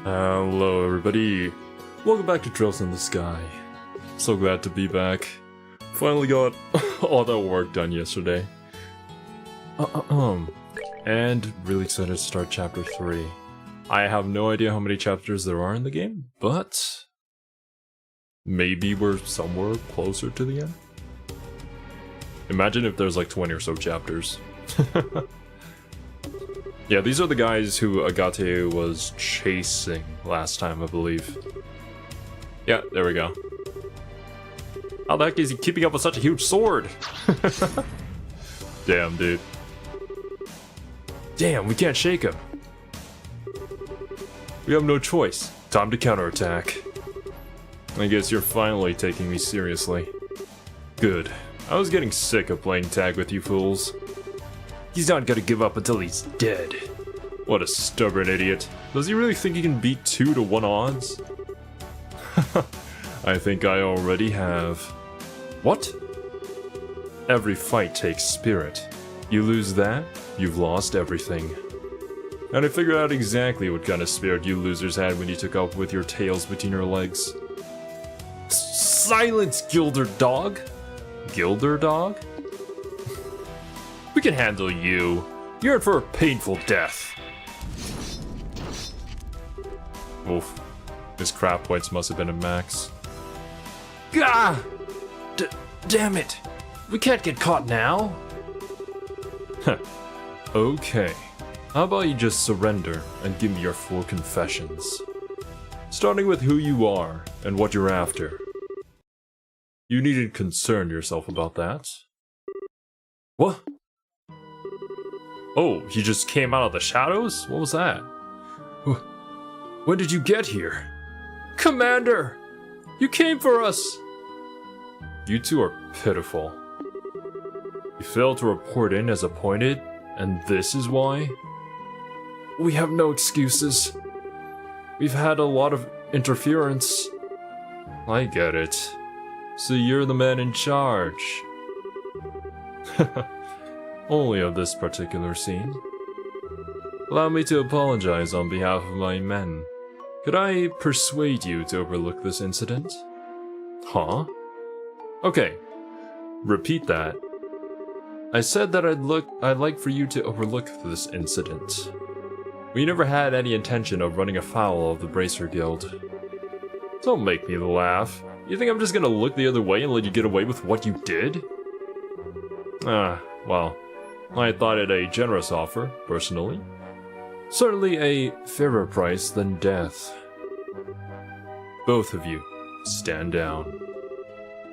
Hello everybody, welcome back to Trails in the Sky. So glad to be back. Finally got all that work done yesterday. And really excited to start chapter 3. I have no idea how many chapters there are in the game, but maybe we're somewhere closer to the end. Imagine if there's like 20 or so chapters. Yeah, these are the guys who Agate was chasing last time, I believe. Yeah, there we go. How the heck is he keeping up with such a huge sword? Damn, dude. Damn, we can't shake him. We have no choice. Time to counterattack. I guess you're finally taking me seriously. Good. I was getting sick of playing tag with you fools. He's not gonna give up until he's dead. What a stubborn idiot. Does he really think he can beat 2 to 1 odds? I think I already have. What? Every fight takes spirit. You lose that, you've lost everything. And I figured out exactly what kind of spirit you losers had when you took up with your tails between your legs. Silence, Gilder Dog! Gilder Dog? We can handle you. You're in for a painful death. Oof. His crap points must have been a max. Gah! Damn it! We can't get caught now! Okay. How about you just surrender and give me your full confessions? Starting with who you are and what you're after. You needn't concern yourself about that. What? Oh, he just came out of the shadows? What was that? When did you get here? Commander! You came for us! You two are pitiful. You failed to report in as appointed, and this is why? We have no excuses. We've had a lot of interference. I get it. So you're the man in charge. Only of this particular scene. Allow me to apologize on behalf of my men. Could I persuade you to overlook this incident? Huh? Okay. Repeat that. I said that I'd like for you to overlook this incident. We never had any intention of running afoul of the Bracer Guild. Don't make me laugh. You think I'm just gonna look the other way and let you get away with what you did? Well, I thought it a generous offer, personally. Certainly a fairer price than death. Both of you, stand down.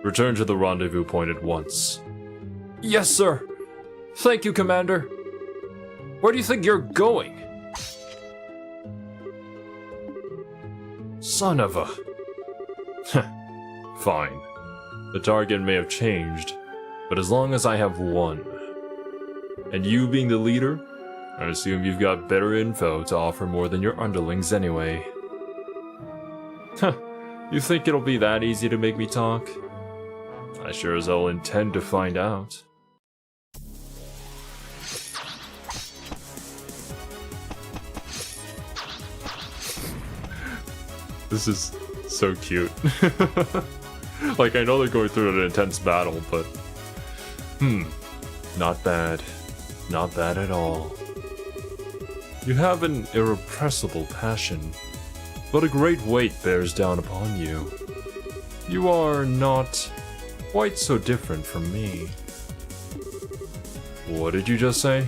Return to the rendezvous point at once. Yes, sir. Thank you, Commander. Where do you think you're going? Son of a... Fine. The target may have changed, but as long as I have one, and you being the leader, I assume you've got better info to offer more than your underlings anyway. You think it'll be that easy to make me talk? I sure as hell intend to find out. This is so cute. Like, I know they're going through an intense battle, but... Not bad. Not bad at all. You have an irrepressible passion, but a great weight bears down upon you. You are not quite so different from me. What did you just say?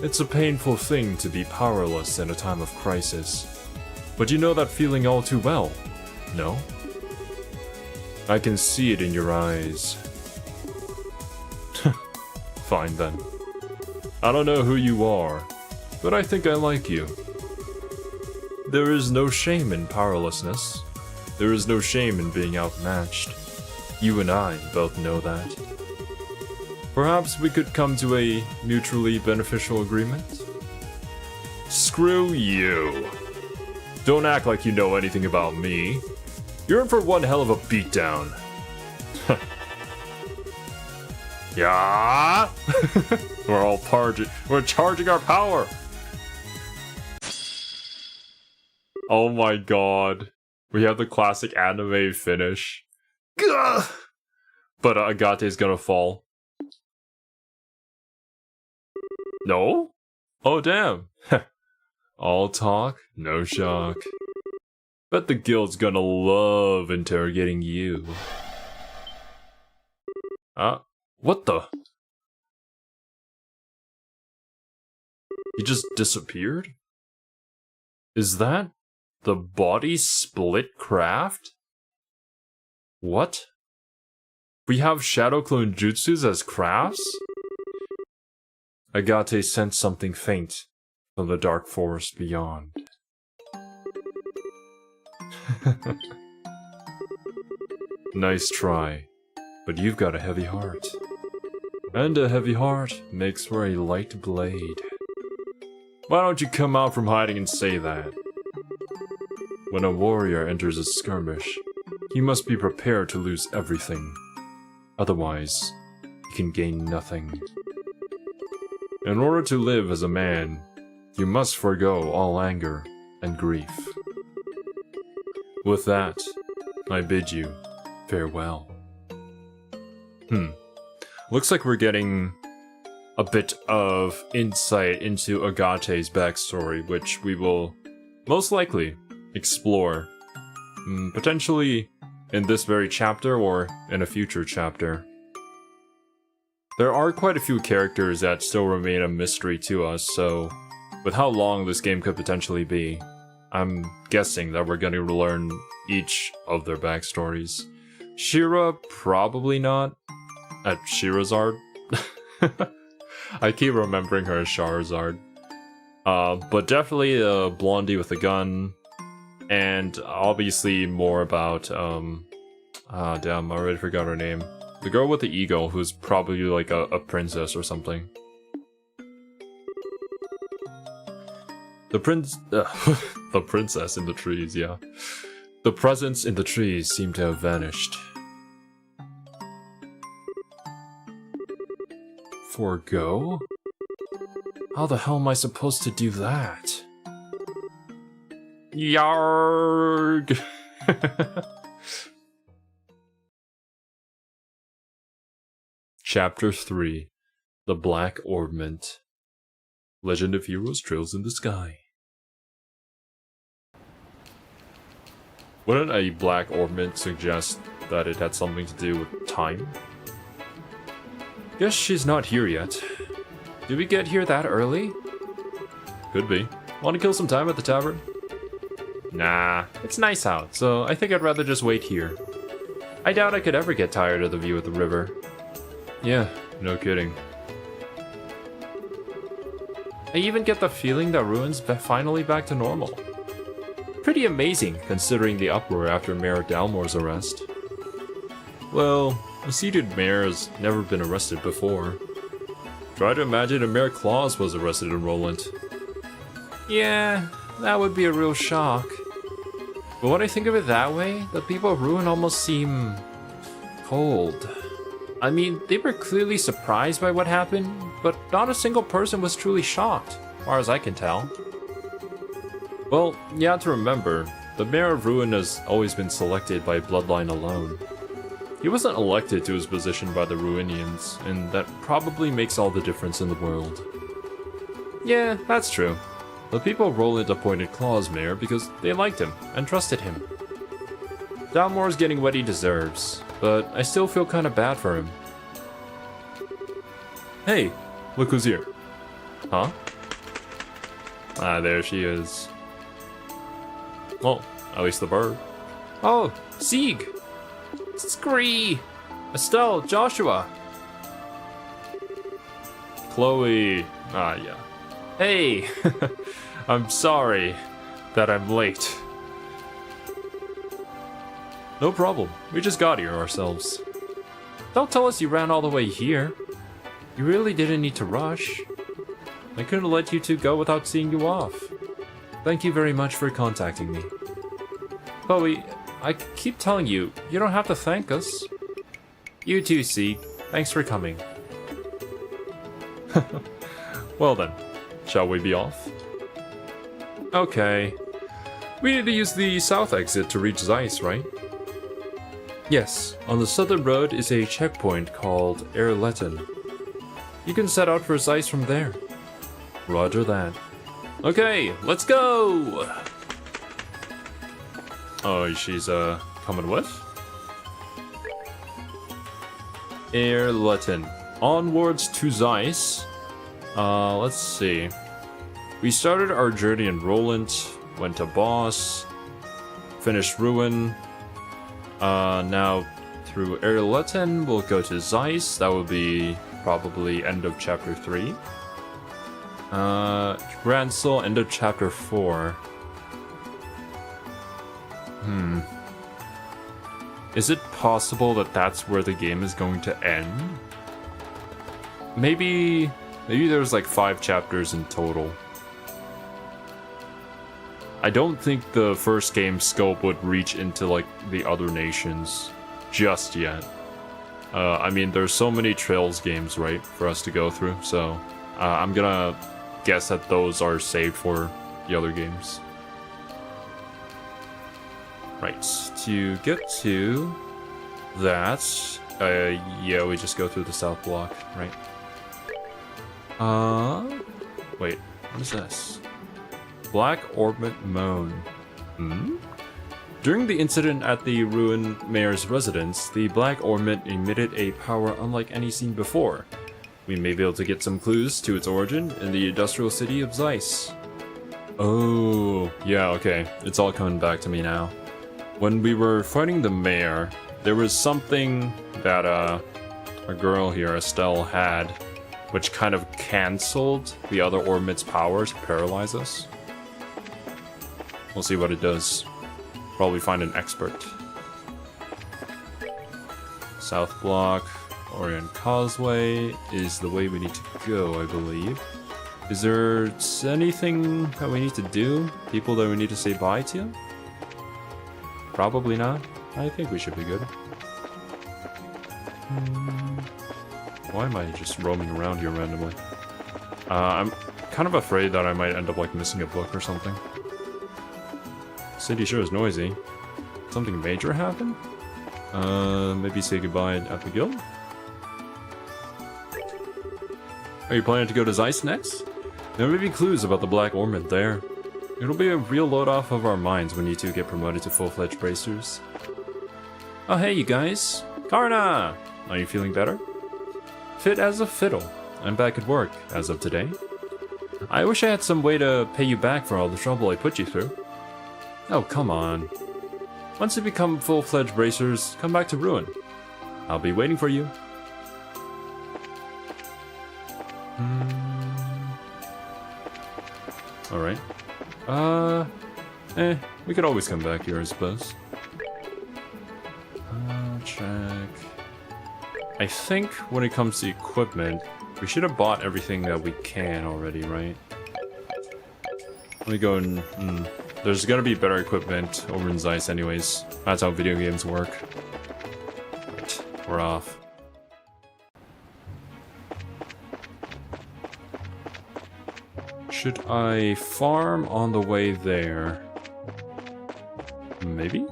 It's a painful thing to be powerless in a time of crisis. But you know that feeling all too well, no? I can see it in your eyes. Fine then. I don't know who you are, but I think I like you. There is no shame in powerlessness. There is no shame in being outmatched. You and I both know that. Perhaps we could come to a mutually beneficial agreement? Screw you. Don't act like you know anything about me. You're in for one hell of a beatdown. Yeah. We're charging our power. Oh my god. We have the classic anime finish. Gah! But Agate's gonna fall. No? Oh damn. All talk, no shock. Bet the guild's gonna love interrogating you. What the? He just disappeared? Is that the body split craft? What? We have shadow clone jutsus as crafts? Agate sensed something faint from the dark forest beyond. Nice try, but you've got a heavy heart. And a heavy heart makes for a light blade. Why don't you come out from hiding and say that? When a warrior enters a skirmish, he must be prepared to lose everything. Otherwise, he can gain nothing. In order to live as a man, you must forego all anger and grief. With that, I bid you farewell. Looks like we're getting a bit of insight into Agate's backstory, which we will most likely explore. Potentially in this very chapter or in a future chapter. There are quite a few characters that still remain a mystery to us, so with how long this game could potentially be, I'm guessing that we're going to learn each of their backstories. Shira, probably not. Shirazard? I keep remembering her as Charizard. But definitely a blondie with a gun. And obviously more about, damn, I already forgot her name. The girl with the eagle, who's probably like a princess or something. The princess in the trees, yeah. The presents in the trees seem to have vanished. Forgo? How the hell am I supposed to do that? Yarg! Chapter 3. The Black Ornament. Legend of Heroes Trails in the Sky. Wouldn't a black ornament suggest that it had something to do with time? Guess she's not here yet. Did we get here that early? Could be. Want to kill some time at the tavern? Nah, it's nice out, so I think I'd rather just wait here. I doubt I could ever get tired of the view of the river. Yeah, no kidding. I even get the feeling that Ruin's finally back to normal. Pretty amazing, considering the uproar after Mayor Dalmore's arrest. Well, a seated mayor has never been arrested before. Try to imagine if Mayor Claus was arrested in Roland. Yeah, that would be a real shock. But when I think of it that way, the people of Ruin almost seem cold. I mean, they were clearly surprised by what happened, but not a single person was truly shocked, as far as I can tell. Well, you have to remember, the Mayor of Ruin has always been selected by bloodline alone. He wasn't elected to his position by the Ruinians, and that probably makes all the difference in the world. Yeah, that's true. The people of Roland appointed Claus mayor because they liked him and trusted him. Dalmore's getting what he deserves, but I still feel kinda bad for him. Hey, look who's here. Huh? Ah, there she is. Well, at least the bird. Oh, Sieg! Scree! Estelle, Joshua! Chloe! Ah, yeah. Hey! I'm sorry that I'm late. No problem. We just got here ourselves. Don't tell us you ran all the way here. You really didn't need to rush. I couldn't let you two go without seeing you off. Thank you very much for contacting me. Chloe, I keep telling you, you don't have to thank us. You too, Sieg. Thanks for coming. Well then, shall we be off? Okay. We need to use the south exit to reach Zeiss, right? Yes, on the southern road is a checkpoint called Erletten. You can set out for Zeiss from there. Roger that. Okay, let's go! Oh, she's coming with? Erletten. Onwards to Zeiss. Let's see. We started our journey in Roland, went to Boss, finished Ruin. Now through Erletten, we'll go to Zeiss. That will be probably end of chapter 3. Grand Soul, end of chapter 4. Is it possible that that's where the game is going to end? Maybe there's like 5 chapters in total. I don't think the first game's scope would reach into like the other nations just yet. I mean, there's so many Trails games, right, for us to go through, so I'm gonna guess that those are saved for the other games. Right, to get to that, yeah, we just go through the south block, right? Wait, what is this? Black Orbit Moan. During the incident at the ruined mayor's residence, the Black Orbit emitted a power unlike any seen before. We may be able to get some clues to its origin in the industrial city of Zeiss. Oh, yeah, okay. It's all coming back to me now. When we were fighting the mayor, there was something that a girl here, Estelle, had, which kind of cancelled the other Orbit's power to paralyze us. We'll see what it does. Probably find an expert. South block, Orient Causeway is the way we need to go, I believe. Is there anything that we need to do? People that we need to say bye to? Probably not. I think we should be good. Why am I just roaming around here randomly? I'm kind of afraid that I might end up like missing a book or something. City sure is noisy. Something major happen? Maybe say goodbye at the guild? Are you planning to go to Zeiss next? There may be clues about the Black Orbit there. It'll be a real load off of our minds when you two get promoted to full-fledged bracers. Oh hey you guys! Karna! Are you feeling better? Fit as a fiddle. I'm back at work as of today. I wish I had some way to pay you back for all the trouble I put you through. Oh, come on. Once you become full-fledged bracers, come back to Ruin. I'll be waiting for you. Alright. We could always come back here, I suppose. Check. I think when it comes to equipment, we should have bought everything that we can already, right? Let me go and... There's gonna be better equipment over in Zeiss anyways. That's how video games work. Right, we're off. Should I farm on the way there? Maybe?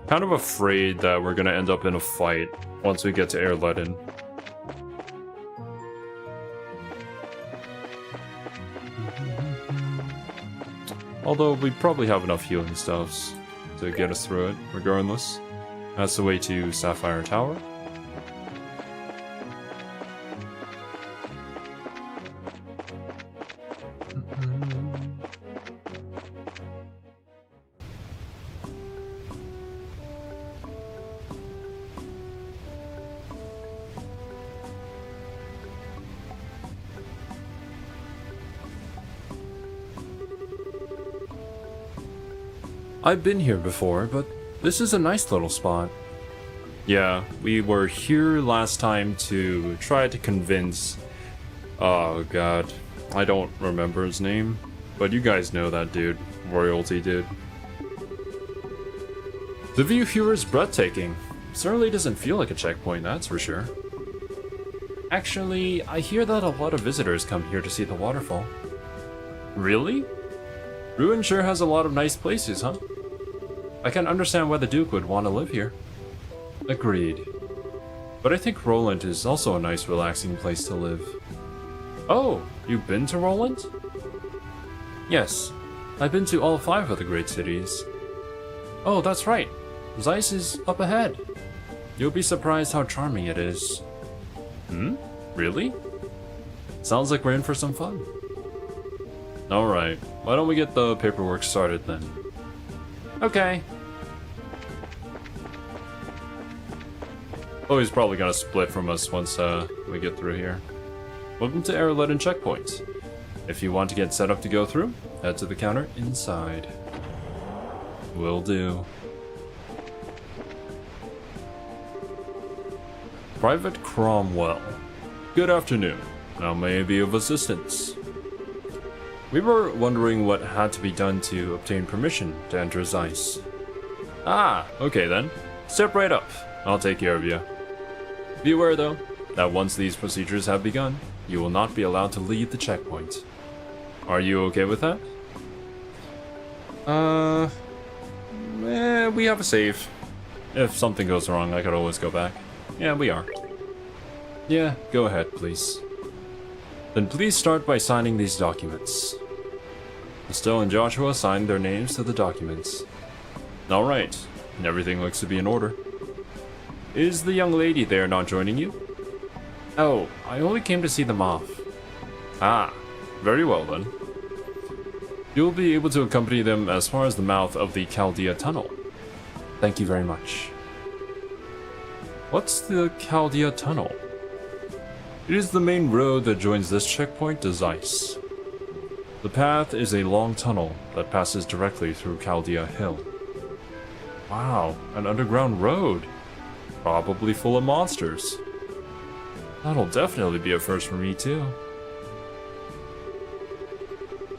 Kind of afraid that we're gonna end up in a fight once we get to Erletten. Although we probably have enough healing stuffs to get us through it, regardless. That's the way to Sapphire Tower. I've been here before, but this is a nice little spot. Yeah, we were here last time to try to convince... Oh god, I don't remember his name, but you guys know that dude. Royalty dude. The view here is breathtaking. Certainly doesn't feel like a checkpoint, that's for sure. Actually, I hear that a lot of visitors come here to see the waterfall. Really? Ruin sure has a lot of nice places, huh? I can understand why the Duke would want to live here. Agreed. But I think Roland is also a nice, relaxing place to live. Oh, you've been to Roland? Yes, I've been to all 5 of the great cities. Oh, that's right. Zeiss is up ahead. You'll be surprised how charming it is. Hmm? Really? Sounds like we're in for some fun. Alright, why don't we get the paperwork started then? Okay. Oh, he's probably gonna split from us once we get through here. Welcome to Aeroletten Checkpoint. If you want to get set up to go through, head to the counter inside. Will do. Private Cromwell. Good afternoon. How may I be of assistance? We were wondering what had to be done to obtain permission to enter Zeiss. Ah, okay then. Step right up. I'll take care of you. Be aware though, that once these procedures have begun, you will not be allowed to leave the checkpoint. Are you okay with that? We have a save. If something goes wrong, I could always go back. Yeah, we are. Yeah, go ahead, please. Then please start by signing these documents. Estelle and Joshua signed their names to the documents. Alright, everything looks to be in order. Is the young lady there not joining you? Oh, I only came to see them off. Ah, very well then. You'll be able to accompany them as far as the mouth of the Chaldea Tunnel. Thank you very much. What's the Chaldea Tunnel? It is the main road that joins this checkpoint to Zeiss. The path is a long tunnel that passes directly through Chaldea Hill. Wow, an underground road. Probably full of monsters. That'll definitely be a first for me too.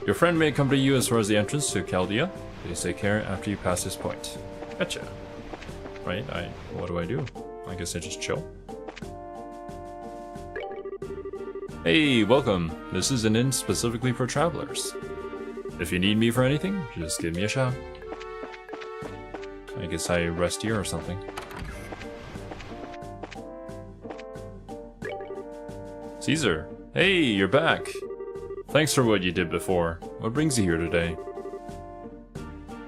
Your friend may accompany you as far as the entrance to Chaldea. Please take care after you pass this point. Gotcha. Right, what do I do? I guess I just chill. Hey, welcome. This is an inn specifically for travelers. If you need me for anything, just give me a shout. I guess I rest here or something. Caesar, hey, you're back. Thanks for what you did before. What brings you here today?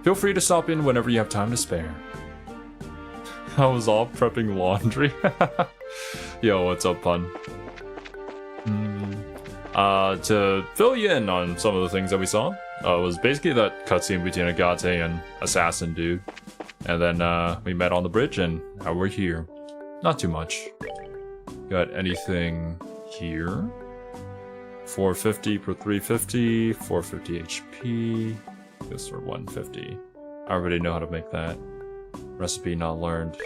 Feel free to stop in whenever you have time to spare. I was off prepping laundry. Yo, what's up, pun? To fill you in on some of the things that we saw, was basically that cutscene between Agate and Assassin dude. And then we met on the bridge and now we're here. Not too much. Got anything here? 450 per 350, 450 HP. This for 150. I already know how to make that. Recipe not learned.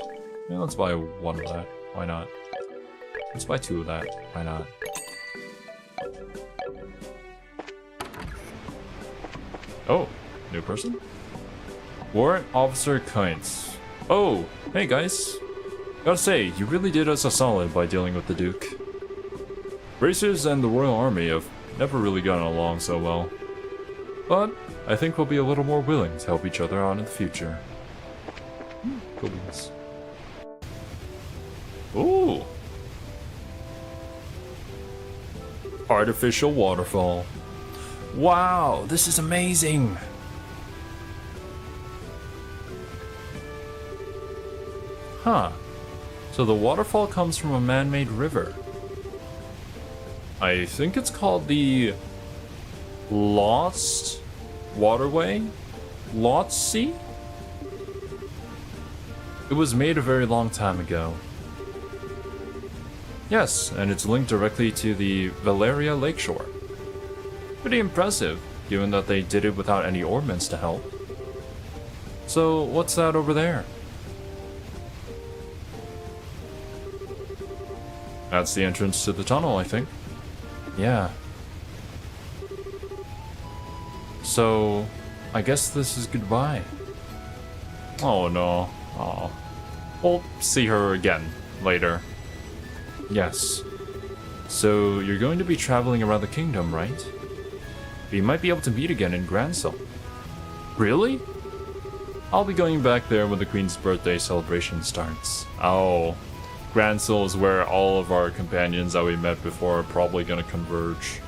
Yeah, let's buy 1 of that. Why not? Let's buy 2 of that. Why not? Oh, new person? Warrant Officer Kuntz. Oh, hey guys. Gotta say, you really did us a solid by dealing with the Duke. Racers and the Royal Army have never really gotten along so well. But I think we'll be a little more willing to help each other out in the future. Cool beans. Ooh! Artificial waterfall. Wow, this is amazing! Huh. So the waterfall comes from a man-made river. I think it's called the Lost Waterway? Lost Sea? It was made a very long time ago. Yes, and it's linked directly to the Valeria Lakeshore. Pretty impressive, given that they did it without any ordnance to help. So, what's that over there? That's the entrance to the tunnel, I think. Yeah. So, I guess this is goodbye. Oh no. Oh. We'll see her again later. Yes. So, you're going to be traveling around the kingdom, right? We might be able to meet again in Gransel. Really? I'll be going back there when the Queen's birthday celebration starts. Oh, Gransel is where all of our companions that we met before are probably gonna converge.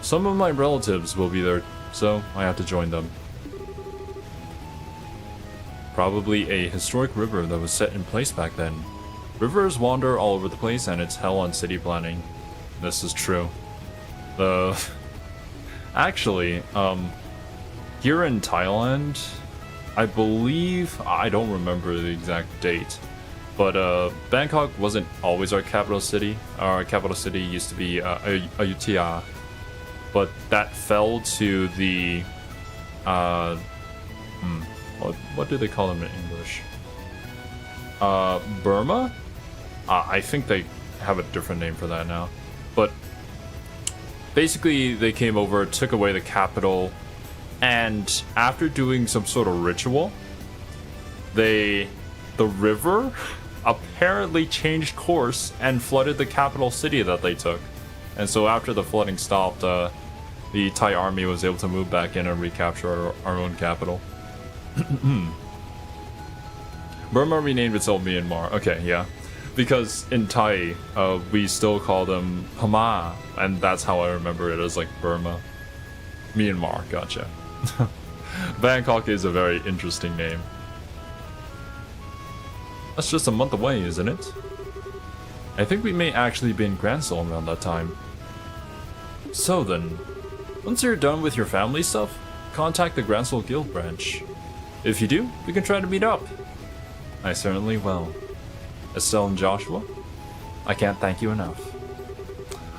Some of my relatives will be there, so I have to join them. Probably a historic river that was set in place back then. Rivers wander all over the place and it's hell on city planning. This is true. Actually, here in Thailand, I believe, I don't remember the exact date, but Bangkok wasn't always our capital city. Our capital city used to be Ayutthaya, but that fell to the, what do they call them in English? Burma? I think they have a different name for that now, but basically they came over, took away the capital, and after doing some sort of ritual, the river apparently changed course and flooded the capital city that they took. And so after the flooding stopped, the Thai army was able to move back in and recapture our own capital. Burma renamed itself Myanmar. Okay, yeah. Because in Thai, we still call them Pama, and that's how I remember it as like Burma. Myanmar, gotcha. Bangkok is a very interesting name. That's just a month away, isn't it? I think we may actually be in Gransel around that time. So then, once you're done with your family stuff, contact the Gransel Guild branch. If you do, we can try to meet up. I certainly will. Estelle and Joshua, I can't thank you enough.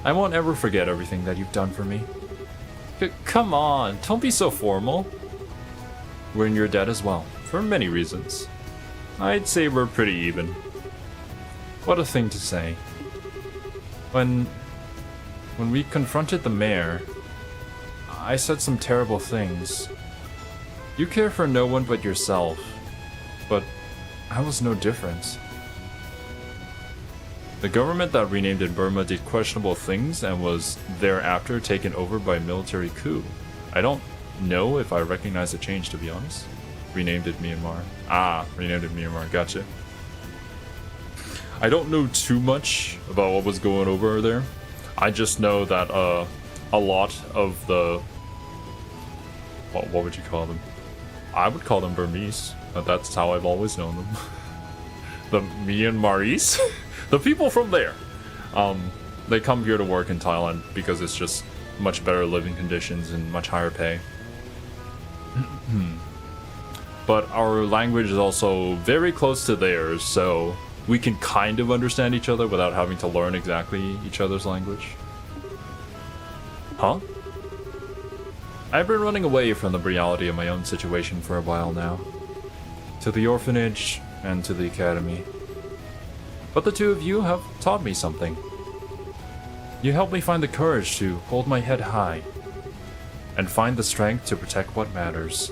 I won't ever forget everything that you've done for me. Come on, don't be so formal. We're in your debt as well, for many reasons. I'd say we're pretty even. What a thing to say. When we confronted the mayor, I said some terrible things. You care for no one but yourself, but I was no different. The government that renamed it Burma did questionable things and was thereafter taken over by a military coup. I don't know if I recognize the change, to be honest. Renamed it Myanmar. Renamed it Myanmar, gotcha. I don't know too much about what was going over there. I just know that a lot of the... what would you call them? I would call them Burmese. That's how I've always known them. The Myanmarese? The people from there, they come here to work in Thailand because it's just much better living conditions and much higher pay. But our language is also very close to theirs, so we can kind of understand each other without having to learn exactly each other's language. Huh? I've been running away from the reality of my own situation for a while now. To the orphanage and to the academy. But the two of you have taught me something. You helped me find the courage to hold my head high and find the strength to protect what matters.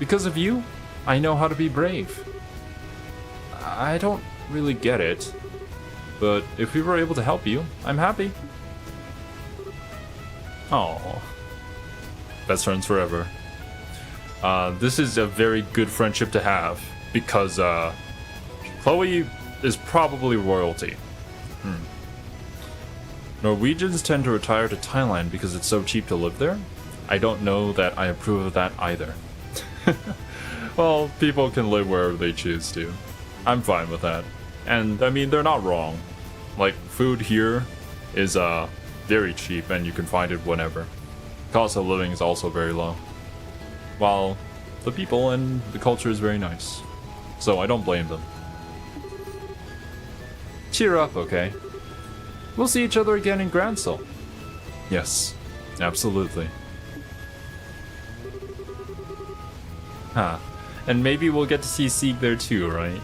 Because of you, I know how to be brave. I don't really get it, but if we were able to help you, I'm happy. Oh, best friends forever. This is a very good friendship to have because Chloe is probably royalty. Norwegians tend to retire to Thailand because it's so cheap to live there. I don't know that I approve of that either. Well, people can live wherever they choose to. I'm fine with that. And I mean, they're not wrong. Like, food here is very cheap and you can find it whenever. Cost of living is also very low. While the people and the culture is very nice. So I don't blame them. Cheer up, okay? We'll see each other again in Gransel. Yes, absolutely. Huh. And maybe we'll get to see Sieg there too, right?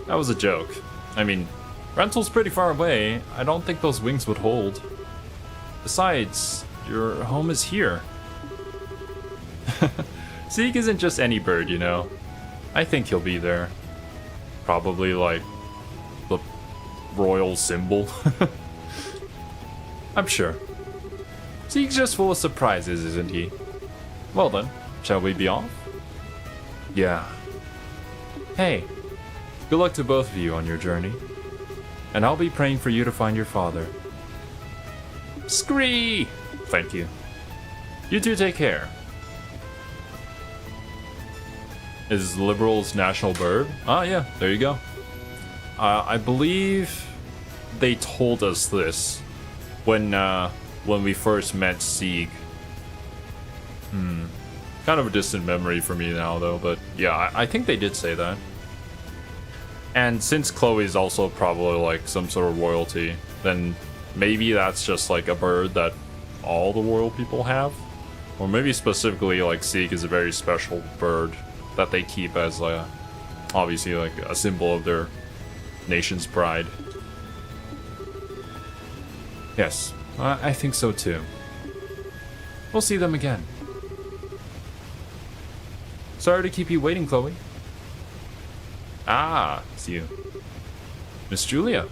That was a joke. I mean, Gransel's pretty far away. I don't think those wings would hold. Besides, your home is here. Sieg isn't just any bird, you know. I think he'll be there. Probably like the royal symbol. I'm sure. Zeke's just full of surprises, isn't he? Well then, shall we be off? Yeah. Hey, good luck to both of you on your journey. And I'll be praying for you to find your father. Scree! Thank you. You two take care. Is liberals national bird? Ah, yeah, there you go. I believe they told us this when we first met Sieg. Kind of a distant memory for me now, though, but yeah, I think they did say that. And since Chloe's also probably like some sort of royalty, then maybe that's just like a bird that all the royal people have? Or maybe specifically like Sieg is a very special bird that they keep as obviously like a symbol of their nation's pride. Yes, I think so too. We'll see them again. Sorry to keep you waiting, Chloe. Ah, it's you. Miss Julia,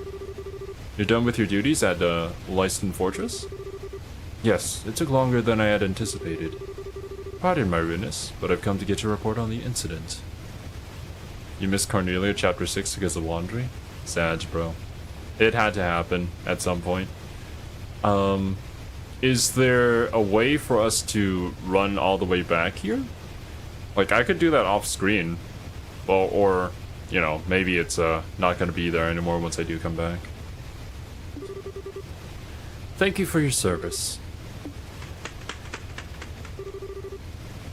you're done with your duties at Leiston Fortress? Yes, it took longer than I had anticipated. Pardon my rudeness, but I've come to get your report on the incident. You missed Cornelia Chapter 6 because of laundry? Sad, bro. It had to happen at some point. Is there a way for us to run all the way back here? Like, I could do that off screen. Well, or, you know, maybe it's not going to be there anymore once I do come back. Thank you for your service.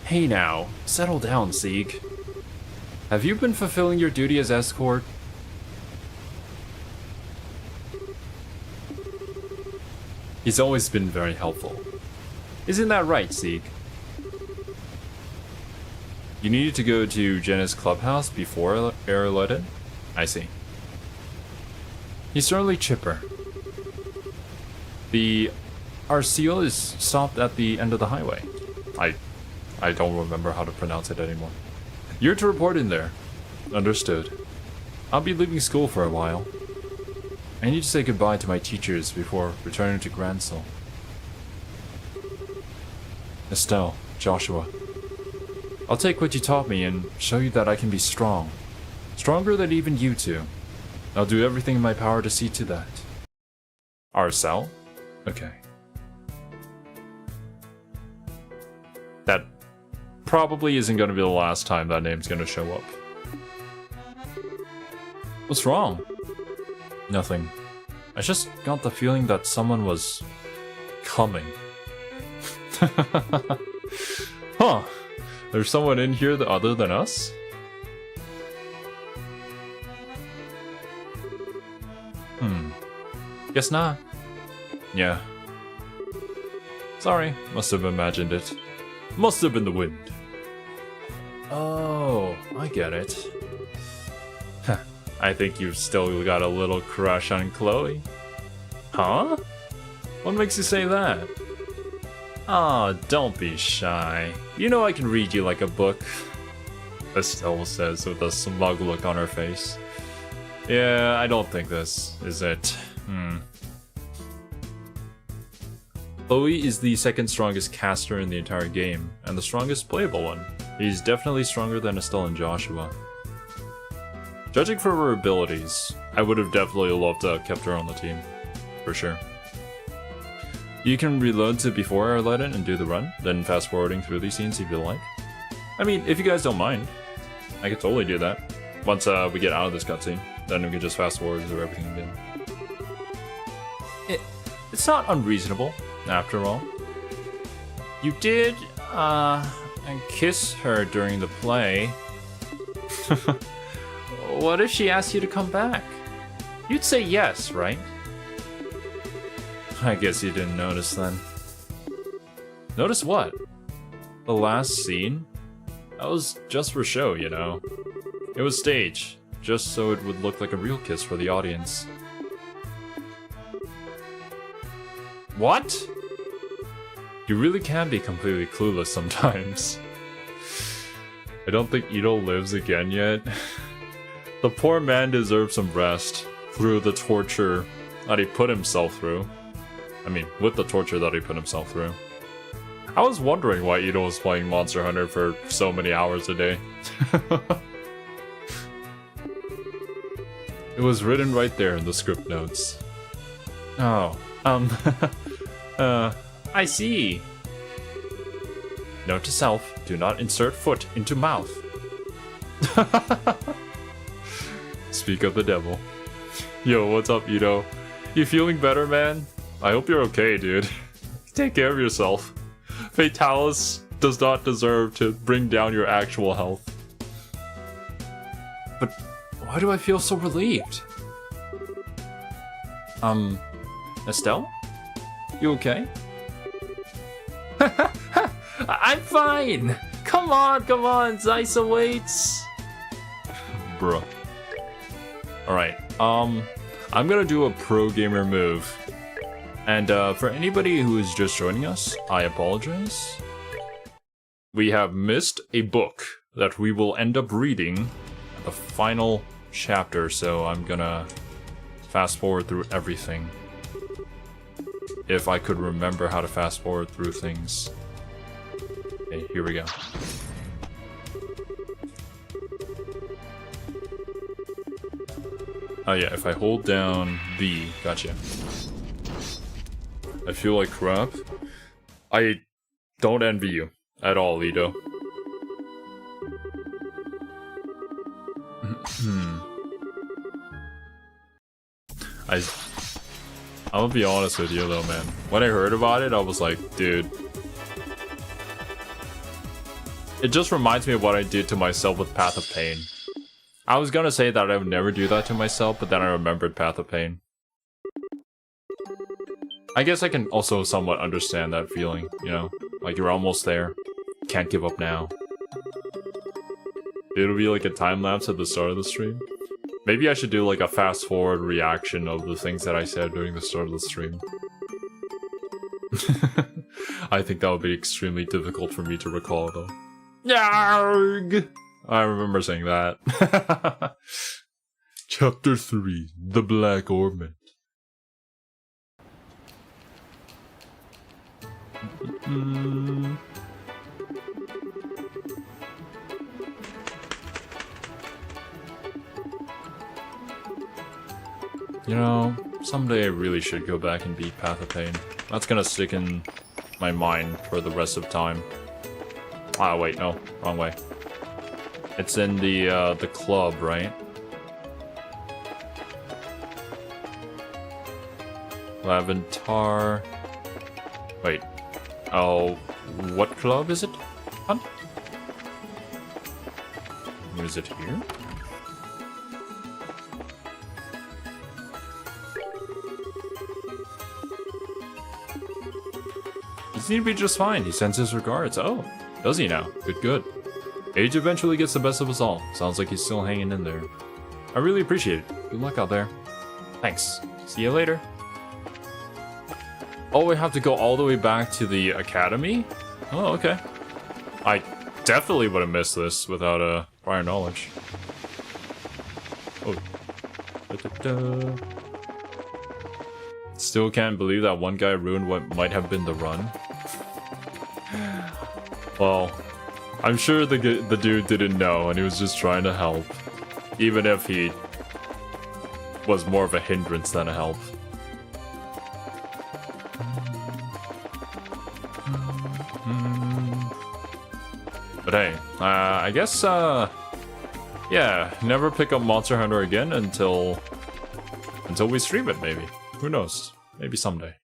Hey now, settle down, Sieg. Have you been fulfilling your duty as escort? He's always been very helpful. Isn't that right, Sieg? You needed to go to Jenna's clubhouse before Erletten? I see. He's certainly chipper. The Arceal is stopped at the end of the highway. I don't remember how to pronounce it anymore. You're to report in there. Understood. I'll be leaving school for a while. I need to say goodbye to my teachers before returning to Gransel. Estelle, Joshua. I'll take what you taught me and show you that I can be strong. Stronger than even you two. I'll do everything in my power to see to that. Arcel? Okay. That probably isn't going to be the last time that name's going to show up. What's wrong? Nothing. I just got the feeling that someone was coming. Huh. There's someone in here other than us? Guess not. Yeah. Sorry, must have imagined it. Must have been the wind. Oh, I get it. I think you've still got a little crush on Chloe. Huh? What makes you say that? Aw, don't be shy. You know I can read you like a book. Estelle says with a smug look on her face. Yeah, I don't think this is it. Chloe is the second strongest caster in the entire game, and the strongest playable one. He's definitely stronger than Estelle and Joshua. Judging from her abilities, I would have definitely loved to have kept her on the team. For sure. You can reload to before Erletten and do the run, then fast forwarding through these scenes if you like. I mean, if you guys don't mind, I could totally do that. Once we get out of this cutscene, then we can just fast forward through everything again. It's not unreasonable, after all. You did, kiss her during the play. What if she asked you to come back? You'd say yes, right? I guess you didn't notice then. Notice what? The last scene? That was just for show, you know. It was staged, just so it would look like a real kiss for the audience. What? You really can be completely clueless sometimes. I don't think Ito lives again yet. The poor man deserves some rest through the torture that he put himself through. I mean, with the torture that he put himself through. I was wondering why Ito was playing Monster Hunter for so many hours a day. It was written right there in the script notes. Oh, I see. Note to self, do not insert foot into mouth. Speak of the devil. Yo, what's up, Ito? You feeling better, man? I hope you're okay, dude. Take care of yourself. Fatalis does not deserve to bring down your actual health. But why do I feel so relieved? Estelle? You okay? I'm fine! Come on, Zeiss awaits! Bruh. Alright, I'm gonna do a pro gamer move. And for anybody who is just joining us, I apologize. We have missed a book that we will end up reading the final chapter, so I'm gonna fast forward through everything. If I could remember how to fast forward through things. Okay, here we go. Oh yeah, if I hold down B, gotcha. I feel like crap. I don't envy you at all, Ito. I'm gonna be honest with you though, man. When I heard about it, I was like, dude. It just reminds me of what I did to myself with Path of Pain. I was gonna say that I would never do that to myself, but then I remembered Path of Pain. I guess I can also somewhat understand that feeling, you know? Like you're almost there. Can't give up now. It'll be like a time-lapse at the start of the stream. Maybe I should do like a fast-forward reaction of the things that I said during the start of the stream. I think that would be extremely difficult for me to recall though. Yarg! I remember saying that. Chapter 3, The Black Ornament. You know, someday I really should go back and beat Path of Pain. That's gonna stick in my mind for the rest of time. Ah, wait, no, wrong way. It's in the club, right? Laventar. Wait. Oh, what club is it? Huh? Is it here? He seems to be just fine. He sends his regards. Oh, does he now? Good, good. Age eventually gets the best of us all. Sounds like he's still hanging in there. I really appreciate it. Good luck out there. Thanks. See you later. Oh, we have to go all the way back to the academy? Oh, okay. I definitely would have missed this without prior knowledge. Oh. Da-da-da. Still can't believe that one guy ruined what might have been the run. Well, I'm sure the dude didn't know and he was just trying to help. Even if he was more of a hindrance than a help. But hey, I guess, yeah, never pick up Monster Hunter again until we stream it, maybe. Who knows? Maybe someday.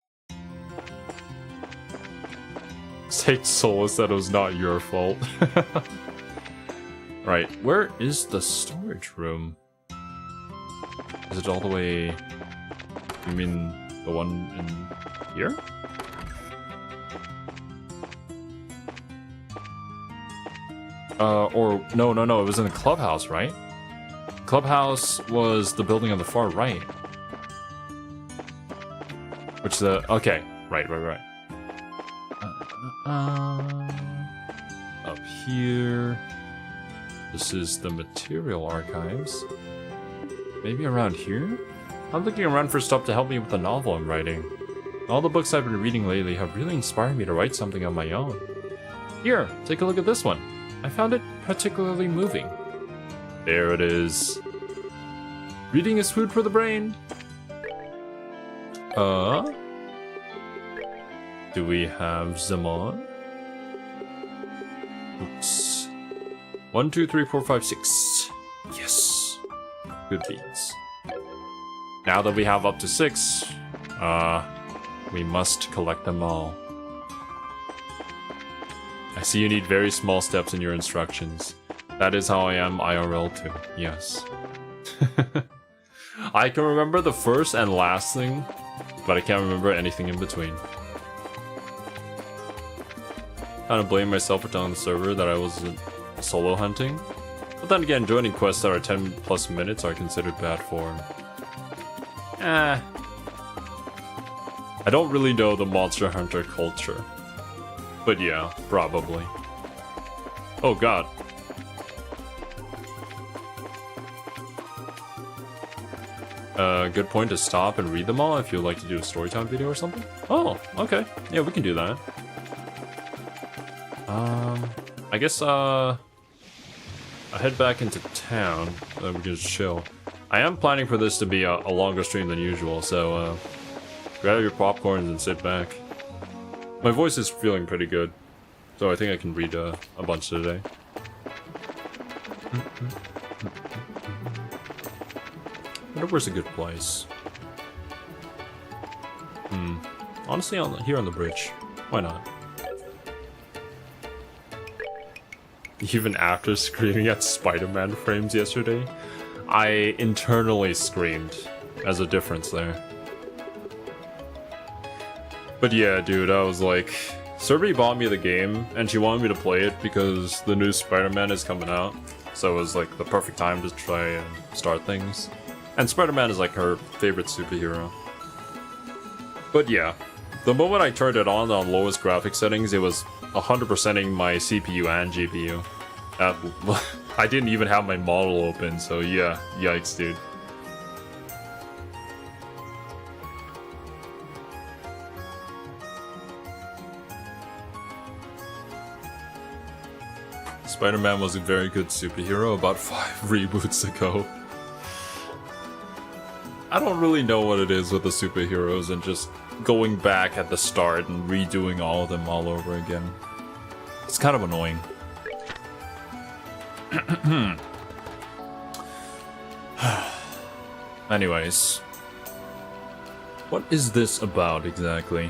Sage Solace said it was not your fault. Right, where is the storage room? Is it all the way... You mean the one in here? Or no, it was in the clubhouse, right? Clubhouse was the building on the far right. Which okay, right. Up here. This is the material archives. Maybe around here? I'm looking around for stuff to help me with the novel I'm writing. All the books I've been reading lately have really inspired me to write something of my own. Here, take a look at this one. I found it particularly moving. There it is. Reading is food for the brain. Do we have Zaman? Oops. 1, 2, 3, 4, 5, 6. Yes. Good beats. Now that we have up to 6, we must collect them all. I see you need very small steps in your instructions. That is how I am IRL too, yes. I can remember the first and last thing, but I can't remember anything in between. Kind of blame myself for telling the server that I wasn't solo hunting. But then again, joining quests that are 10 plus minutes are considered bad form. I don't really know the Monster Hunter culture. But yeah, probably. Oh god. Good point to stop and read them all if you'd like to do a storytime video or something. Oh, okay. Yeah, we can do that. I guess, I'll head back into town, then we can just chill. I am planning for this to be a longer stream than usual, so, grab your popcorns and sit back. My voice is feeling pretty good, so I think I can read, a bunch today. I wonder where's a good place. Honestly, here on the bridge. Why not? Even after screaming at Spider-Man frames yesterday, I internally screamed as a difference there. But yeah, dude, I was like, Serby bought me the game, and she wanted me to play it because the new Spider-Man is coming out. So it was like the perfect time to try and start things. And Spider-Man is like her favorite superhero. But yeah, the moment I turned it on lowest graphic settings, it was 100%ing my CPU and GPU. I didn't even have my model open, so yeah, yikes, dude. Spider-Man was a very good superhero about 5 reboots ago. I don't really know what it is with the superheroes and just going back at the start and redoing all of them all over again. It's kind of annoying. Anyways. What is this about exactly?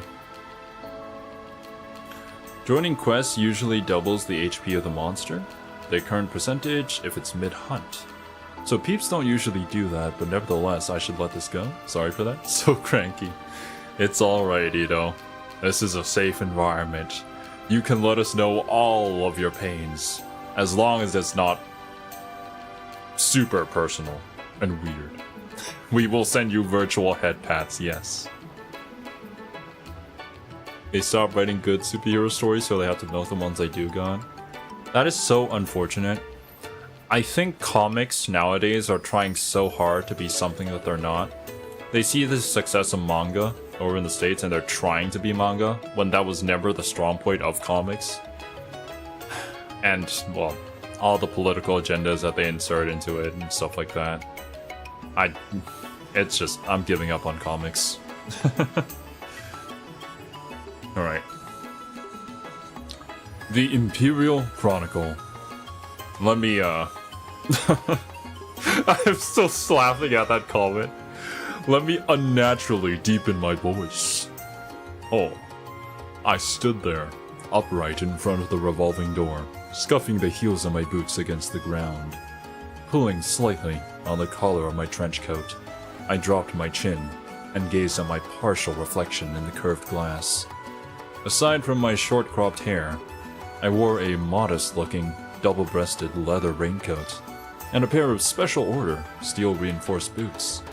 Joining quests usually doubles the HP of the monster, their current percentage if it's mid-hunt. So peeps don't usually do that, but nevertheless, I should let this go. Sorry for that. So cranky. It's alright, Ito. This is a safe environment. You can let us know all of your pains, as long as it's not super personal and weird. We will send you virtual head pats, yes. They stopped writing good superhero stories, so they have to milk the ones they do got. That is so unfortunate. I think comics nowadays are trying so hard to be something that they're not. They see the success of manga over in the States and they're trying to be manga, when that was never the strong point of comics. And, well, all the political agendas that they insert into it and stuff like that. It's just, I'm giving up on comics. Alright. The Imperial Chronicle. Let me, I'm still laughing at that comment. Let me unnaturally deepen my voice. Oh. I stood there, upright in front of the revolving door, scuffing the heels of my boots against the ground. Pulling slightly on the collar of my trench coat, I dropped my chin and gazed at my partial reflection in the curved glass. Aside from my short-cropped hair, I wore a modest-looking, double-breasted leather raincoat, and a pair of special order, steel-reinforced boots,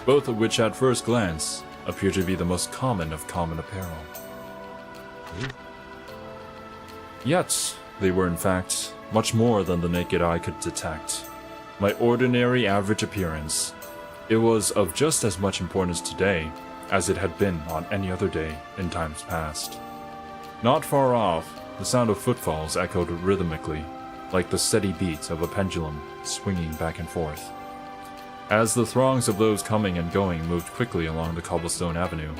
both of which at first glance appear to be the most common of common apparel. Yet, they were in fact much more than the naked eye could detect. My ordinary average appearance. It was of just as much importance today as it had been on any other day in times past. Not far off, the sound of footfalls echoed rhythmically, like the steady beat of a pendulum swinging back and forth. As the throngs of those coming and going moved quickly along the cobblestone avenue,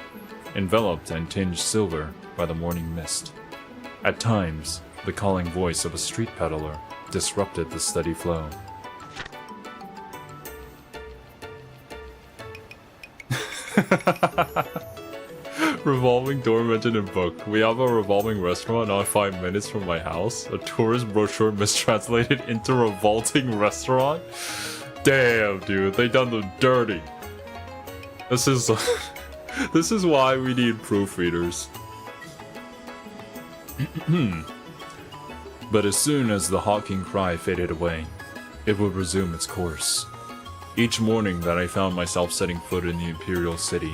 enveloped and tinged silver by the morning mist. At times, the calling voice of a street peddler disrupted the steady flow. Revolving door mentioned in book. We have a revolving restaurant not 5 minutes from my house. A tourist brochure mistranslated into revolting restaurant. Damn, dude, they done them dirty. This is this is why we need proofreaders. But as soon as the hawking cry faded away, it would resume its course. Each morning that I found myself setting foot in the Imperial City,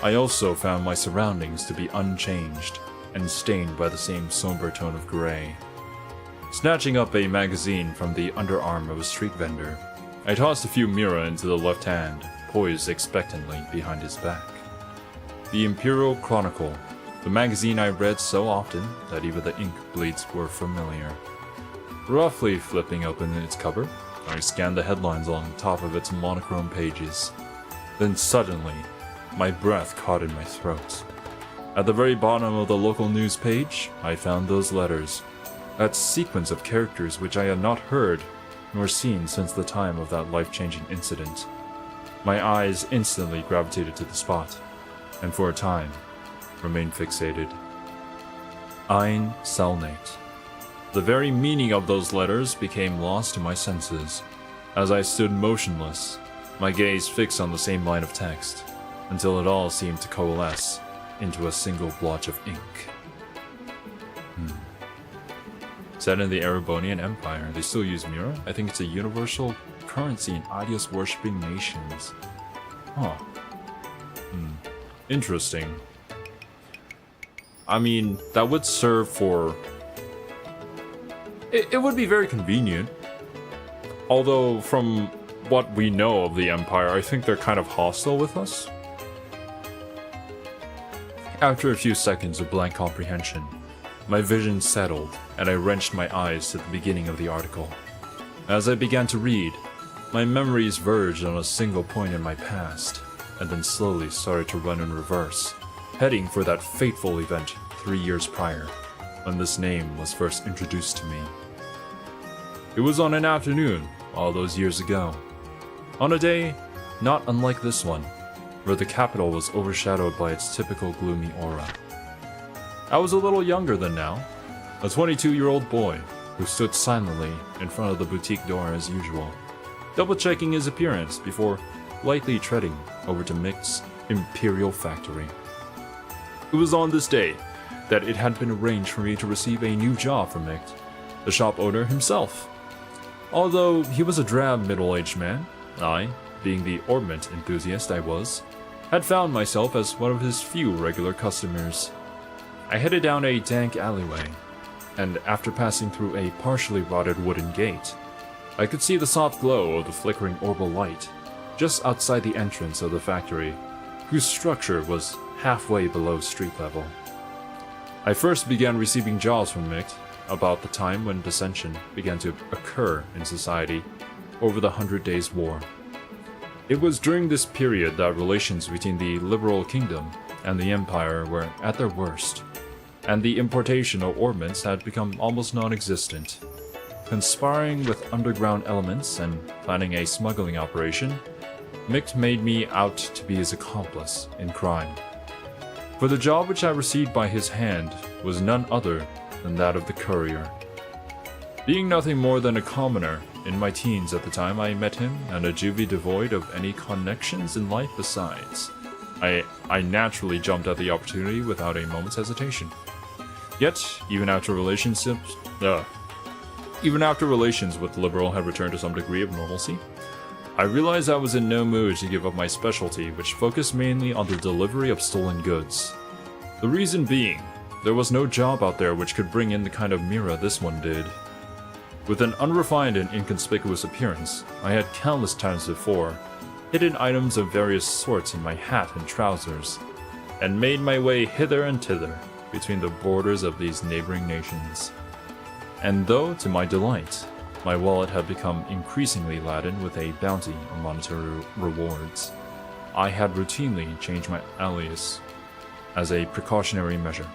I also found my surroundings to be unchanged and stained by the same somber tone of gray. Snatching up a magazine from the underarm of a street vendor, I tossed a few mira into the left hand, poised expectantly behind his back. The Imperial Chronicle, the magazine I read so often that even the ink bleeds were familiar. Roughly flipping open its cover, I scanned the headlines on top of its monochrome pages. Then suddenly, my breath caught in my throat. At the very bottom of the local news page, I found those letters. That sequence of characters which I had not heard nor seen since the time of that life-changing incident. My eyes instantly gravitated to the spot, and for a time, remained fixated. Ein Cellnate. The very meaning of those letters became lost to my senses, as I stood motionless, my gaze fixed on the same line of text, until it all seemed to coalesce into a single blotch of ink. Set in the Erebonian Empire, they still use Mira. I think it's a universal currency in Aidios-worshipping nations. Huh. Interesting. I mean, that would serve for... It would be very convenient. Although, from what we know of the Empire, I think they're kind of hostile with us. After a few seconds of blank comprehension, my vision settled, and I wrenched my eyes to the beginning of the article. As I began to read, my memories verged on a single point in my past, and then slowly started to run in reverse, heading for that fateful event 3 years prior, when this name was first introduced to me. It was on an afternoon, all those years ago. On a day not unlike this one, where the capital was overshadowed by its typical gloomy aura. I was a little younger than now, a 22-year-old boy who stood silently in front of the boutique door as usual, double-checking his appearance before lightly treading over to Mick's Imperial Factory. It was on this day that it had been arranged for me to receive a new job from Mick, the shop owner himself. Although he was a drab middle-aged man, I, being the ornament enthusiast I was, had found myself as one of his few regular customers. I headed down a dank alleyway, and after passing through a partially rotted wooden gate, I could see the soft glow of the flickering orbital light just outside the entrance of the factory, whose structure was halfway below street level. I first began receiving jobs from Mick about the time when dissension began to occur in society over the 100 Days' War. It was during this period that relations between the liberal kingdom and the empire were at their worst, and the importation of ornaments had become almost non-existent. Conspiring with underground elements and planning a smuggling operation, Mick made me out to be his accomplice in crime. For the job which I received by his hand was none other than that of the courier. Being nothing more than a commoner in my teens at the time I met him, and a juvie devoid of any connections in life besides, I naturally jumped at the opportunity without a moment's hesitation. Yet, even after relations with Liberal had returned to some degree of normalcy, I realized I was in no mood to give up my specialty, which focused mainly on the delivery of stolen goods. The reason being, there was no job out there which could bring in the kind of mira this one did. With an unrefined and inconspicuous appearance, I had countless times before hidden items of various sorts in my hat and trousers, and made my way hither and thither between the borders of these neighboring nations. And though, to my delight, my wallet had become increasingly laden with a bounty on monetary rewards, I had routinely changed my alias as a precautionary measure.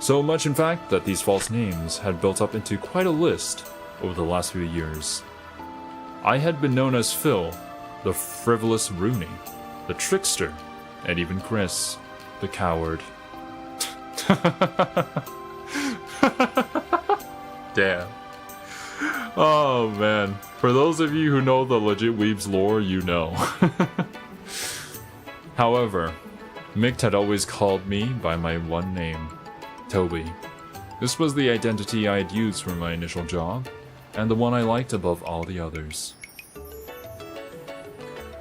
So much, in fact, that these false names had built up into quite a list over the last few years. I had been known as Phil, the frivolous Rooney, the trickster, and even Chris, the coward. Damn. Oh man, for those of you who know the legit Weebs lore, you know. However, Mick had always called me by my one name, Toby. This was the identity I had used for my initial job, and the one I liked above all the others.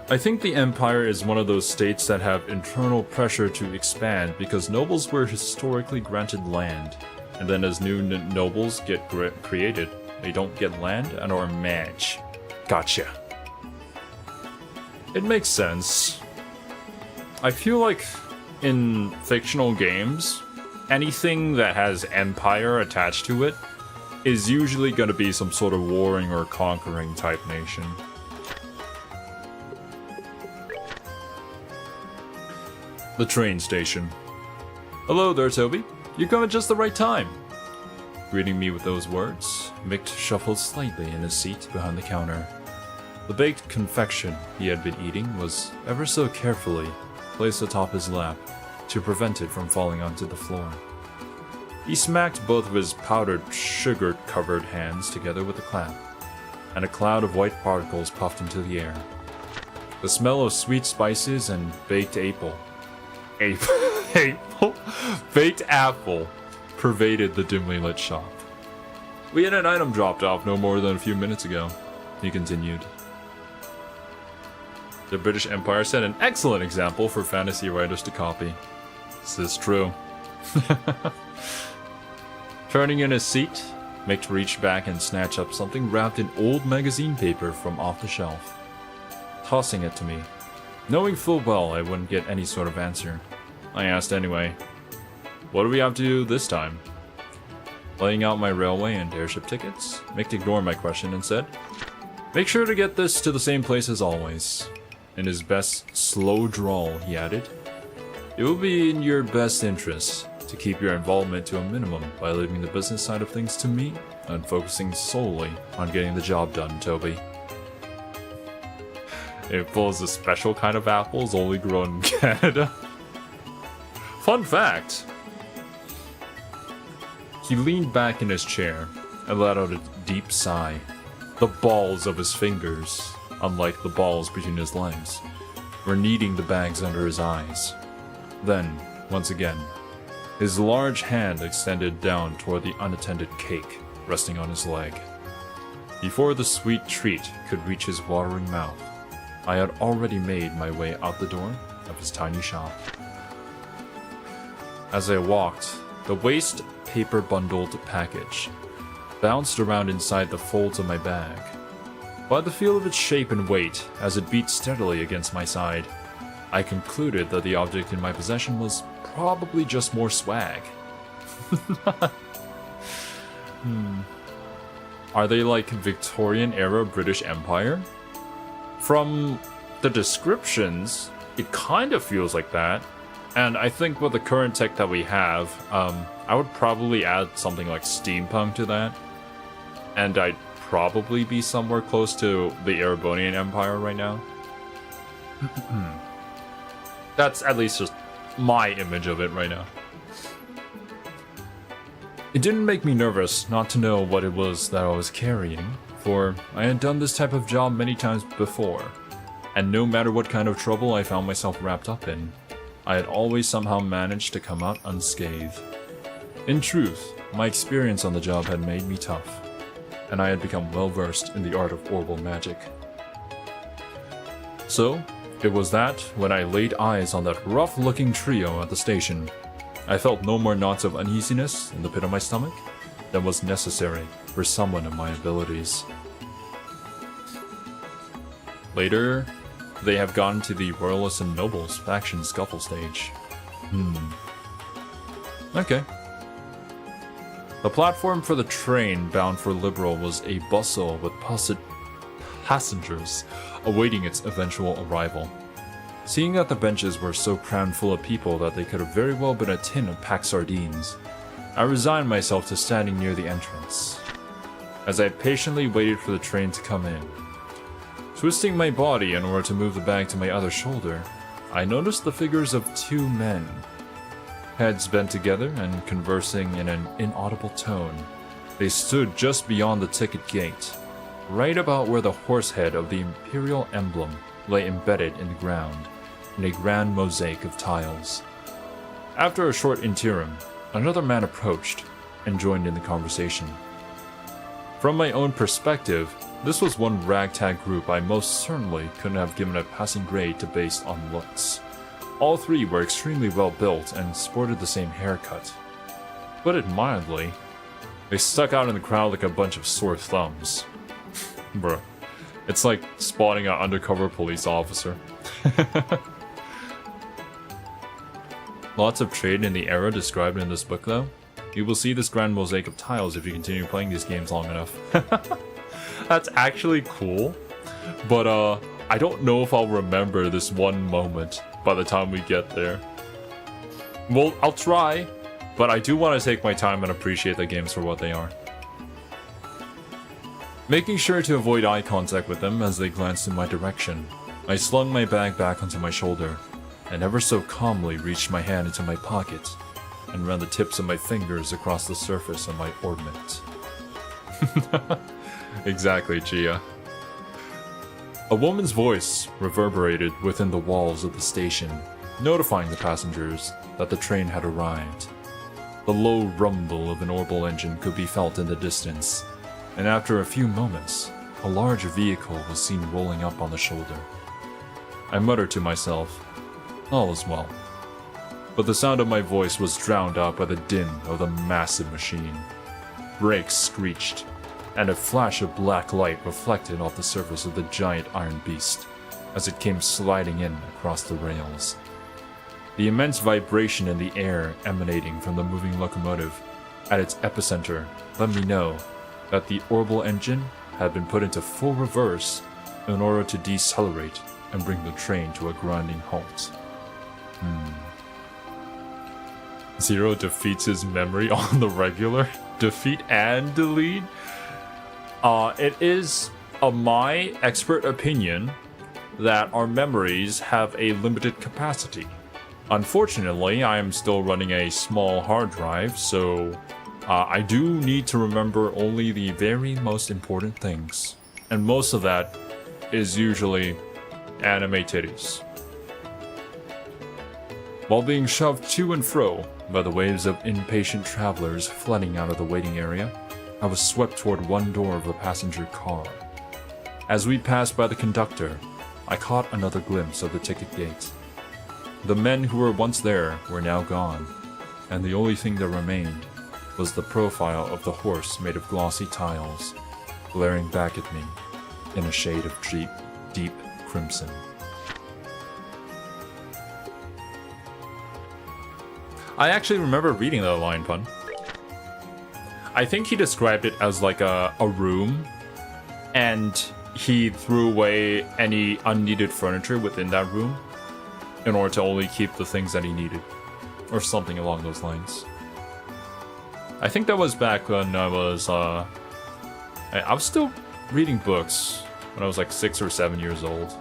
I think the Empire is one of those states that have internal pressure to expand because nobles were historically granted land, and then as new nobles get created, they don't get land and or match. Gotcha. It makes sense. I feel like in fictional games, anything that has Empire attached to it is usually going to be some sort of warring or conquering type nation. The train station. Hello there, Toby. You come at just the right time. Greeting me with those words, Mick shuffled slightly in his seat behind the counter. The baked confection he had been eating was ever so carefully placed atop his lap to prevent it from falling onto the floor. He smacked both of his powdered, sugar-covered hands together with a clap, and a cloud of white particles puffed into the air. The smell of sweet spices and baked baked apple pervaded the dimly lit shop. We had an item dropped off no more than a few minutes ago, he continued. The British Empire set an excellent example for fantasy writers to copy. This is true. Turning in his seat, Mick reached back and snatched up something wrapped in old magazine paper from off the shelf, tossing it to me. Knowing full well I wouldn't get any sort of answer, I asked anyway, "What do we have to do this time?" Laying out my railway and airship tickets, Mick ignored my question and said, "Make sure to get this to the same place as always." In his best slow drawl, he added, "It will be in your best interest to keep your involvement to a minimum by leaving the business side of things to me and focusing solely on getting the job done, Toby." It pulls a special kind of apples only grown in Canada. Fun fact! He leaned back in his chair and let out a deep sigh. The balls of his fingers, unlike the balls between his legs, were kneading the bags under his eyes. Then, once again, his large hand extended down toward the unattended cake resting on his leg. Before the sweet treat could reach his watering mouth, I had already made my way out the door of his tiny shop. As I walked, the waste paper bundled package bounced around inside the folds of my bag. By the feel of its shape and weight as it beat steadily against my side, I concluded that the object in my possession was probably just more swag. Are they like Victorian-era British Empire? From the descriptions, it kind of feels like that. And I think with the current tech that we have, I would probably add something like steampunk to that. And I'd probably be somewhere close to the Erebonian Empire right now. That's at least just my image of it right now. It didn't make me nervous not to know what it was that I was carrying, for I had done this type of job many times before, and no matter what kind of trouble I found myself wrapped up in, I had always somehow managed to come out unscathed. In truth, my experience on the job had made me tough, and I had become well versed in the art of orbital magic. So, it was that when I laid eyes on that rough-looking trio at the station, I felt no more knots of uneasiness in the pit of my stomach than was necessary for someone of my abilities. Later, they have gone to the Royalists and Nobles faction scuffle stage. Okay. The platform for the train bound for Liberal was a bustle with passengers awaiting its eventual arrival. Seeing that the benches were so crammed full of people that they could have very well been a tin of packed sardines, I resigned myself to standing near the entrance, as I patiently waited for the train to come in. Twisting my body in order to move the bag to my other shoulder, I noticed the figures of two men, heads bent together and conversing in an inaudible tone. They stood just beyond the ticket gate, right about where the horse head of the imperial emblem lay embedded in the ground, in a grand mosaic of tiles. After a short interim, another man approached and joined in the conversation. From my own perspective, this was one ragtag group I most certainly couldn't have given a passing grade to based on looks. All three were extremely well built and sported the same haircut. Put it mildly, they stuck out in the crowd like a bunch of sore thumbs. Bruh, it's like spotting an undercover police officer. Lots of trade in the era described in this book though. You will see this grand mosaic of tiles if you continue playing these games long enough. That's actually cool, but I don't know if I'll remember this one moment by the time we get there. Well, I'll try, but I do want to take my time and appreciate the games for what they are. Making sure to avoid eye contact with them as they glanced in my direction, I slung my bag back onto my shoulder, and ever so calmly reached my hand into my pocket and ran the tips of my fingers across the surface of my ornament. Exactly, Gia. A woman's voice reverberated within the walls of the station, notifying the passengers that the train had arrived. The low rumble of an orbital engine could be felt in the distance, and after a few moments, a large vehicle was seen rolling up on the shoulder. I muttered to myself, all is well. But the sound of my voice was drowned out by the din of the massive machine. Brakes screeched, and a flash of black light reflected off the surface of the giant iron beast as it came sliding in across the rails. The immense vibration in the air emanating from the moving locomotive at its epicenter let me know that the orbital engine had been put into full reverse in order to decelerate and bring the train to a grinding halt. Zero defeats his memory on the regular. Defeat and delete? It is my expert opinion that our memories have a limited capacity. Unfortunately, I am still running a small hard drive, so I do need to remember only the very most important things. And most of that is usually anime titties. While being shoved to and fro by the waves of impatient travelers flooding out of the waiting area, I was swept toward one door of a passenger car. As we passed by the conductor, I caught another glimpse of the ticket gate. The men who were once there were now gone, and the only thing that remained was the profile of the horse made of glossy tiles, glaring back at me in a shade of deep crimson. I actually remember reading that line, Pun. I think he described it as like a room, and he threw away any unneeded furniture within that room in order to only keep the things that he needed, or something along those lines. I think that was back when I was still reading books when I was like 6 or 7 years old.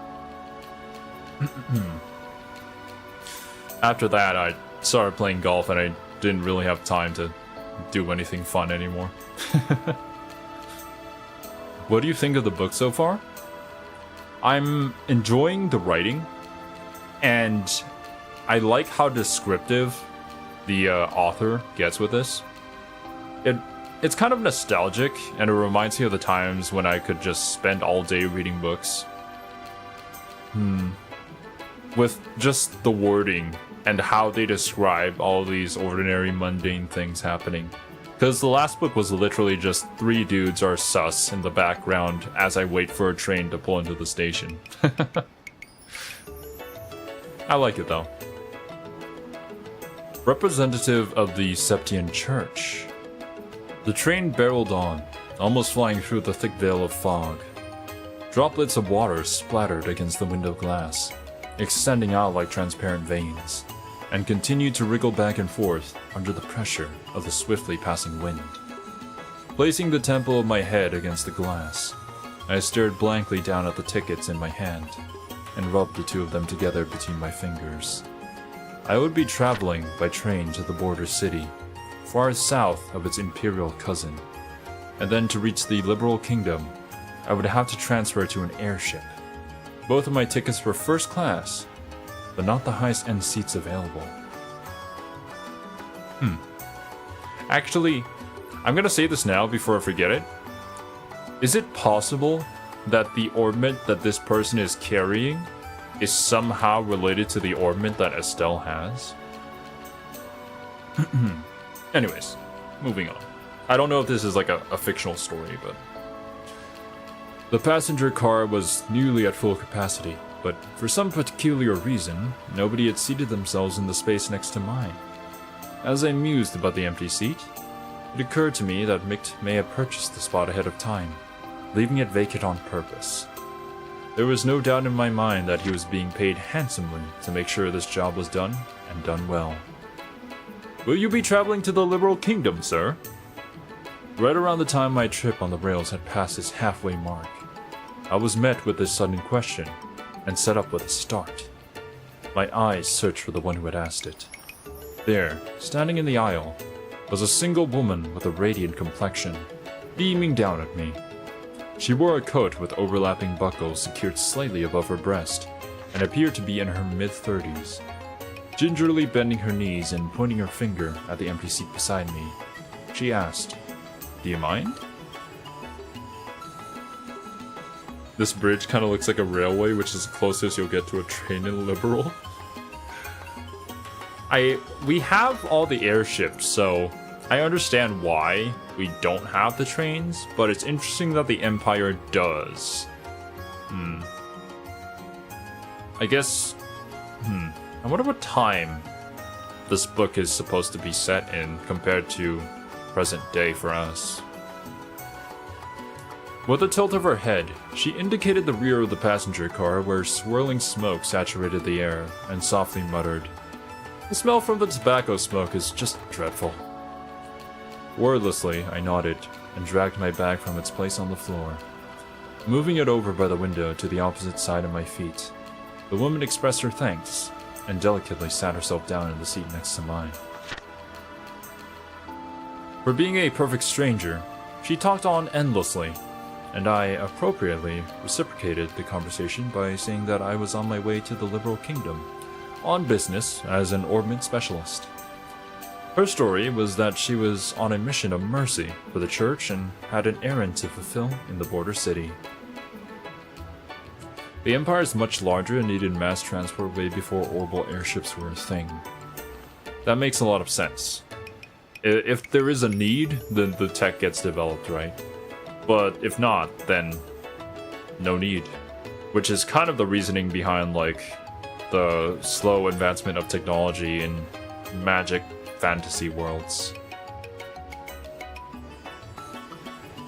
After that, I started playing golf and I didn't really have time to do anything fun anymore. What do you think of the book so far? I'm enjoying the writing, and I like how descriptive the author gets with this. It's kind of nostalgic, and it reminds me of the times when I could just spend all day reading books. With just the wording and how they describe all these ordinary, mundane things happening. Because the last book was literally just 3 dudes are sus in the background as I wait for a train to pull into the station. I like it though. Representative of the Septian Church. The train barreled on, almost flying through the thick veil of fog. Droplets of water splattered against the window glass, extending out like transparent veins, and continued to wriggle back and forth under the pressure of the swiftly passing wind. Placing the temple of my head against the glass, I stared blankly down at the tickets in my hand, and rubbed the two of them together between my fingers. I would be traveling by train to the border city, far south of its imperial cousin, and then to reach the liberal kingdom, I would have to transfer to an airship. Both of my tickets were first class, but not the highest end seats available. Actually, I'm gonna say this now before I forget it. Is it possible that the ornament that this person is carrying is somehow related to the ornament that Estelle has? Anyways, moving on. I don't know if this is like a fictional story, but... The passenger car was nearly at full capacity, but for some peculiar reason, nobody had seated themselves in the space next to mine. As I mused about the empty seat, it occurred to me that Mick may have purchased the spot ahead of time, leaving it vacant on purpose. There was no doubt in my mind that he was being paid handsomely to make sure this job was done, and done well. Will you be traveling to the Liberal Kingdom, sir? Right around the time my trip on the rails had passed its halfway mark, I was met with this sudden question, and set up with a start. My eyes searched for the one who had asked it. There, standing in the aisle, was a single woman with a radiant complexion, beaming down at me. She wore a coat with overlapping buckles secured slightly above her breast, and appeared to be in her mid-30s. Gingerly bending her knees and pointing her finger at the empty seat beside me, she asked, "Do you mind?" This bridge kind of looks like a railway, which is the closest you'll get to a train in Liberal. We have all the airships, so I understand why we don't have the trains, but it's interesting that the Empire does. I guess... I wonder what time this book is supposed to be set in compared to present day for us. With a tilt of her head, she indicated the rear of the passenger car where swirling smoke saturated the air and softly muttered, "The smell from the tobacco smoke is just dreadful." Wordlessly, I nodded and dragged my bag from its place on the floor. Moving it over by the window to the opposite side of my feet, the woman expressed her thanks and delicately sat herself down in the seat next to mine. For being a perfect stranger, she talked on endlessly, and I appropriately reciprocated the conversation by saying that I was on my way to the Liberal Kingdom, on business as an ornament specialist. Her story was that she was on a mission of mercy for the church and had an errand to fulfill in the border city. The Empire is much larger and needed mass transport way before orbital airships were a thing. That makes a lot of sense. If there is a need, then the tech gets developed, right? But if not, then no need. Which is kind of the reasoning behind, like, the slow advancement of technology in magic fantasy worlds.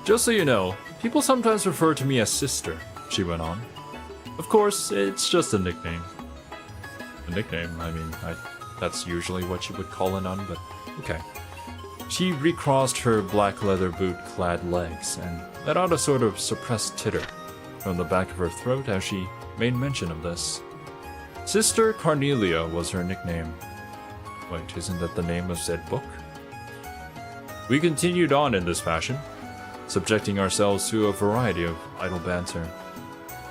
Just so you know, people sometimes refer to me as sister, she went on. Of course, it's just a nickname. A nickname, I mean, that's usually what you would call a nun, but okay. She recrossed her black leather boot-clad legs and let out a sort of suppressed titter from the back of her throat as she made mention of this. Sister Carnelia was her nickname. Wait, isn't that the name of said book? We continued on in this fashion, subjecting ourselves to a variety of idle banter.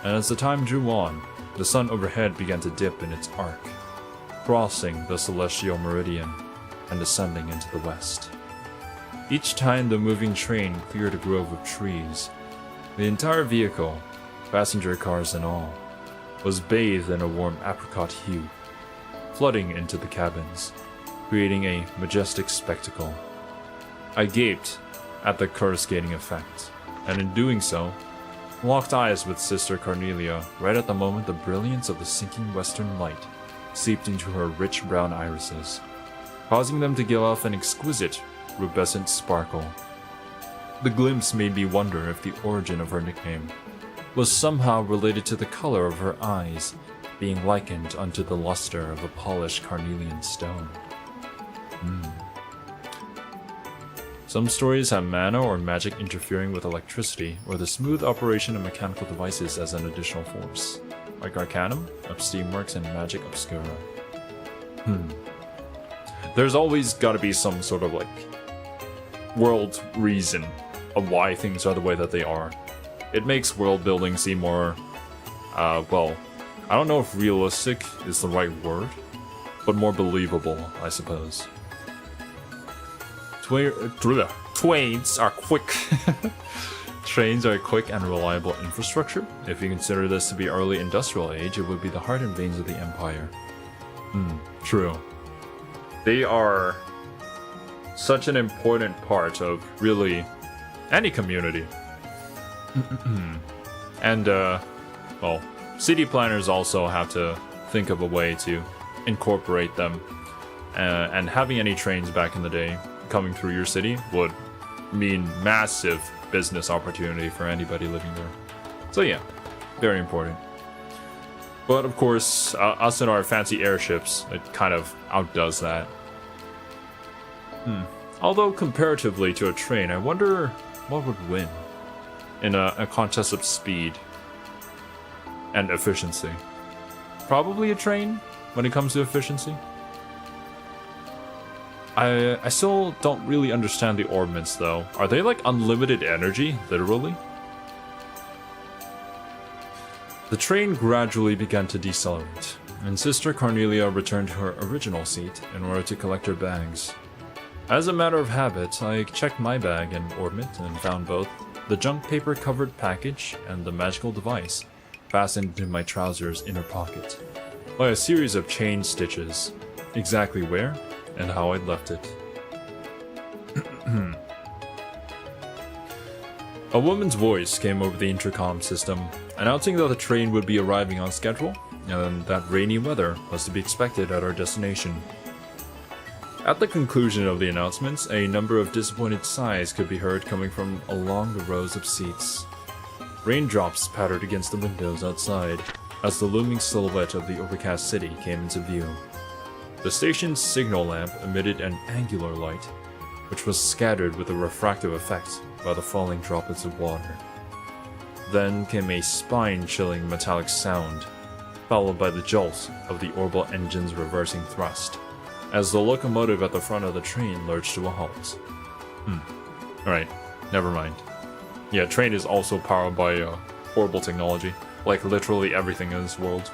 And as the time drew on, the sun overhead began to dip in its arc, crossing the celestial meridian and descending into the west. Each time the moving train cleared a grove of trees, the entire vehicle, passenger cars and all, was bathed in a warm apricot hue, flooding into the cabins, creating a majestic spectacle. I gaped at the coruscating effect, and in doing so, locked eyes with Sister Carnelia right at the moment the brilliance of the sinking western light seeped into her rich brown irises, causing them to give off an exquisite, rubescent sparkle. The glimpse made me wonder if the origin of her nickname was somehow related to the color of her eyes, being likened unto the luster of a polished carnelian stone. Some stories have mana or magic interfering with electricity, or the smooth operation of mechanical devices as an additional force, like Arcanum, Steamworks, and Magic Obscura. There's always gotta be some sort of like world reason of why things are the way that they are. It makes world building seem more, well, I don't know if realistic is the right word, but more believable, I suppose. Trains are quick. Trains are a quick and reliable infrastructure. If you consider this to be early industrial age, it would be the heart and veins of the empire. True. They are such an important part of really any community. And, well, city planners also have to think of a way to incorporate them. And having any trains back in the day coming through your city would mean massive business opportunity for anybody living there. So yeah, very important. But of course, us and our fancy airships, it kind of outdoes that. Although comparatively to a train, I wonder what would win in a contest of speed and efficiency. Probably a train when it comes to efficiency. I still don't really understand the orbments though. Are they like unlimited energy, literally? The train gradually began to decelerate, and Sister Cornelia returned to her original seat in order to collect her bags. As a matter of habit, I checked my bag and orbment and found both the junk paper covered package and the magical device fastened into my trousers' inner pocket by a series of chain stitches, exactly where and how I'd left it. A woman's voice came over the intercom system, announcing that the train would be arriving on schedule, and that rainy weather was to be expected at our destination. At the conclusion of the announcements, a number of disappointed sighs could be heard coming from along the rows of seats. Raindrops pattered against the windows outside, as the looming silhouette of the overcast city came into view. The station's signal lamp emitted an angular light, which was scattered with a refractive effect by the falling droplets of water. Then came a spine-chilling metallic sound, followed by the jolt of the orbital engine's reversing thrust, as the locomotive at the front of the train lurched to a halt. Alright, never mind. Yeah, train is also powered by orbital technology, like literally everything in this world.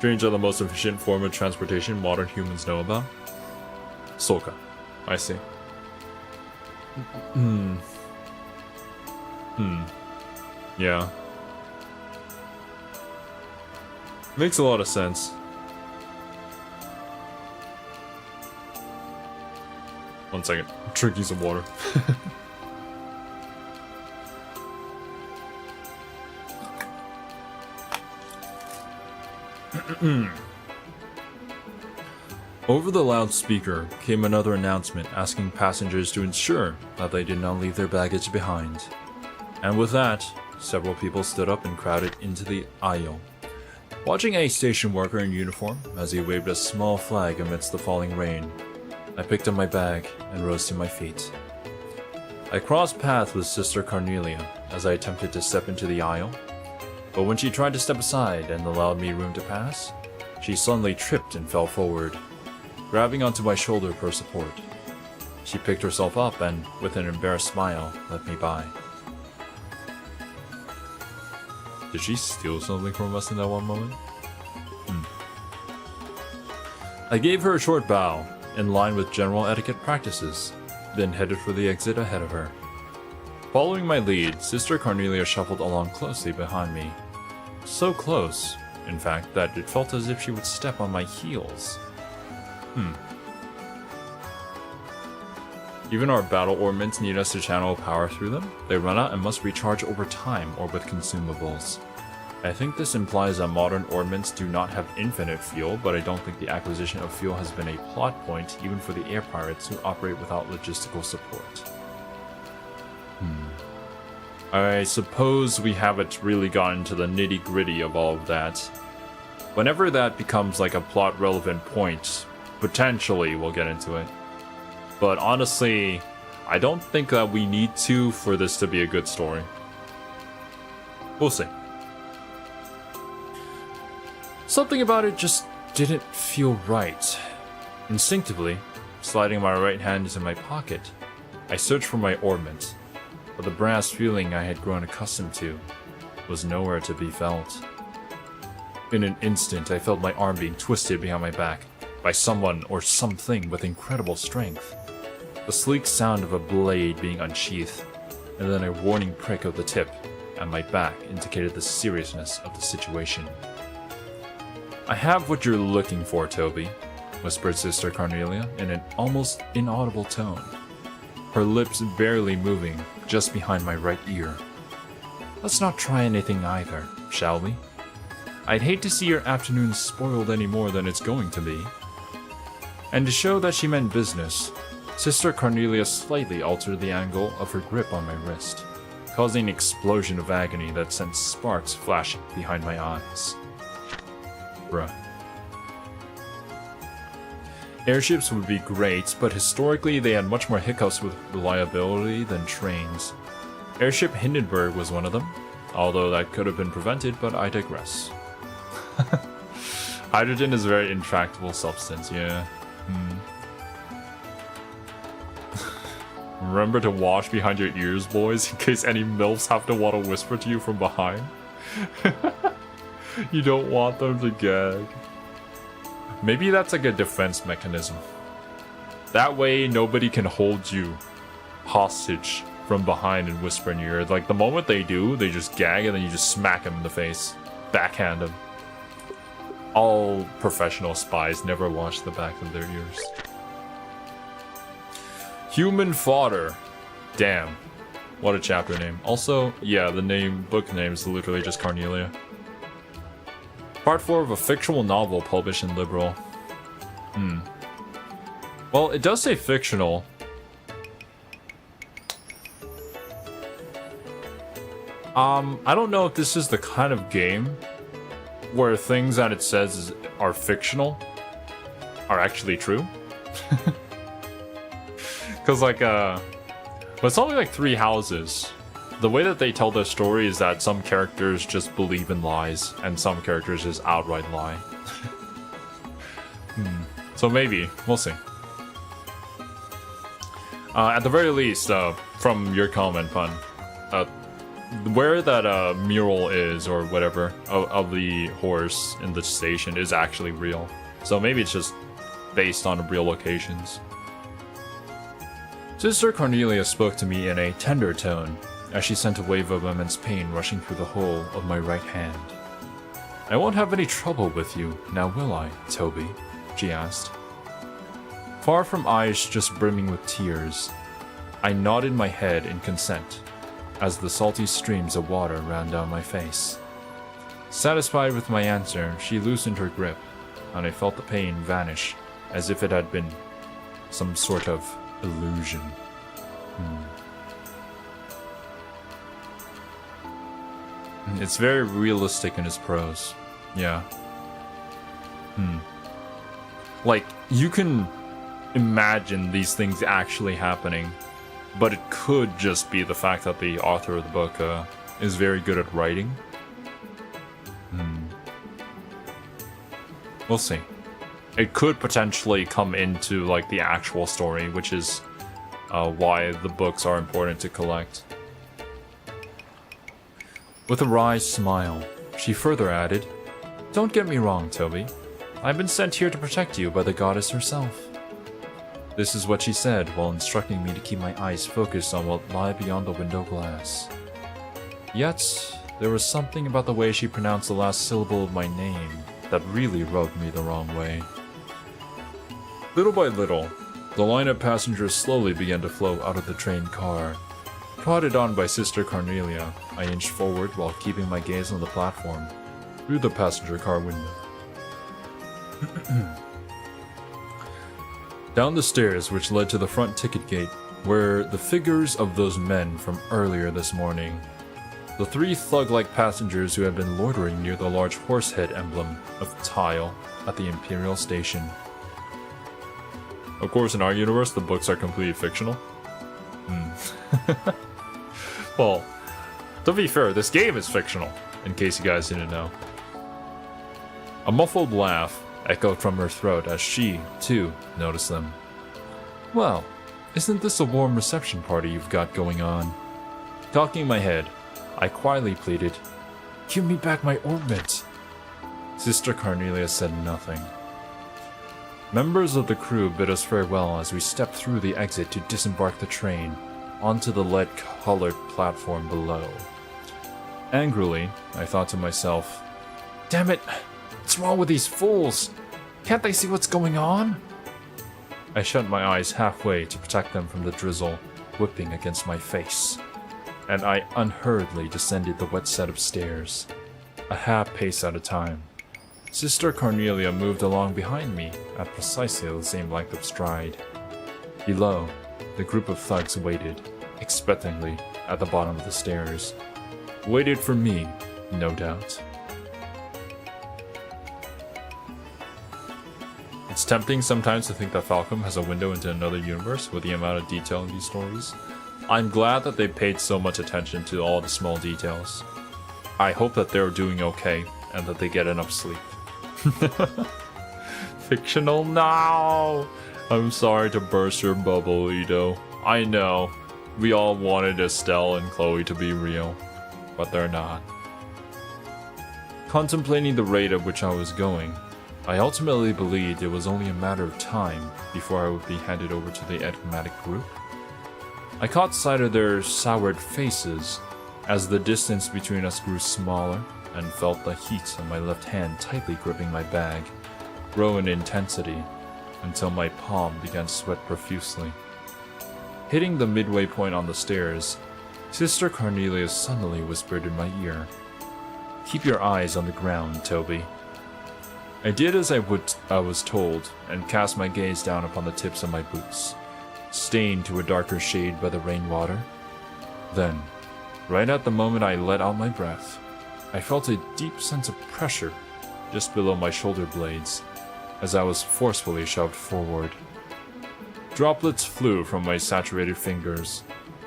Trains are the most efficient form of transportation modern humans know about. Soka. I see. Yeah. Makes a lot of sense. One second. I'm drinking some water. Over the loudspeaker came another announcement asking passengers to ensure that they did not leave their baggage behind. And with that, several people stood up and crowded into the aisle, watching a station worker in uniform as he waved a small flag amidst the falling rain. I picked up my bag and rose to my feet. I crossed paths with Sister Cornelia as I attempted to step into the aisle, but when she tried to step aside and allowed me room to pass, she suddenly tripped and fell forward, grabbing onto my shoulder for support. She picked herself up and, with an embarrassed smile, let me by. Did she steal something from us in that one moment? I gave her a short bow, in line with general etiquette practices, then headed for the exit ahead of her. Following my lead, Sister Cornelia shuffled along closely behind me. So close, in fact, that it felt as if she would step on my heels. Even our battle ornaments need us to channel power through them. They run out and must recharge over time or with consumables. I think this implies that modern ordnance do not have infinite fuel, but I don't think the acquisition of fuel has been a plot point, even for the air pirates who operate without logistical support. I suppose we haven't really gotten to the nitty-gritty of all of that. Whenever that becomes like a plot-relevant point, potentially we'll get into it. But honestly, I don't think that we need to for this to be a good story. We'll see. Something about it just didn't feel right. Instinctively, sliding my right hand into my pocket, I searched for my ornament, but the brass feeling I had grown accustomed to was nowhere to be felt. In an instant, I felt my arm being twisted behind my back by someone or something with incredible strength. The sleek sound of a blade being unsheathed, and then a warning prick of the tip at my back indicated the seriousness of the situation. "I have what you're looking for, Toby," whispered Sister Cornelia in an almost inaudible tone, her lips barely moving just behind my right ear. "Let's not try anything either, shall we? I'd hate to see your afternoon spoiled any more than it's going to be." And to show that she meant business, Sister Cornelia slightly altered the angle of her grip on my wrist, causing an explosion of agony that sent sparks flashing behind my eyes. Bruh. Airships would be great, but historically they had much more hiccups with reliability than trains. Airship Hindenburg was one of them, although that could have been prevented, but I digress. Hydrogen is a very intractable substance, yeah. Remember to wash behind your ears, boys, in case any MILFs have to want to whisper to you from behind. You don't want them to gag. Maybe that's like a defense mechanism. That way, nobody can hold you hostage from behind and whisper in your ear. Like, the moment they do, they just gag and then you just smack them in the face. Backhand them. All professional spies never wash the back of their ears. Human fodder. Damn. What a chapter name. Also, yeah, the book name is literally just Cornelia. Part 4 of a fictional novel published in Liberal. Well, it does say fictional. I don't know if this is the kind of game where things that it says are fictional are actually true. Because like, but it's only like 3 houses. The way that they tell their story is that some characters just believe in lies, and some characters just outright lie. So maybe, we'll see. At the very least, from your comment, Pun, where that mural is, or whatever, of the horse in the station is actually real. So maybe it's just based on real locations. Sister Cornelia spoke to me in a tender tone, as she sent a wave of immense pain rushing through the whole of my right hand. "I won't have any trouble with you, now will I, Toby?" she asked. Far from eyes just brimming with tears, I nodded my head in consent, as the salty streams of water ran down my face. Satisfied with my answer, she loosened her grip, and I felt the pain vanish, as if it had been some sort of illusion. It's very realistic in his prose. Yeah. Like, you can imagine these things actually happening, but it could just be the fact that the author of the book is very good at writing. We'll see. It could potentially come into, like, the actual story, which is why the books are important to collect. With a wry smile, she further added, "Don't get me wrong, Toby. I've been sent here to protect you by the goddess herself." This is what she said while instructing me to keep my eyes focused on what lay beyond the window glass. Yet, there was something about the way she pronounced the last syllable of my name that really rubbed me the wrong way. Little by little, the line of passengers slowly began to flow out of the train car, Prodded on by Sister Cornelia, I inched forward while keeping my gaze on the platform, through the passenger car window. Down the stairs which led to the front ticket gate were the figures of those men from earlier this morning. The three thug-like passengers who had been loitering near the large horse-head emblem of tile at the Imperial Station. Of course, in our universe, the books are completely fictional. Well, to be fair, this game is fictional, in case you guys didn't know. A muffled laugh echoed from her throat as she, too, noticed them. Well, isn't this a warm reception party you've got going on? Cocking my head, I quietly pleaded, "Give me back my orbit." Sister Cornelia said nothing. Members of the crew bid us farewell as we stepped through the exit to disembark the train onto the lead-colored platform below. Angrily, I thought to myself, "Damn it, what's wrong with these fools? Can't they see what's going on?" I shut my eyes halfway to protect them from the drizzle whipping against my face, and I unhurriedly descended the wet set of stairs, a half pace at a time. Sister Cornelia moved along behind me at precisely the same length of stride. Below, the group of thugs waited, expectantly, at the bottom of the stairs. Waited for me, no doubt. It's tempting sometimes to think that Falcom has a window into another universe with the amount of detail in these stories. I'm glad that they paid so much attention to all the small details. I hope that they're doing okay and that they get enough sleep. Fictional now! I'm sorry to burst your bubble, Ito. I know, we all wanted Estelle and Chloe to be real, but they're not. Contemplating the rate at which I was going, I ultimately believed it was only a matter of time before I would be handed over to the enigmatic group. I caught sight of their soured faces as the distance between us grew smaller and felt the heat of my left hand tightly gripping my bag grow in intensity until my palm began to sweat profusely. Hitting the midway point on the stairs, Sister Cornelia suddenly whispered in my ear, "Keep your eyes on the ground, Toby." I did as I was told and cast my gaze down upon the tips of my boots, stained to a darker shade by the rainwater. Then, right at the moment I let out my breath, I felt a deep sense of pressure just below my shoulder blades as I was forcefully shoved forward. Droplets flew from my saturated fingers,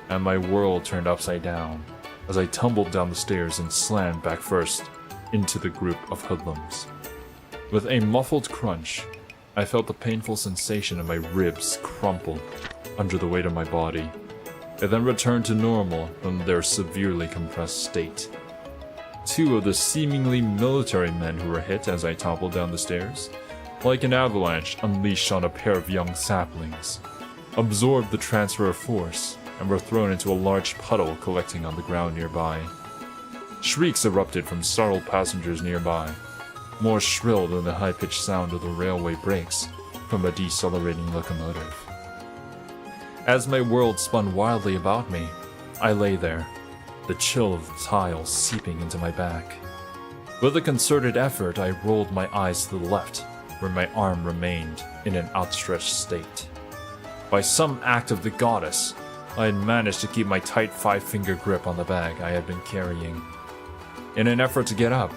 and my world turned upside down as I tumbled down the stairs and slammed back first into the group of hoodlums. With a muffled crunch, I felt the painful sensation of my ribs crumple under the weight of my body. It then returned to normal from their severely compressed state. Two of the seemingly military men who were hit as I toppled down the stairs, like an avalanche unleashed on a pair of young saplings, absorbed the transfer of force and were thrown into a large puddle collecting on the ground nearby. Shrieks erupted from startled passengers nearby, more shrill than the high-pitched sound of the railway brakes from a decelerating locomotive. As my world spun wildly about me, I lay there, the chill of the tile seeping into my back. With a concerted effort, I rolled my eyes to the left, where my arm remained in an outstretched state. By some act of the goddess, I had managed to keep my tight 5-finger grip on the bag I had been carrying. In an effort to get up,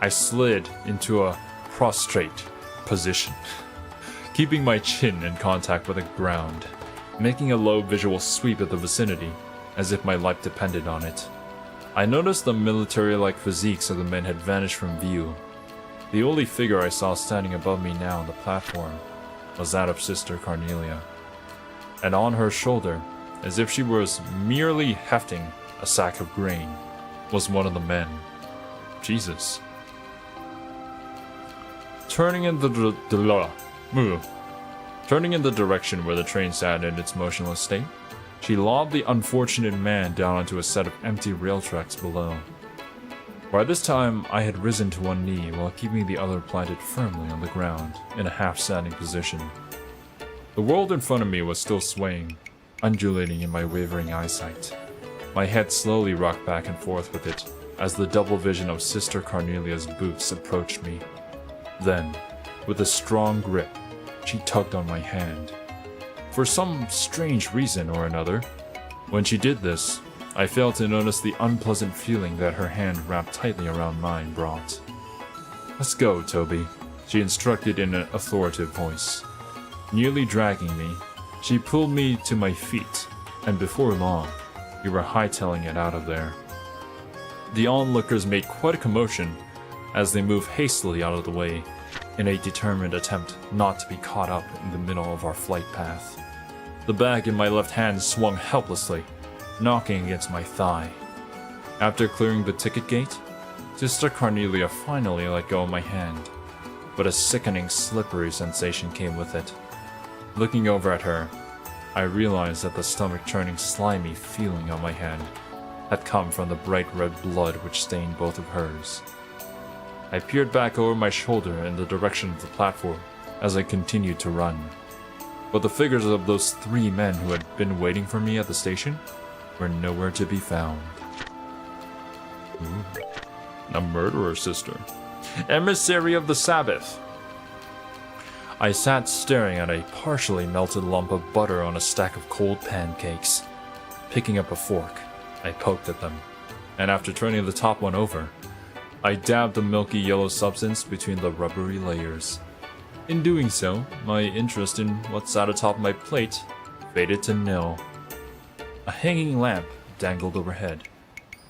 I slid into a prostrate position, keeping my chin in contact with the ground, making a low visual sweep at the vicinity, as if my life depended on it. I noticed the military-like physiques of the men had vanished from view. The only figure I saw standing above me now on the platform was that of Sister Cornelia, and on her shoulder, as if she was merely hefting a sack of grain, was one of the men. Jesus. Turning in the direction where the train sat in its motionless state, she lobbed the unfortunate man down onto a set of empty rail tracks below. By this time, I had risen to one knee while keeping the other planted firmly on the ground in a half-standing position. The world in front of me was still swaying, undulating in my wavering eyesight. My head slowly rocked back and forth with it as the double vision of Sister Cornelia's boots approached me. Then, with a strong grip, she tugged on my hand. For some strange reason or another, when she did this, I failed to notice the unpleasant feeling that her hand wrapped tightly around mine brought. "Let's go, Toby," she instructed in an authoritative voice. Nearly dragging me, she pulled me to my feet, and before long, we were hightailing it out of there. The onlookers made quite a commotion as they moved hastily out of the way in a determined attempt not to be caught up in the middle of our flight path. The bag in my left hand swung helplessly, knocking against my thigh. After clearing the ticket gate, Sister Cornelia finally let go of my hand, but a sickening slippery sensation came with it. Looking over at her, I realized that the stomach-churning slimy feeling on my hand had come from the bright red blood which stained both of hers. I peered back over my shoulder in the direction of the platform as I continued to run, but the figures of those 3 men who had been waiting for me at the station were nowhere to be found. Ooh, a murderer, sister. Emissary of the Sabbath. I sat staring at a partially melted lump of butter on a stack of cold pancakes. Picking up a fork, I poked at them, and after turning the top one over, I dabbed the milky yellow substance between the rubbery layers. In doing so, my interest in what sat atop my plate faded to nil. A hanging lamp dangled overhead,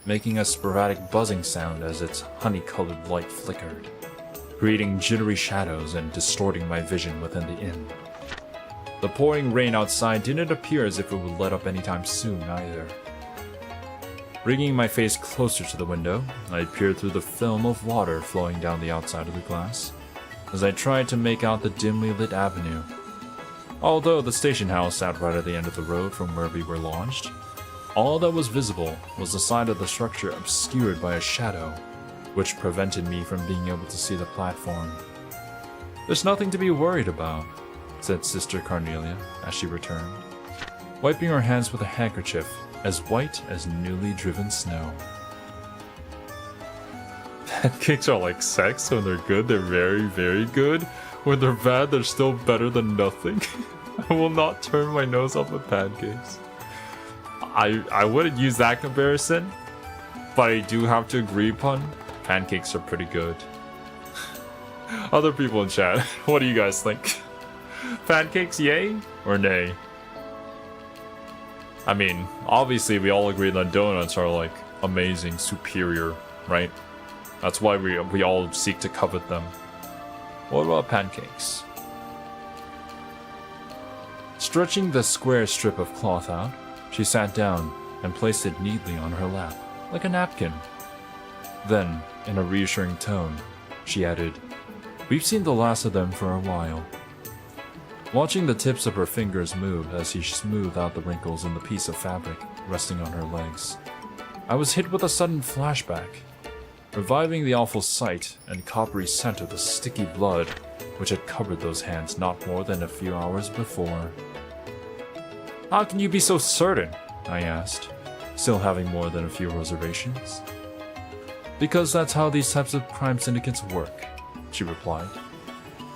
making a sporadic buzzing sound as its honey-colored light flickered, creating jittery shadows and distorting my vision within the inn. The pouring rain outside didn't appear as if it would let up anytime soon either. Bringing my face closer to the window, I peered through the film of water flowing down the outside of the glass, as I tried to make out the dimly lit avenue. Although the station house sat right at the end of the road from where we were launched, all that was visible was the side of the structure obscured by a shadow, which prevented me from being able to see the platform. "There's nothing to be worried about," said Sister Cornelia as she returned, wiping her hands with a handkerchief as white as newly driven snow. Pancakes are like sex. When they're good, they're very, very good. When they're bad, they're still better than nothing. I will not turn my nose up at pancakes. I wouldn't use that comparison, but I do have to agree upon pancakes are pretty good. Other people in chat, what do you guys think? Pancakes, yay or nay? I mean, obviously we all agree that donuts are like amazing, superior, right? That's why we all seek to covet them. What about pancakes? Stretching the square strip of cloth out, she sat down and placed it neatly on her lap, like a napkin. Then, in a reassuring tone, she added, "We've seen the last of them for a while." Watching the tips of her fingers move as she smoothed out the wrinkles in the piece of fabric resting on her legs, I was hit with a sudden flashback, reviving the awful sight and coppery scent of the sticky blood which had covered those hands not more than a few hours before. "How can you be so certain?" I asked, still having more than a few reservations. "Because that's how these types of crime syndicates work," she replied,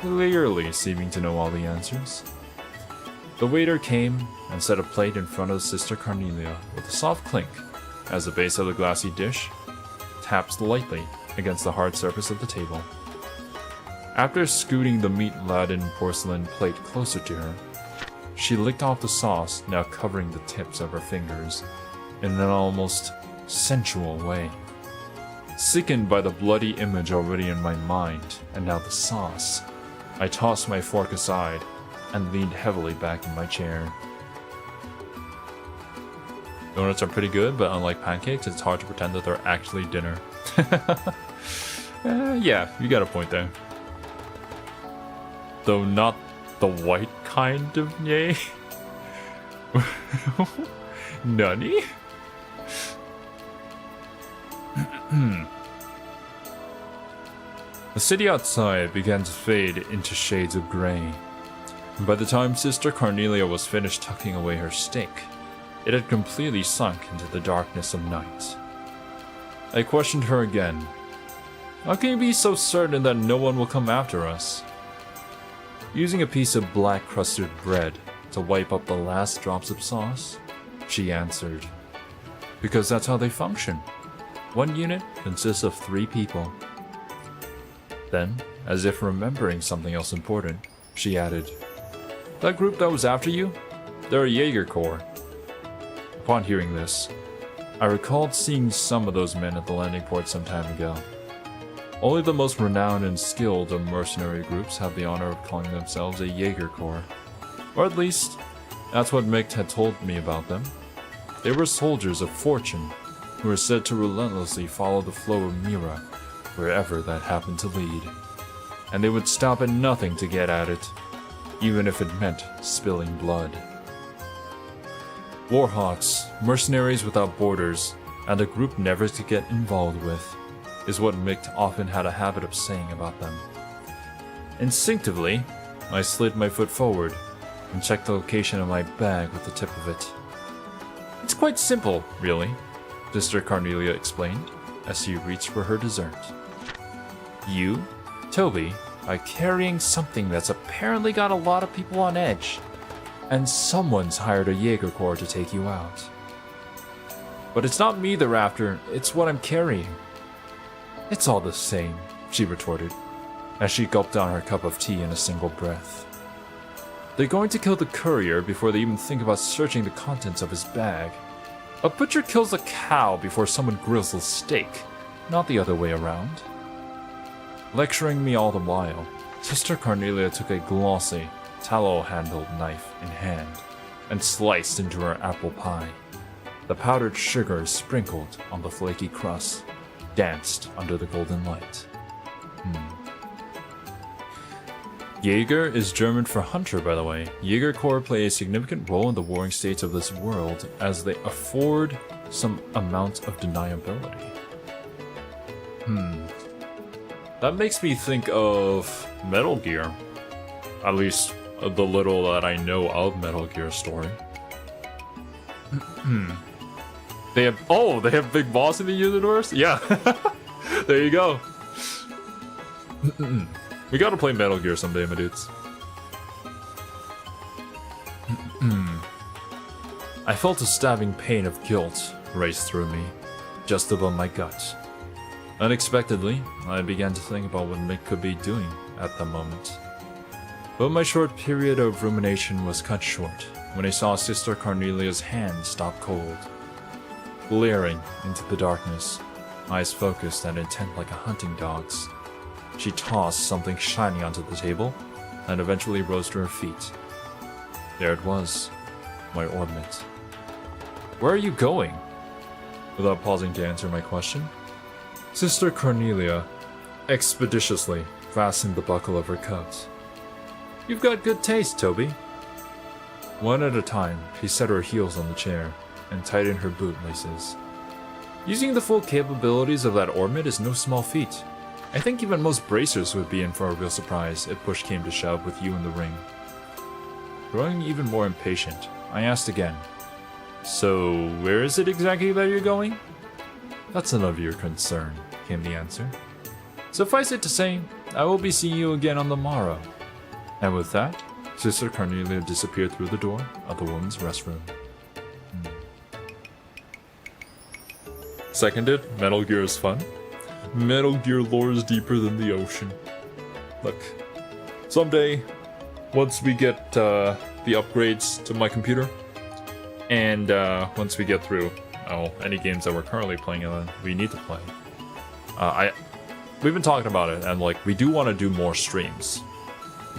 clearly seeming to know all the answers. The waiter came and set a plate in front of Sister Cornelia with a soft clink as the base of the glassy dish taps lightly against the hard surface of the table. After scooting the meat-laden porcelain plate closer to her, she licked off the sauce now covering the tips of her fingers in an almost sensual way. Sickened by the bloody image already in my mind, and now the sauce, I tossed my fork aside and leaned heavily back in my chair. Donuts are pretty good, but unlike pancakes, it's hard to pretend that they're actually dinner. Yeah, you got a point there. Though not the white kind of yay. Nunny? The city outside began to fade into shades of gray. By the time Sister Cornelia was finished tucking away her steak, It had completely sunk into the darkness of night. I questioned her again. How can you be so certain that no one will come after us? Using a piece of black crusted bread to wipe up the last drops of sauce, she answered, because that's how they function. One unit consists of 3 people. Then, as if remembering something else important, she added, that group that was after you? They're a Jaeger Corps. Upon hearing this, I recalled seeing some of those men at the landing port some time ago. Only the most renowned and skilled of mercenary groups have the honor of calling themselves a Jaeger Corps. Or at least, that's what Mick had told me about them. They were soldiers of fortune, who were said to relentlessly follow the flow of Mira, wherever that happened to lead. And they would stop at nothing to get at it, even if it meant spilling blood. Warhawks, mercenaries without borders, and a group never to get involved with, is what Mick often had a habit of saying about them. Instinctively, I slid my foot forward and checked the location of my bag with the tip of it. It's quite simple, really, Sister Cornelia explained as she reached for her dessert. You, Toby, are carrying something that's apparently got a lot of people on edge. And someone's hired a Jaeger Corps to take you out. But it's not me they're after, it's what I'm carrying. It's all the same, she retorted, as she gulped down her cup of tea in a single breath. They're going to kill the courier before they even think about searching the contents of his bag. A butcher kills a cow before someone grills a steak, not the other way around. Lecturing me all the while, Sister Cornelia took a glossy, tallow-handled knife in hand and sliced into her apple pie. The powdered sugar sprinkled on the flaky crust danced under the golden light. Jaeger is German for hunter, by the way. Jaeger Corps play a significant role in the warring states of this world as they afford some amount of deniability. That makes me think of Metal Gear. At least the little that I know of Metal Gear story. They have Big Boss in the universe? Yeah. There you go. We gotta play Metal Gear someday, my dudes. I felt a stabbing pain of guilt race through me, just above my gut. Unexpectedly, I began to think about what Mick could be doing at the moment. But my short period of rumination was cut short when I saw Sister Cornelia's hand stop cold. Glaring into the darkness, eyes focused and intent like a hunting dog's, she tossed something shiny onto the table and eventually rose to her feet. There it was, my orbit. Where are you going? Without pausing to answer my question, Sister Cornelia expeditiously fastened the buckle of her coat. You've got good taste, Toby. One at a time, she set her heels on the chair and tightened her boot laces. Using the full capabilities of that ornament is no small feat. I think even most bracers would be in for a real surprise if push came to shove with you in the ring. Growing even more impatient, I asked again, so where is it exactly that you're going? That's none of your concern, came the answer. Suffice it to say, I will be seeing you again on the morrow. And with that, Sister Cornelia disappeared through the door of the women's restroom. Seconded, Metal Gear is fun. Metal Gear lore is deeper than the ocean. Look, someday, once we get the upgrades to my computer, and once we get through any games that we're currently playing and we need to play, we've been talking about it, and like we do want to do more streams.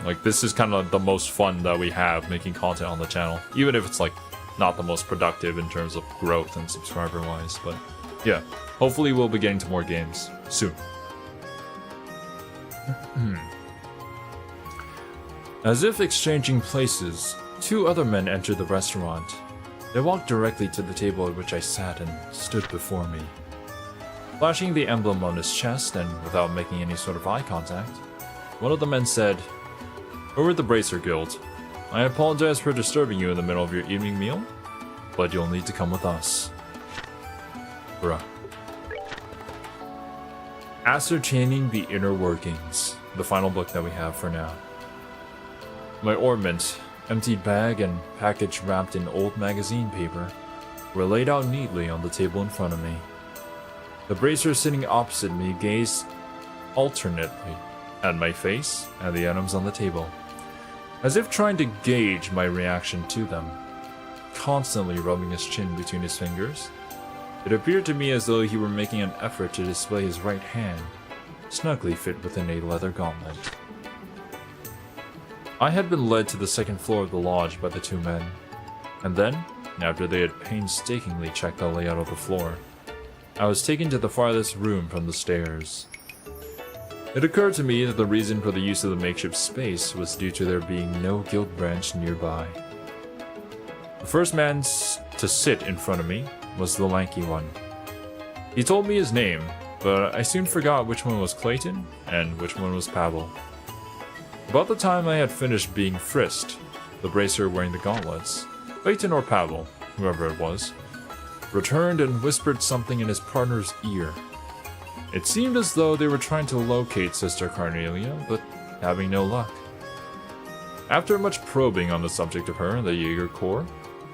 Like this is kind of the most fun that we have making content on the channel, even if it's like not the most productive in terms of growth and subscriber wise, but yeah, hopefully we'll be getting to more games soon. As if exchanging places, 2 other men entered the restaurant. They walked directly to the table at which I sat and stood before me. Flashing the emblem on his chest and without making any sort of eye contact, one of the men said, "We're with the Bracer Guild. I apologize for disturbing you in the middle of your evening meal. but you'll need to come with us. Bruh. Ascertaining the Inner Workings, the final book that we have for now. My ornament, emptied bag, and package wrapped in old magazine paper were laid out neatly on the table in front of me. The bracers sitting opposite me gazed alternately at my face and the items on the table, as if trying to gauge my reaction to them. Constantly rubbing his chin between his fingers, it appeared to me as though he were making an effort to display his right hand, snugly fit within a leather gauntlet. I had been led to the second floor of the lodge by the two men, and then, after they had painstakingly checked the layout of the floor, I was taken to the farthest room from the stairs. It occurred to me that the reason for the use of the makeshift space was due to there being no guild branch nearby. The first man to sit in front of me was the lanky one. He told me his name, but I soon forgot which one was Clayton and which one was Pavel. About the time I had finished being frisked, the bracer wearing the gauntlets, Clayton or Pavel, whoever it was, returned and whispered something in his partner's ear. It seemed as though they were trying to locate Sister Carnelia, but having no luck. After much probing on the subject of her in the Jaeger Corps,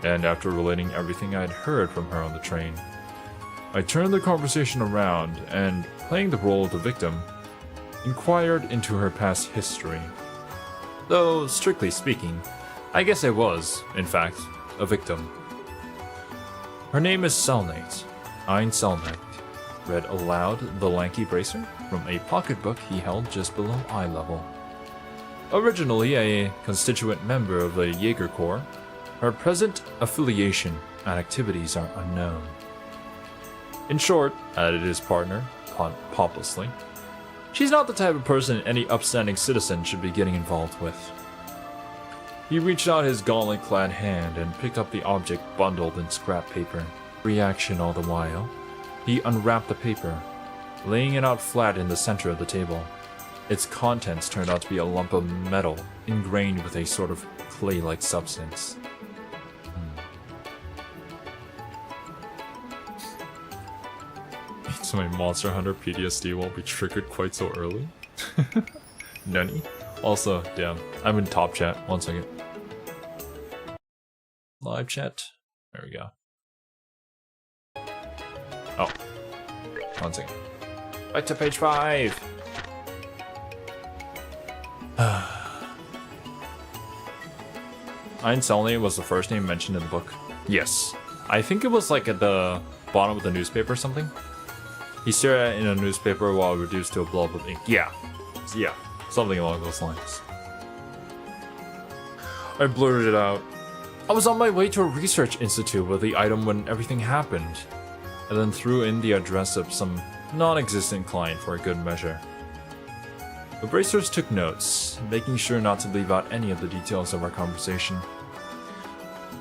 and after relating everything I had heard from her on the train, I turned the conversation around and, playing the role of the victim, inquired into her past history. Though, strictly speaking, I guess I was, in fact, a victim. Her name is Selnate, Ein Selnate, read aloud the lanky bracer from a pocketbook he held just below eye level. Originally a constituent member of the Jaeger Corps, her present affiliation and activities are unknown. In short, added his partner, pompously, she's not the type of person any upstanding citizen should be getting involved with. He reached out his gauntlet-clad hand and picked up the object bundled in scrap paper. Reaction all the while, he unwrapped the paper, laying it out flat in the center of the table. Its contents turned out to be a lump of metal ingrained with a sort of clay-like substance. So my Monster Hunter PTSD won't be triggered quite so early. Nani? Also, damn, I'm in top chat. 1 second. Live chat. There we go. Oh. 1 second. Back to page 5. Ein Selnate was the first name mentioned in the book. Yes. I think it was like at the bottom of the newspaper or something. He stared at it in a newspaper while reduced to a blob of ink. Yeah, something along those lines. I blurted it out. I was on my way to a research institute with the item when everything happened, and then threw in the address of some non-existent client for a good measure. The bracers took notes, making sure not to leave out any of the details of our conversation.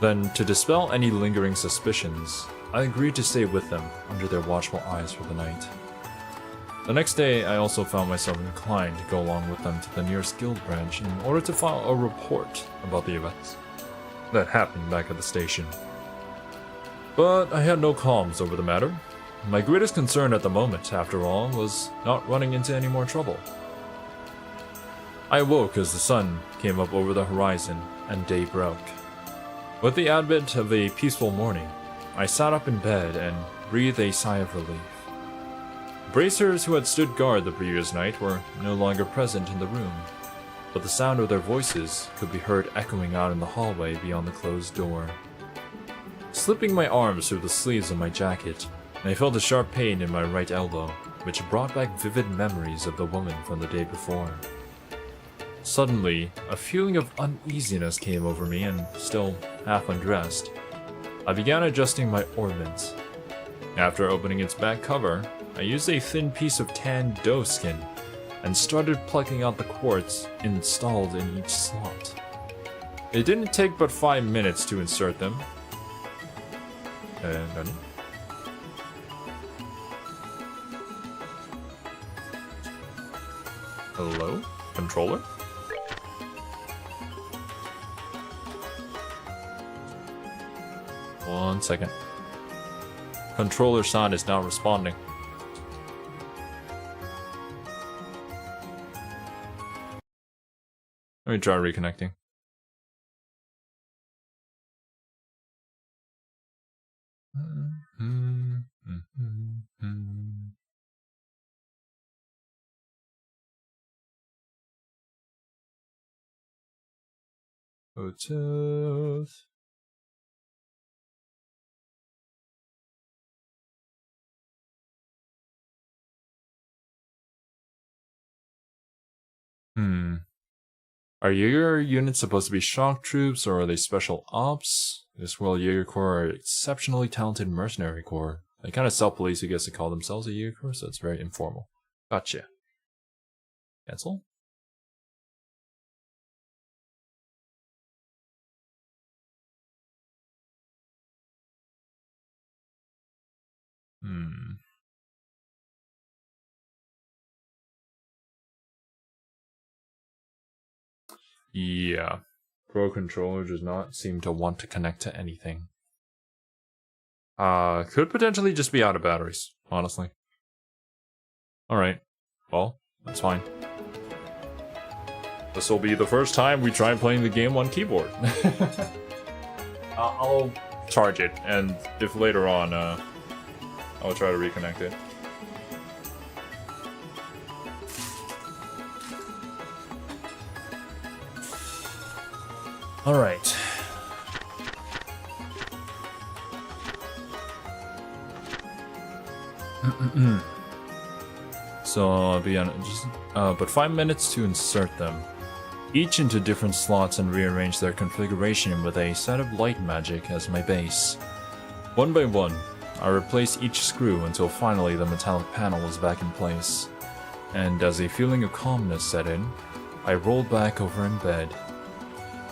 Then, to dispel any lingering suspicions, I agreed to stay with them under their watchful eyes for the night. The next day, I also found myself inclined to go along with them to the nearest guild branch in order to file a report about the events that happened back at the station. But I had no qualms over the matter. My greatest concern at the moment, after all, was not running into any more trouble. I awoke as the sun came up over the horizon and day broke. With the advent of a peaceful morning, I sat up in bed and breathed a sigh of relief. Bracers who had stood guard the previous night were no longer present in the room, but the sound of their voices could be heard echoing out in the hallway beyond the closed door. Slipping my arms through the sleeves of my jacket, I felt a sharp pain in my right elbow, which brought back vivid memories of the woman from the day before. Suddenly, a feeling of uneasiness came over me, and still half undressed, I began adjusting my ornaments. After opening its back cover, I used a thin piece of tanned doe skin and started plucking out the quartz installed in each slot. It didn't take but 5 minutes to insert them. Hello? Controller? 1 second. Controller sound is not responding. Let me try reconnecting. Bluetooth. Are Jaeger units supposed to be shock troops, or are they special ops? This world Jaeger Corps are exceptionally talented mercenary corps. They kind of self-police who gets to call themselves a Jaeger Corps, so it's very informal. Gotcha. Cancel? Yeah. Pro controller does not seem to want to connect to anything. Could potentially just be out of batteries, honestly. Alright. Well, that's fine. This will be the first time we try playing the game on keyboard. I'll charge it, and if later on, I'll try to reconnect it. Alright. So I'll be on just but 5 minutes to insert them, each into different slots, and rearrange their configuration with a set of light magic as my base. One by one, I replace each screw until finally the metallic panel is back in place. And as a feeling of calmness set in, I rolled back over in bed.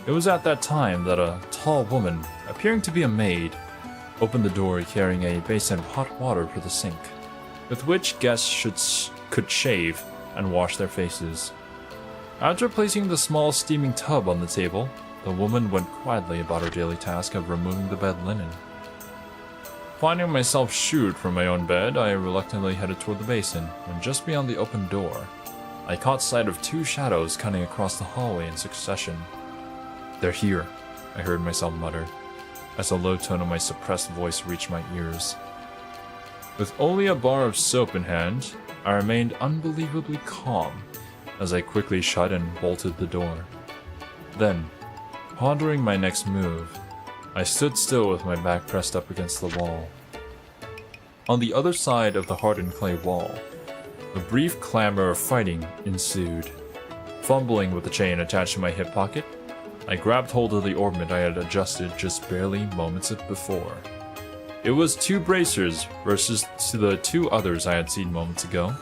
It was at that time that a tall woman, appearing to be a maid, opened the door carrying a basin of hot water for the sink, with which guests could shave and wash their faces. After placing the small steaming tub on the table, the woman went quietly about her daily task of removing the bed linen. Finding myself shooed from my own bed, I reluctantly headed toward the basin, when just beyond the open door, I caught sight of 2 shadows cutting across the hallway in succession. "They're here," I heard myself mutter, as a low tone of my suppressed voice reached my ears. With only a bar of soap in hand, I remained unbelievably calm as I quickly shut and bolted the door. Then, pondering my next move, I stood still with my back pressed up against the wall. On the other side of the hardened clay wall, a brief clamor of fighting ensued. Fumbling with the chain attached to my hip pocket, I grabbed hold of the orbment I had adjusted just barely moments before. It was 2 bracers versus the 2 others I had seen moments ago.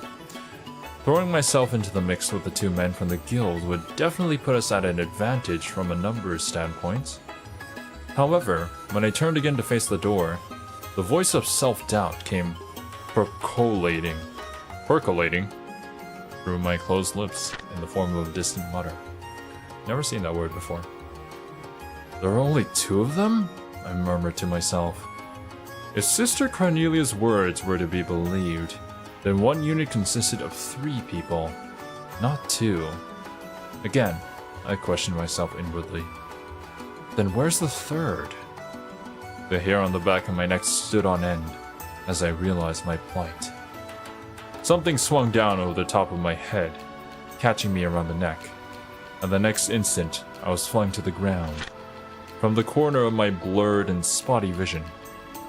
Throwing myself into the mix with the 2 men from the guild would definitely put us at an advantage from a numbers standpoint. However, when I turned again to face the door, the voice of self-doubt came percolating through my closed lips in the form of a distant mutter. Never seen that word before. "There are only 2 of them?" I murmured to myself. If Sister Cornelia's words were to be believed, then one unit consisted of 3 people, not 2. Again, I questioned myself inwardly. Then where's the 3rd? The hair on the back of my neck stood on end as I realized my plight. Something swung down over the top of my head, catching me around the neck, and the next instant I was flung to the ground. From the corner of my blurred and spotty vision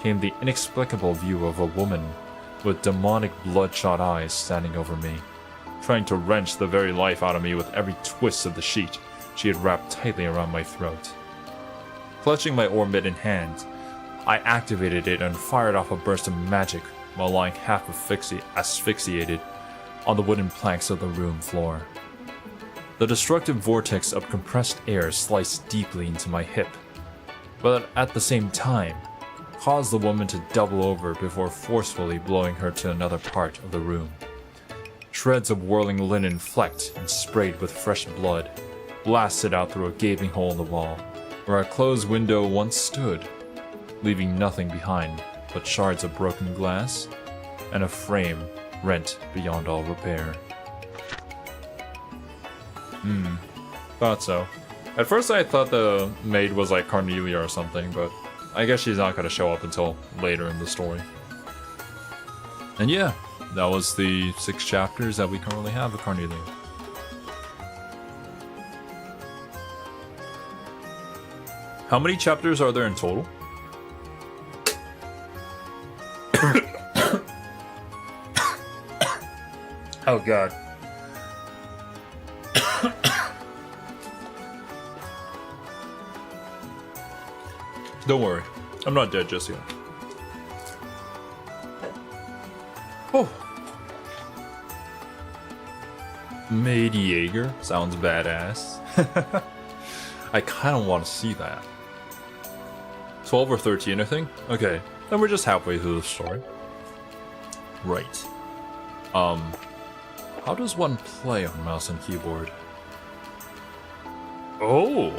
came the inexplicable view of a woman with demonic bloodshot eyes standing over me, trying to wrench the very life out of me with every twist of the sheet she had wrapped tightly around my throat. Clutching my orbit in hand, I activated it and fired off a burst of magic while lying half asphyxiated on the wooden planks of the room floor. The destructive vortex of compressed air sliced deeply into my hip, but at the same time, caused the woman to double over before forcefully blowing her to another part of the room. Shreds of whirling linen flecked and sprayed with fresh blood, blasted out through a gaping hole in the wall, where a closed window once stood. leaving nothing behind but shards of broken glass and a frame rent beyond all repair. Thought so. At first I thought the maid was like Cornelia or something, but I guess she's not gonna show up until later in the story. And yeah, that was the 6 chapters that we currently have of Cornelia. How many chapters are there in total? Oh god. Don't worry, I'm not dead just yet. Oh. Maid Jaeger sounds badass. I kind of want to see that. 12 or 13, I think? Okay, then we're just halfway through the story. Right. How does one play on mouse and keyboard? Oh!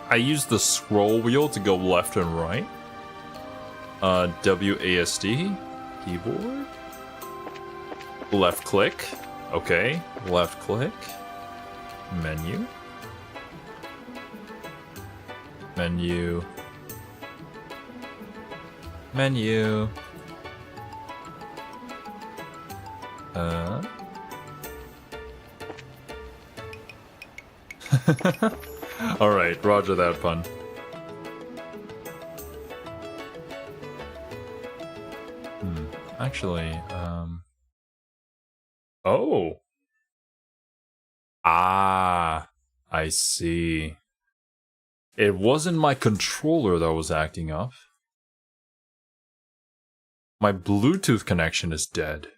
I use the scroll wheel to go left and right. WASD, keyboard. Left click, okay. Left click. Menu. Menu. Menu. Alright, roger that pun. Actually, oh! Ah, I see. It wasn't my controller that was acting up. My Bluetooth connection is dead.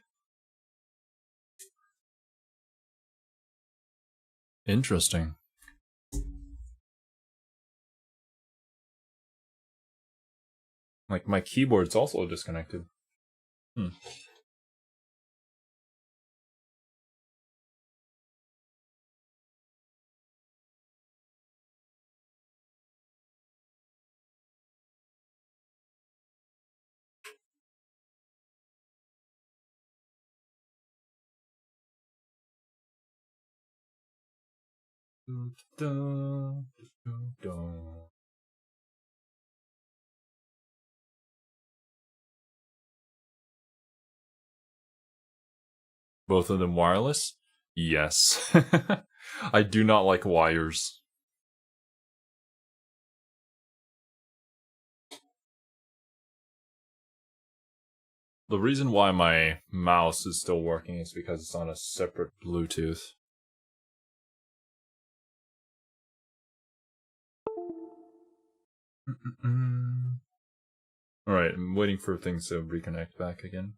Interesting. Like, my keyboard's also disconnected. Both of them wireless? Yes. I do not like wires. The reason why my mouse is still working is because it's on a separate Bluetooth. Alright, I'm waiting for things to reconnect back again.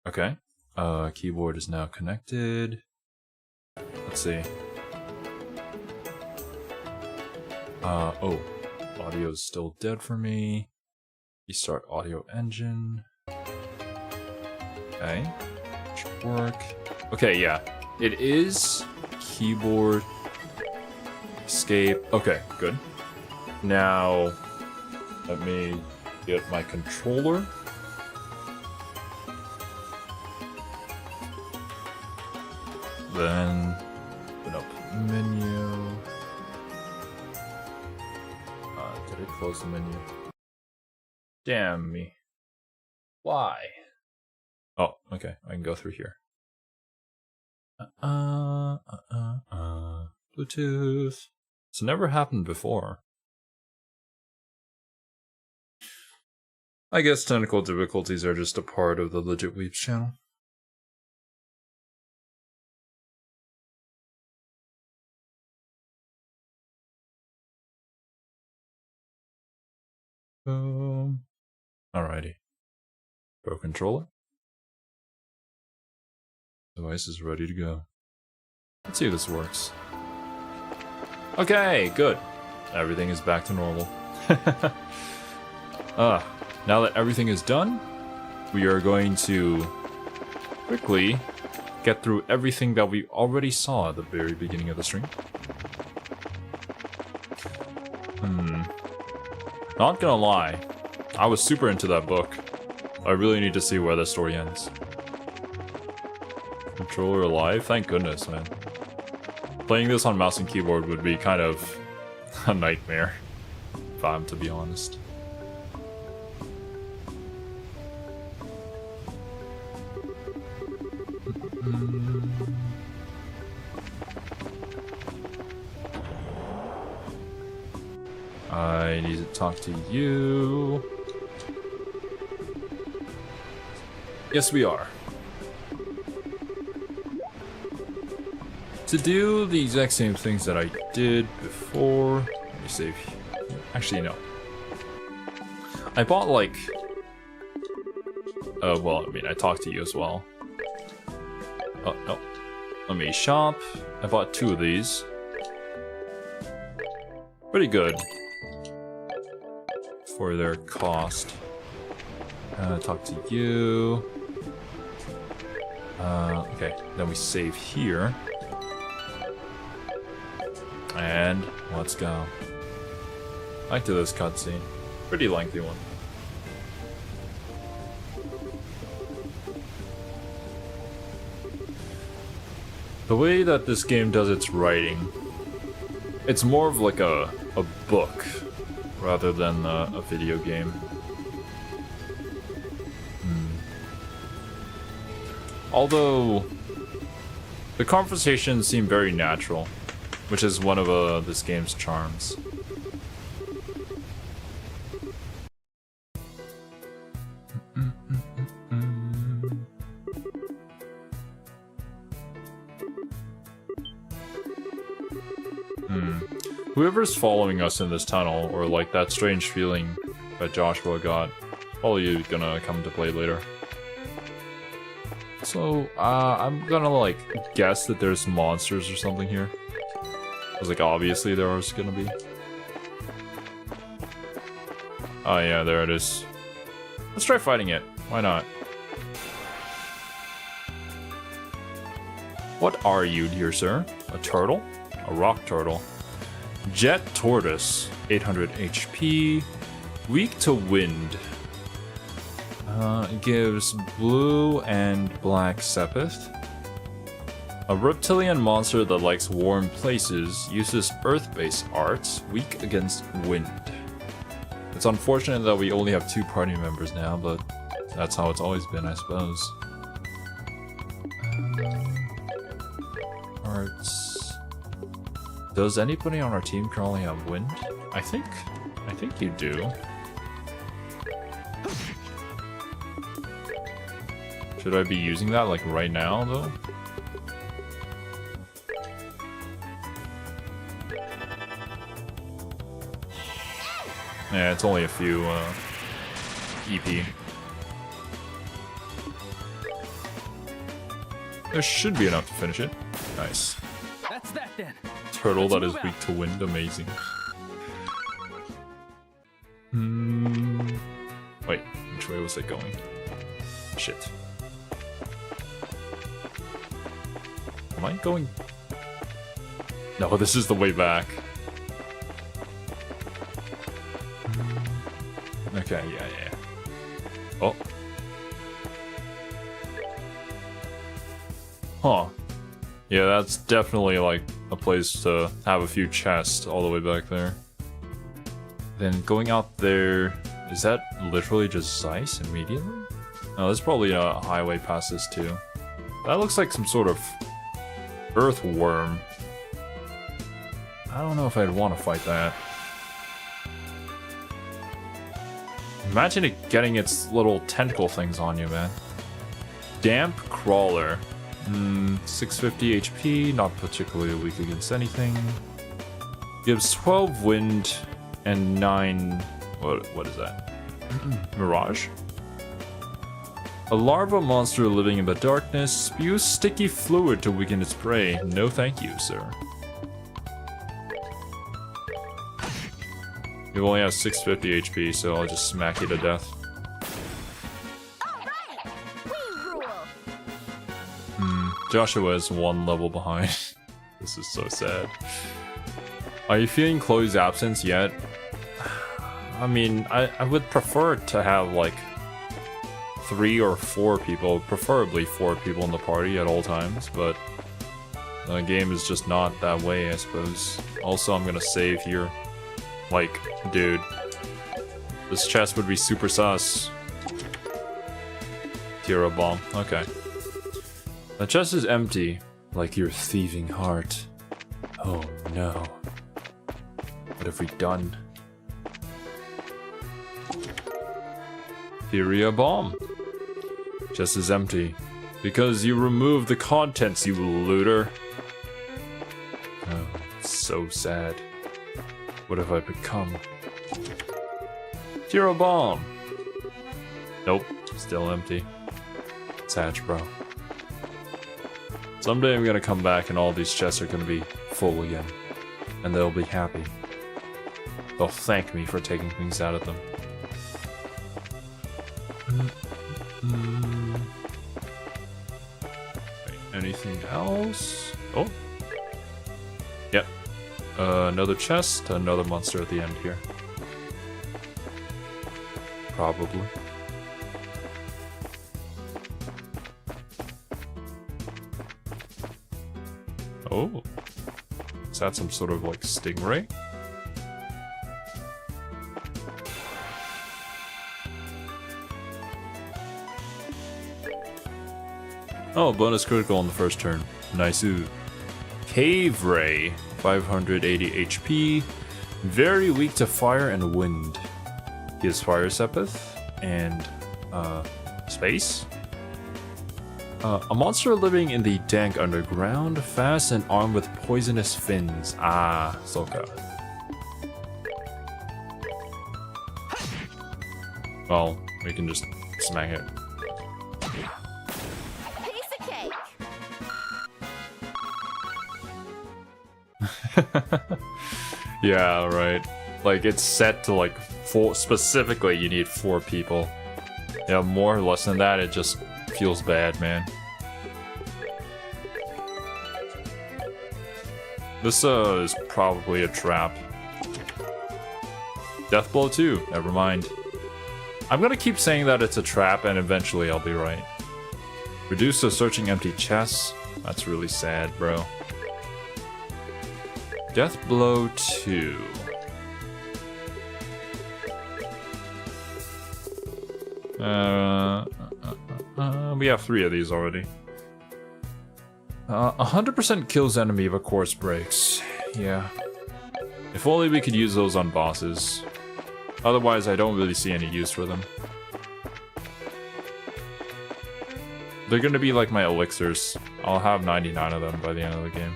Okay. Keyboard is now connected. Let's see. Oh. Audio is still dead for me. Restart audio engine. Okay. Should work. Okay, yeah. It is keyboard escape. Okay, good. Now, let me get my controller. Then open up menu. Did I close the menu? Damn me. Why? Oh, okay. I can go through here. Bluetooth. It's never happened before. I guess technical difficulties are just a part of the Legit Weeps channel. Alrighty. Pro controller. Device is ready to go. Let's see if this works. Okay, good. Everything is back to normal. Now that everything is done, we are going to quickly get through everything that we already saw at the very beginning of the stream. Not gonna lie, I was super into that book. I really need to see where the story ends. Controller alive? Thank goodness, man. Playing this on mouse and keyboard would be kind of a nightmare, if I'm to be honest. I need to talk to you. Yes, we are. To do the exact same things that I did before. Let me save. Actually, no. I bought like. Well, I mean, I talked to you as well. Oh, no. Let me shop. I bought 2 of these. Pretty good. For their cost. Talk to you. Okay, then we save here. And let's go. Back to this cutscene. Pretty lengthy one. The way that this game does its writing, it's more of like a book rather than a video game. Although the conversations seem very natural, which is one of this game's charms. Whoever's following us in this tunnel, or like that strange feeling that Joshua got, probably gonna come to play later. So, I'm gonna like guess that there's monsters or something here. Because like obviously there was gonna be. Oh yeah, there it is. Let's try fighting it. Why not? What are you, dear sir? A turtle? A rock turtle. Jet tortoise. 800 HP. Weak to wind. It gives blue and black sepith. A reptilian monster that likes warm places, uses earth-based arts, weak against wind. It's unfortunate that we only have 2 party members now, but that's how it's always been, I suppose. Arts. Does anybody on our team currently have wind? I think you do. Should I be using that like right now though? Yeah, it's only a few EP. There should be enough to finish it. Nice. That's that then. Turtle that is weak to wind, amazing. Wait, which way was it going? Shit. Am I going? No, this is the way back. Okay, yeah. Oh. Huh. Yeah, that's definitely like a place to have a few chests all the way back there. Then going out there, is that literally just Zeiss immediately? No, there's probably a highway past this too. That looks like some sort of earthworm. I don't know if I'd want to fight that. Imagine it getting its little tentacle things on you, man. Damp Crawler. 650 HP, not particularly weak against anything. Gives 12 wind and 9... What is that? Mirage? A larva monster living in the darkness spews sticky fluid to weaken its prey. No thank you, sir. You only have 650 HP, so I'll just smack you to death. All right. We rule. Joshua is 1 level behind. This is so sad. Are you feeling Chloe's absence yet? I mean, I would prefer to have like 3 or 4 people, preferably 4 people in the party at all times, but the game is just not that way, I suppose. Also, I'm gonna save here. Like, dude, this chest would be super sus. Hero bomb, okay. The chest is empty, like your thieving heart. Oh no. What have we done? Furia bomb. Chest is empty. Because you removed the contents, you looter. Oh, so sad. What have I become? Hero bomb. Nope, still empty. Sad, bro. Someday I'm gonna come back and all these chests are gonna be full again. And they'll be happy. They'll thank me for taking things out of them. Anything else? Oh. Yep. Another chest, another monster at the end here. Probably. Oh. Is that some sort of like stingray? Oh, bonus critical on the first turn. Nice. Cave Ray, 580 HP. Very weak to fire and wind. He has Fire Sepith and space. A monster living in the dank underground, fast and armed with poisonous fins. Ah, Soka. Well, we can just smack it. Yeah, right. Like, it's set to like 4, specifically you need 4 people. Yeah, more or less than that, it just feels bad, man. This is probably a trap. Death blow too, never mind. I'm gonna keep saying that it's a trap and eventually I'll be right. Reduce to searching empty chests. That's really sad, bro. Death blow 2. We have 3 of these already. 100% kills enemy if a course breaks. Yeah. If only we could use those on bosses. Otherwise, I don't really see any use for them. They're gonna be like my elixirs. I'll have 99 of them by the end of the game.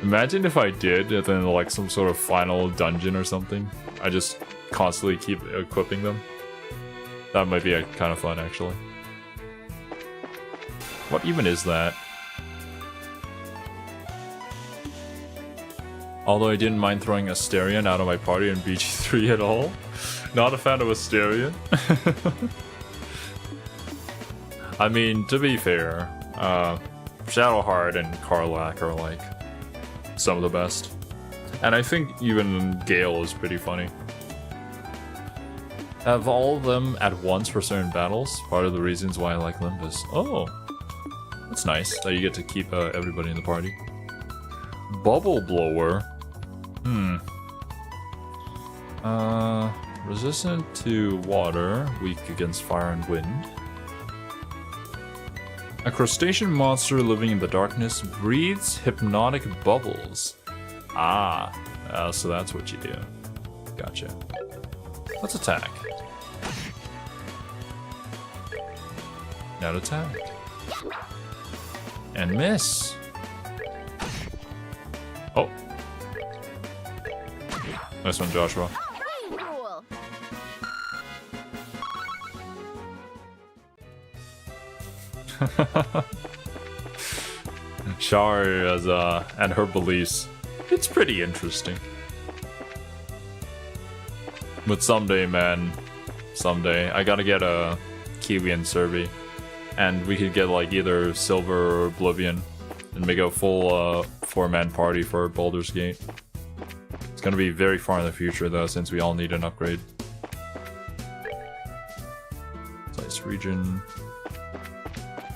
Imagine if I did, and then like some sort of final dungeon or something. I just constantly keep equipping them. That might be kind of fun, actually. What even is that? Although I didn't mind throwing Asterion out of my party in BG3 at all. Not a fan of Asterion. I mean, to be fair, Shadowheart and Karlach are like some of the best. And I think even Gale is pretty funny. Have all of them at once for certain battles. Part of the reasons why I like Limbus. Oh, that's nice that you get to keep everybody in the party. Bubble Blower. Resistant to water, weak against fire and wind. A crustacean monster living in the darkness breathes hypnotic bubbles. Ah, so that's what you do. Gotcha. Let's attack. Now attack. And miss. Oh. Nice one, Joshua. Shari as and her beliefs. It's pretty interesting. But someday, man, someday I gotta get a Kiwi and Serby. And we could get like either Silver or Oblivion and make a full 4-man party for Baldur's Gate. It's gonna be very far in the future though, since we all need an upgrade. Nice region.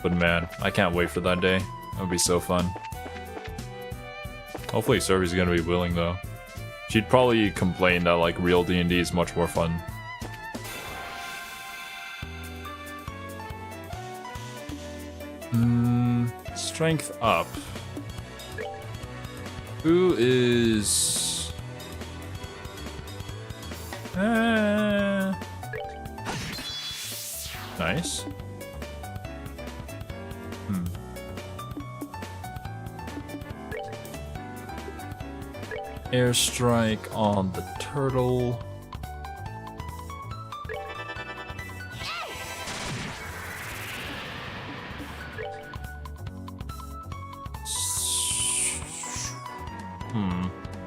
But man, I can't wait for that day. That would be so fun. Hopefully Serby's gonna be willing though. She'd probably complain that like real D&D is much more fun. Strength up. Who is... Nice. Airstrike on the turtle.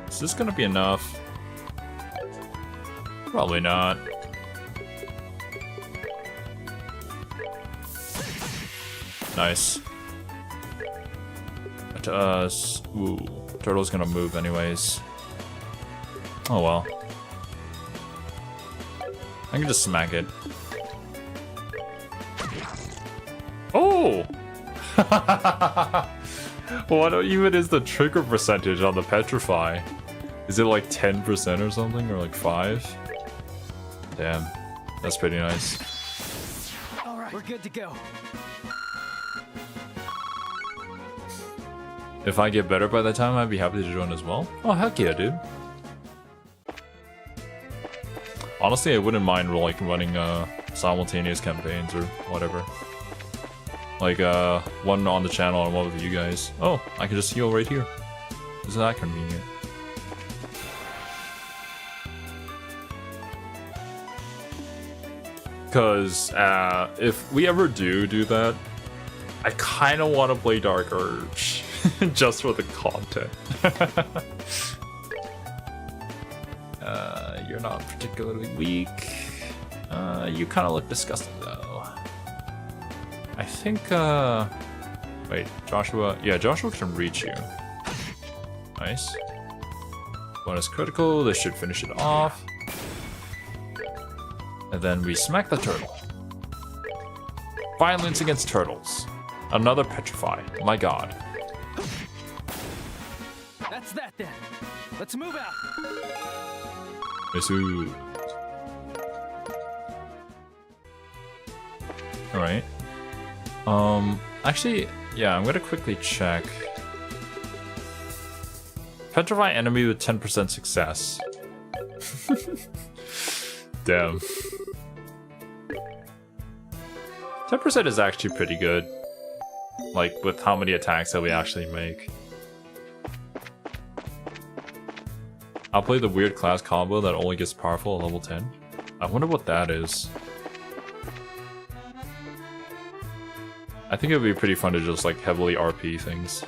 Is this gonna be enough? Probably not. Nice. Ooh, turtle's gonna move anyways. Oh well. I can just smack it. Oh! What even is the trigger percentage on the Petrify? Is it like 10% or something, or like 5? Damn, that's pretty nice. All right, we're good to go. If I get better by that time, I'd be happy to join as well. Oh heck yeah, dude. Honestly, I wouldn't mind like running simultaneous campaigns or whatever. Like one on the channel and one with you guys. Oh, I can just heal right here. Isn't that convenient? Because if we ever do that, I kind of want to play Dark Urge just for the content. You're not particularly weak. You kind of look disgusting though. I think, wait, Joshua, yeah, Joshua can reach you. Nice. One is critical, this should finish it off. And then we smack the turtle. Violence against turtles. Another Petrify, my god. That's that then. Let's move out. Alright. Actually, yeah, I'm gonna quickly check. Petrify enemy with 10% success. Damn. 10% is actually pretty good. Like, with how many attacks that we actually make. I'll play the weird class combo that only gets powerful at level 10. I wonder what that is. I think it would be pretty fun to just like heavily RP things.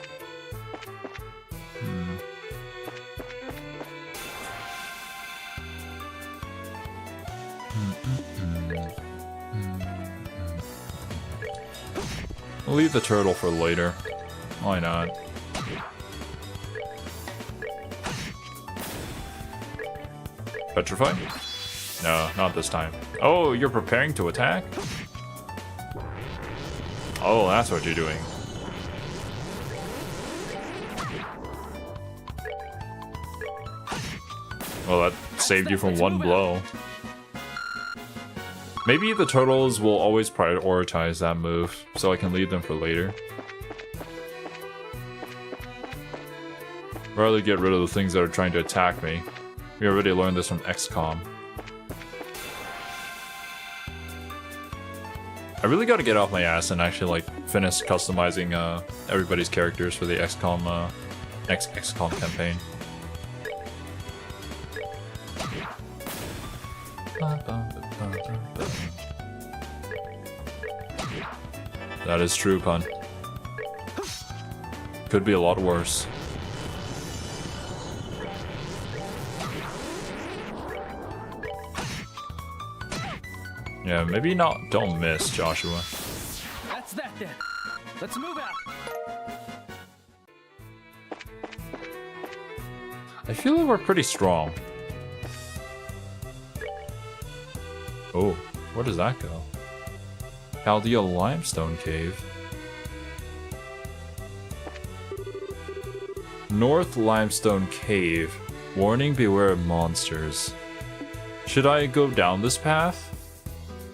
We'll leave the turtle for later. Why not? Petrify? No, not this time. Oh, you're preparing to attack? Oh, that's what you're doing. Well, that saved you from one blow. Maybe the turtles will always prioritize that move, so I can leave them for later. Rather get rid of the things that are trying to attack me. We already learned this from XCOM. I really gotta get off my ass and actually like finish customizing everybody's characters for the XCOM XCOM campaign. That is true, pun. Could be a lot worse. Yeah, maybe not. Don't miss, Joshua. That's that then. Let's move out. I feel like we're pretty strong. Oh, where does that go? Chaldea Limestone Cave. North Limestone Cave. Warning, beware of monsters. Should I go down this path?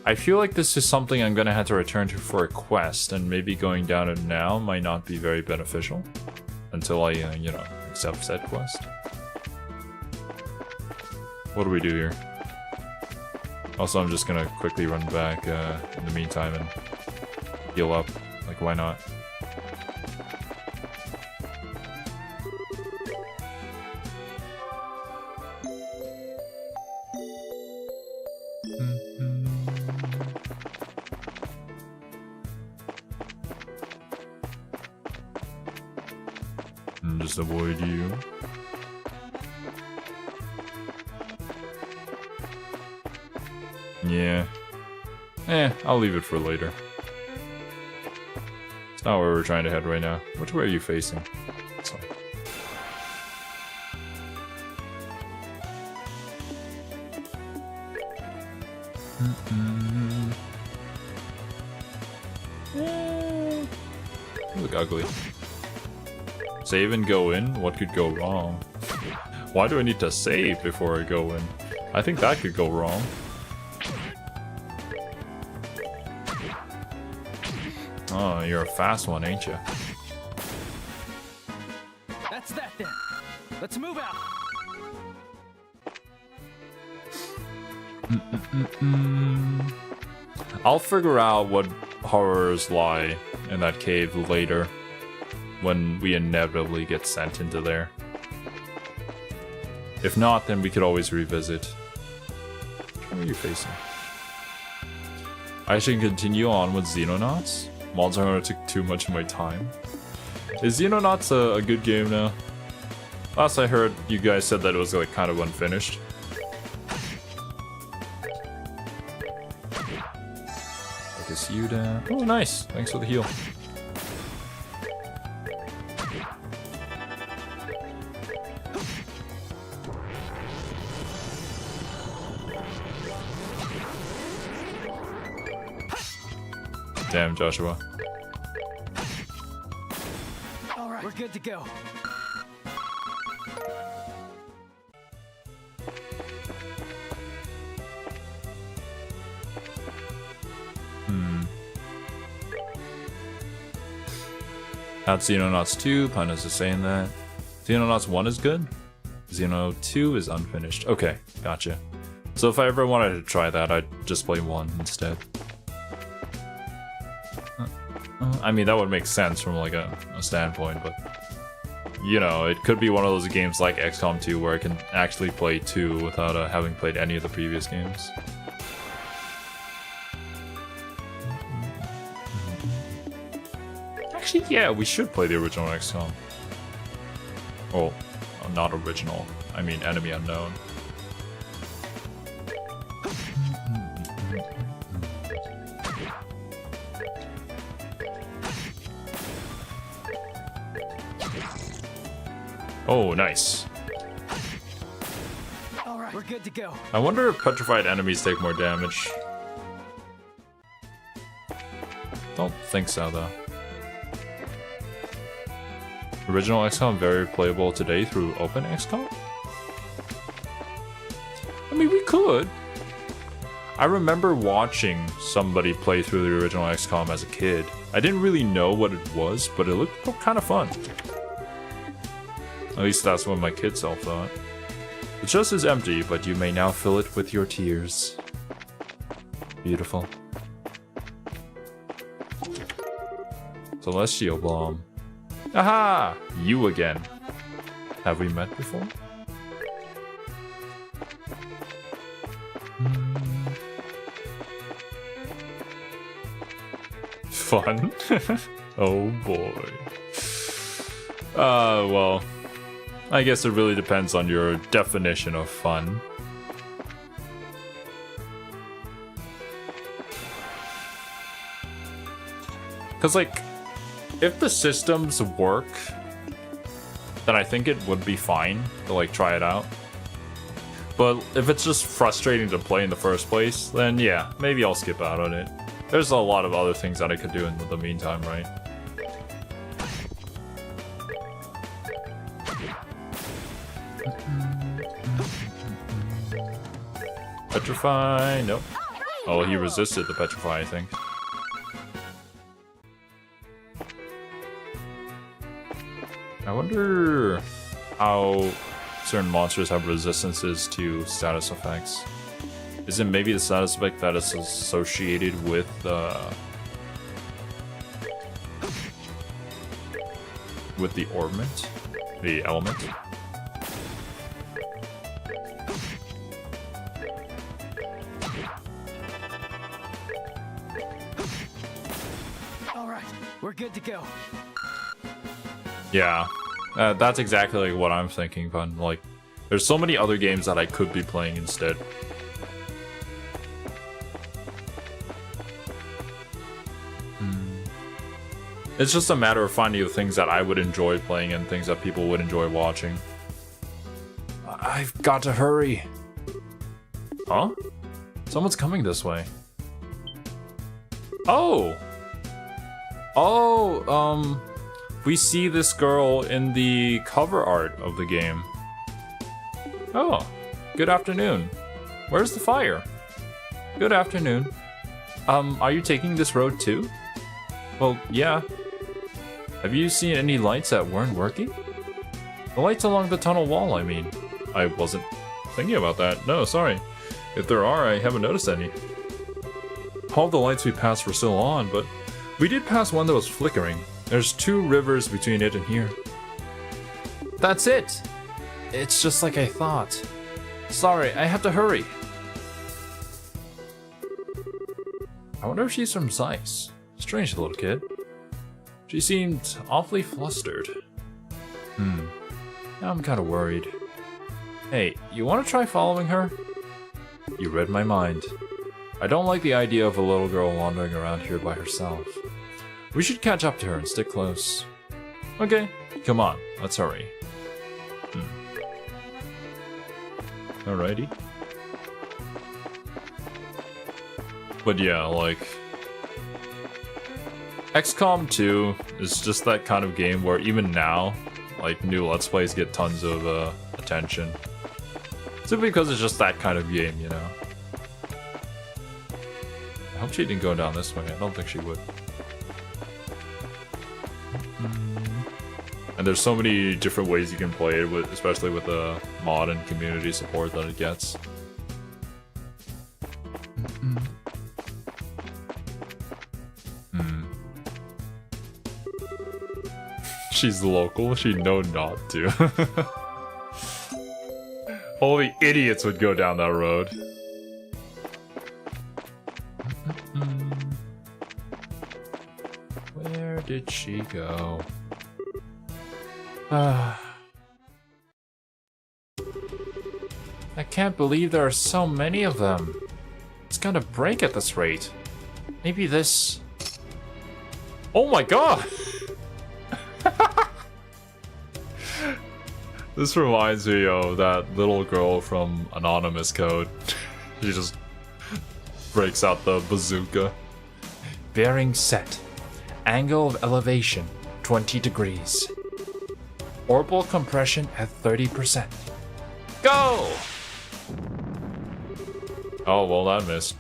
I feel like this is something I'm gonna have to return to for a quest, and maybe going down it now might not be very beneficial. Until I, you know, accept said quest. What do we do here? Also, I'm just gonna quickly run back in the meantime and heal up. Like, why not? And just avoid you. Yeah. I'll leave it for later. It's not where we're trying to head right now. Which way are you facing? So. You look ugly. Save and go in? What could go wrong? Why do I need to save before I go in? I think that could go wrong. Oh, you're a fast one, ain't you? That's that then. Let's move out. I'll figure out what horrors lie in that cave later, when we inevitably get sent into there. If not, then we could always revisit. Where are you facing? I should continue on with Xenonauts. Monster Hunter took too much of my time. Is Xenonauts a good game now? Last I heard, you guys said that it was like kind of unfinished. I guess you down. Oh, nice. Thanks for the heal. Damn, Joshua. All right, we're good to go. Had Xenonauts 2, Pinus is saying that. Xenonauts 1 is good. Xeno 2 is unfinished. Okay, gotcha. So if I ever wanted to try that, I'd just play 1 instead. I mean, that would make sense from like a standpoint, but you know, it could be one of those games like XCOM 2 where I can actually play 2 without having played any of the previous games. Actually, yeah, we should play the original XCOM. Well, not original. I mean, Enemy Unknown. Oh, nice. All right, we're good to go. I wonder if petrified enemies take more damage. Don't think so, though. Original XCOM very playable today through Open XCOM? I mean, we could. I remember watching somebody play through the original XCOM as a kid. I didn't really know what it was, but it looked kind of fun. At least that's what my kid self thought. The chest is empty, but you may now fill it with your tears. Beautiful. Celestial Bomb. Aha! You again. Have we met before? Fun? Oh boy. Well, I guess it really depends on your definition of fun. Because, like, if the systems work, then I think it would be fine to, like, try it out. But if it's just frustrating to play in the first place, then yeah, maybe I'll skip out on it. There's a lot of other things that I could do in the meantime, right? Petrify, nope. Oh, he resisted the petrify, I think. I wonder how certain monsters have resistances to status effects. Is it maybe the status effect that is associated with the ornament? The element? All right, we're good to go. Yeah, that's exactly like what I'm thinking, but like, there's so many other games that I could be playing instead. It's just a matter of finding the things that I would enjoy playing and things that people would enjoy watching. I've got to hurry. Huh? Someone's coming this way. Oh! Oh, we see this girl in the cover art of the game. Oh, good afternoon. Where's the fire? Good afternoon. Are you taking this road too? Well, yeah. Have you seen any lights that weren't working? The lights along the tunnel wall, I mean. I wasn't thinking about that. No, sorry. If there are, I haven't noticed any. All the lights we passed were still on, but we did pass one that was flickering. There's 2 rivers between it and here. That's it! It's just like I thought. Sorry, I have to hurry. I wonder if she's from Zeiss. Strange little kid. She seemed awfully flustered. Now I'm kinda worried. Hey, you wanna try following her? You read my mind. I don't like the idea of a little girl wandering around here by herself. We should catch up to her and stick close. Okay, come on, let's hurry. Alrighty. But yeah, like, XCOM 2 is just that kind of game where even now, like, new Let's Plays get tons of attention. Simply because it's just that kind of game, you know? I hope she didn't go down this way. I don't think she would. And there's so many different ways you can play it, with, especially with the mod and community support that it gets. She's local, she'd know not to. Only idiots would go down that road. Where did she go? I can't believe there are so many of them. It's gonna break at this rate. Maybe this... Oh my god! This reminds me of that little girl from Anonymous Code. She just breaks out the bazooka. Bearing set. Angle of elevation, 20 degrees. Orbital compression at 30%. Go! Oh, well, that missed.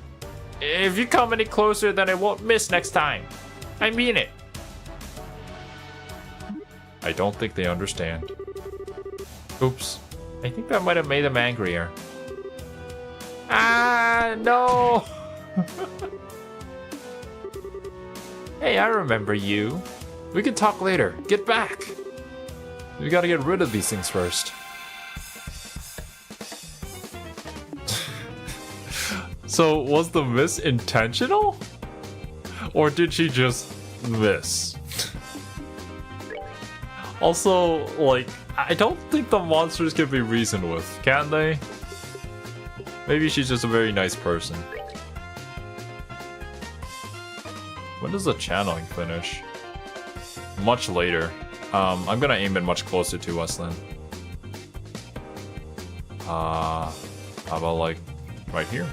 If you come any closer, then it won't miss next time. I mean it. I don't think they understand. Oops. I think that might have made them angrier. Ah, no! Hey, I remember you. We can talk later. Get back! We gotta get rid of these things first. So, was the miss intentional? Or did she just miss? Also, like, I don't think the monsters can be reasoned with, can they? Maybe she's just a very nice person. When does the channeling finish? Much later. I'm gonna aim it much closer to us then. How about like right here?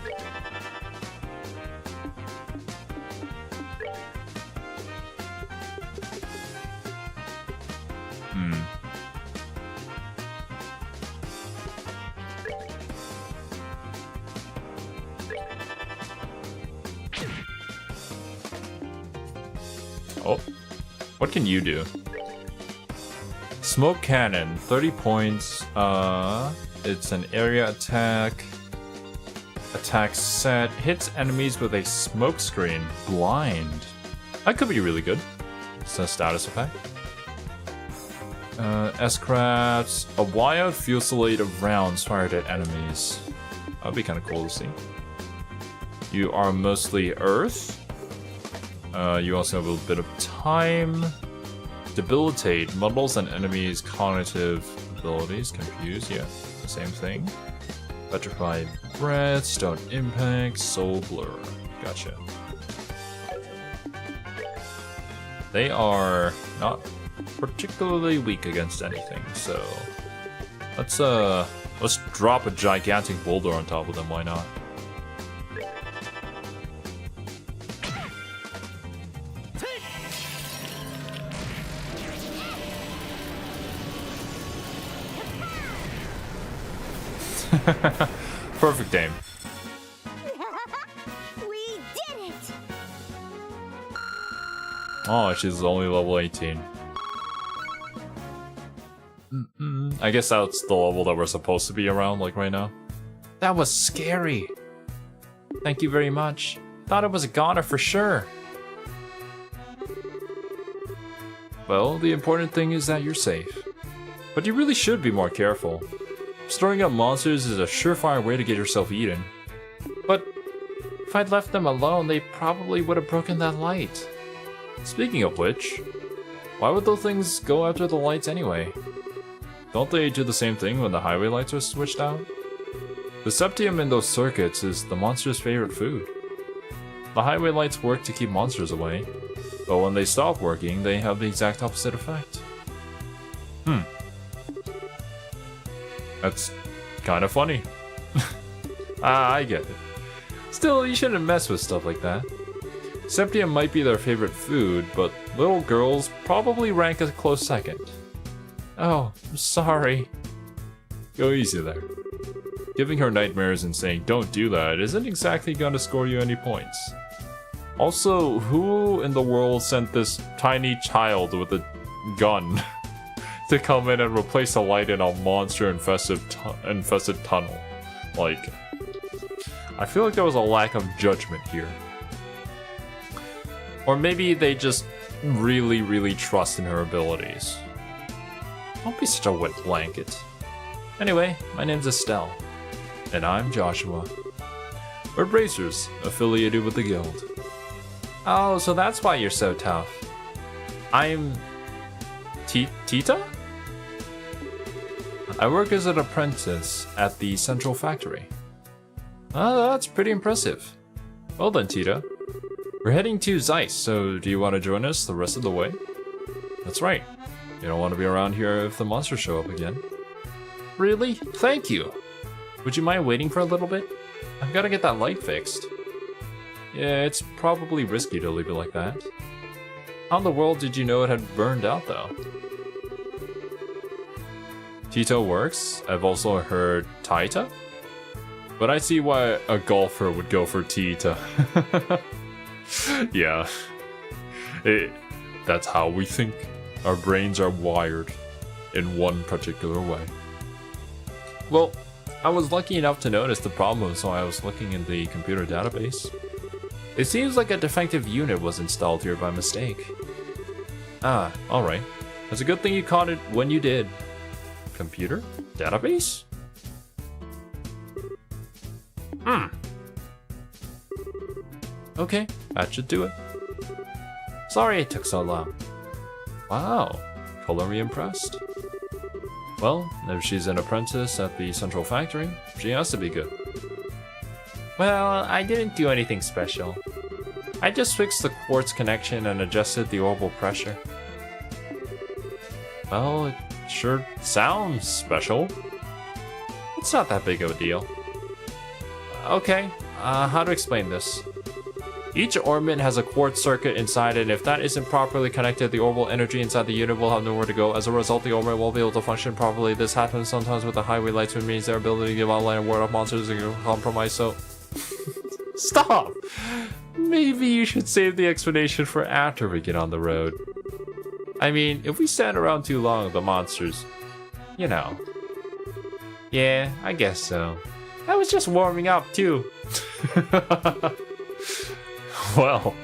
Oh, what can you do? Smoke cannon, 30 points. It's an area attack. Attack set. Hits enemies with a smoke screen. Blind. That could be really good. It's a status effect. S-crafts. A wild fusillade of rounds fired at enemies. That'd be kind of cool to see. You are mostly Earth. You also have a bit of time. Debilitate. Muddles an enemy's cognitive abilities. Confuse. Yeah, the same thing. Petrified breath. Stone impact. Soul blur. Gotcha. They are not particularly weak against anything, so let's drop a gigantic boulder on top of them. Why not? Perfect aim. We did it! Oh, she's only level 18. I guess that's the level that we're supposed to be around, like right now. That was scary. Thank you very much. Thought it was a goner for sure. Well, the important thing is that you're safe. But you really should be more careful. Storing up monsters is a surefire way to get yourself eaten. But if I'd left them alone, they probably would have broken that light. Speaking of which, why would those things go after the lights anyway? Don't they do the same thing when the highway lights are switched out? The septium in those circuits is the monster's favorite food. The highway lights work to keep monsters away, but when they stop working, they have the exact opposite effect. That's kind of funny. I get it. Still, you shouldn't mess with stuff like that. Septium might be their favorite food, but little girls probably rank a close second. Oh, I'm sorry. Go easy there. Giving her nightmares and saying don't do that isn't exactly gonna score you any points. Also, who in the world sent this tiny child with a gun to come in and replace a light in a monster-infested tunnel? Like, I feel like there was a lack of judgment here. Or maybe they just really, really trust in her abilities. Don't be such a wet blanket. Anyway, my name's Estelle. And I'm Joshua. We're bracers, affiliated with the guild. Oh, so that's why you're so tough. I'm... Tita? I work as an apprentice at the central factory. Oh, that's pretty impressive. Well then, Tita. We're heading to Zeiss, so do you want to join us the rest of the way? That's right. You don't want to be around here if the monsters show up again. Really? Thank you! Would you mind waiting for a little bit? I've got to get that light fixed. Yeah, it's probably risky to leave it like that. How in the world did you know it had burned out, though? Tito works. I've also heard Taita. But I see why a golfer would go for Tita. Yeah. That's how we think. Our brains are wired in one particular way. Well, I was lucky enough to notice the problem, so I was looking in the computer database. It seems like a defective unit was installed here by mistake. Ah, alright. It's a good thing you caught it when you did. Computer? Database? Okay, that should do it. Sorry it took so long. Wow, color impressed. Well, if she's an apprentice at the central factory, she has to be good. Well, I didn't do anything special. I just fixed the quartz connection and adjusted the orbital pressure. Well, it sure sounds special. It's not that big of a deal. Okay, how to explain this? Each orbit has a quartz circuit inside it, and if that isn't properly connected, the orbital energy inside the unit will have nowhere to go. As a result, the orbit won't be able to function properly. This happens sometimes with the highway lights, which means their ability to give online and ward off monsters is compromised, so... Stop! Maybe you should save the explanation for after we get on the road. I mean, if we stand around too long, the monsters... You know. Yeah, I guess so. I was just warming up, too. Well,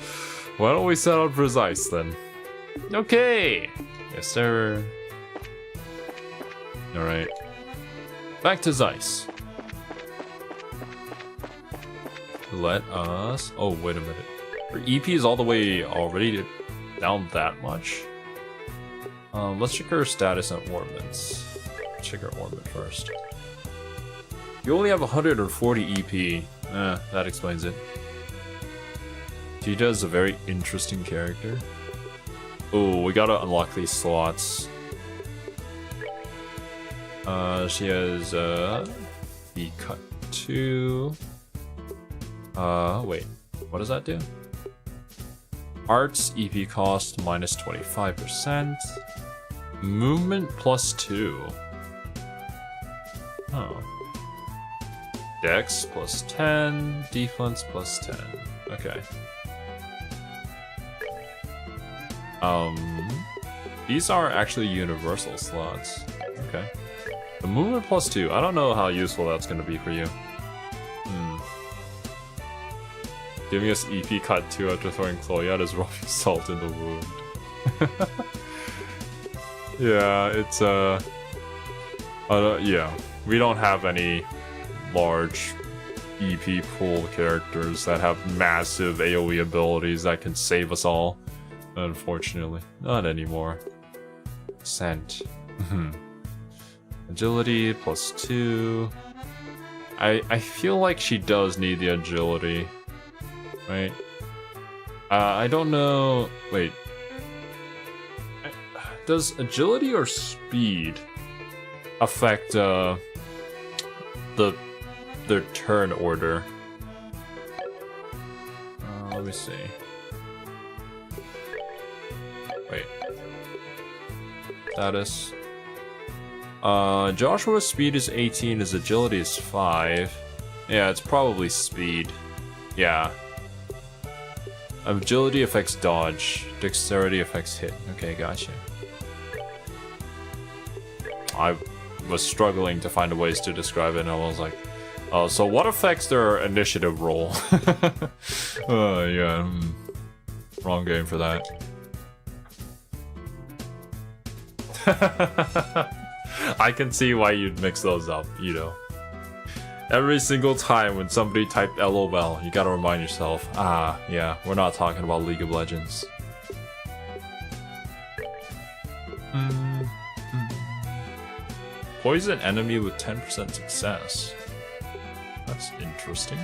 why don't we set out for Zeiss then? Okay! Yes, sir. Alright. Back to Zeiss. Let us... Oh, wait a minute. Our EP is all the way already down that much? Let's check her status and orbits. Check her orbit first. You only have 140 EP. That explains it. Tita is a very interesting character. Oh, we gotta unlock these slots. She has the cut 2. Wait, what does that do? Arts EP cost minus 25%. Movement plus 2. Oh. Dex plus 10. Defense plus 10. Okay. These are actually universal slots. Okay. The movement plus 2. I don't know how useful that's gonna be for you. Giving us EP cut 2 after throwing Chloeatta's rubbing salt in the wound. Yeah, it's yeah. We don't have any large EP pool characters that have massive AoE abilities that can save us all. Unfortunately, not anymore. Scent. Agility plus 2. I feel like she does need the agility, right? I don't know. Wait. Does agility or speed affect their turn order? Let me see. Wait. Status. Joshua's speed is 18, his agility is 5. Yeah, it's probably speed. Yeah. Agility affects dodge. Dexterity affects hit. Okay, gotcha. I was struggling to find ways to describe it, and I was like, oh, so what affects their initiative roll? Yeah. Wrong game for that. I can see why you'd mix those up, you know. Every single time when somebody typed LOL, you gotta remind yourself, yeah, we're not talking about League of Legends. Poison enemy with 10% success. That's interesting.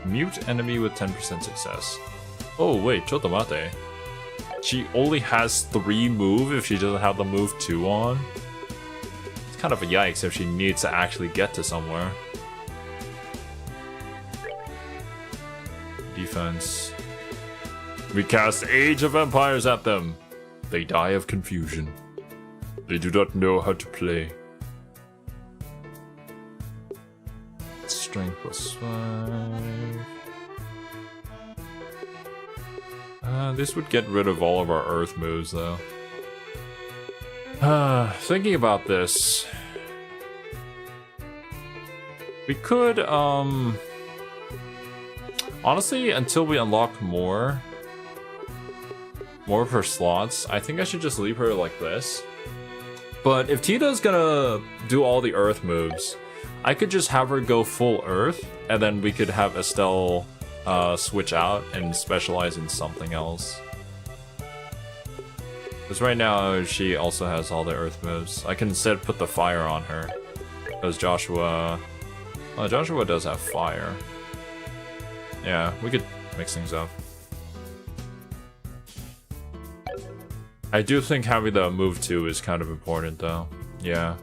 Mute enemy with 10% success. Oh wait, chotomate. She only has 3 move if she doesn't have the move 2 on. It's kind of a yikes if she needs to actually get to somewhere. Defense. We cast Age of Empires at them. They die of confusion. They do not know how to play. Strength plus 5. This would get rid of all of our earth moves, though. Thinking about this, we could, honestly, until we unlock more of her slots, I think I should just leave her like this. But if Tita's gonna do all the earth moves, I could just have her go full earth, and then we could have Estelle switch out and specialize in something else. Because right now, she also has all the earth moves. I can instead put the fire on her. Because Joshua... Joshua does have fire. Yeah, we could mix things up. I do think having the move 2 is kind of important though. Yeah.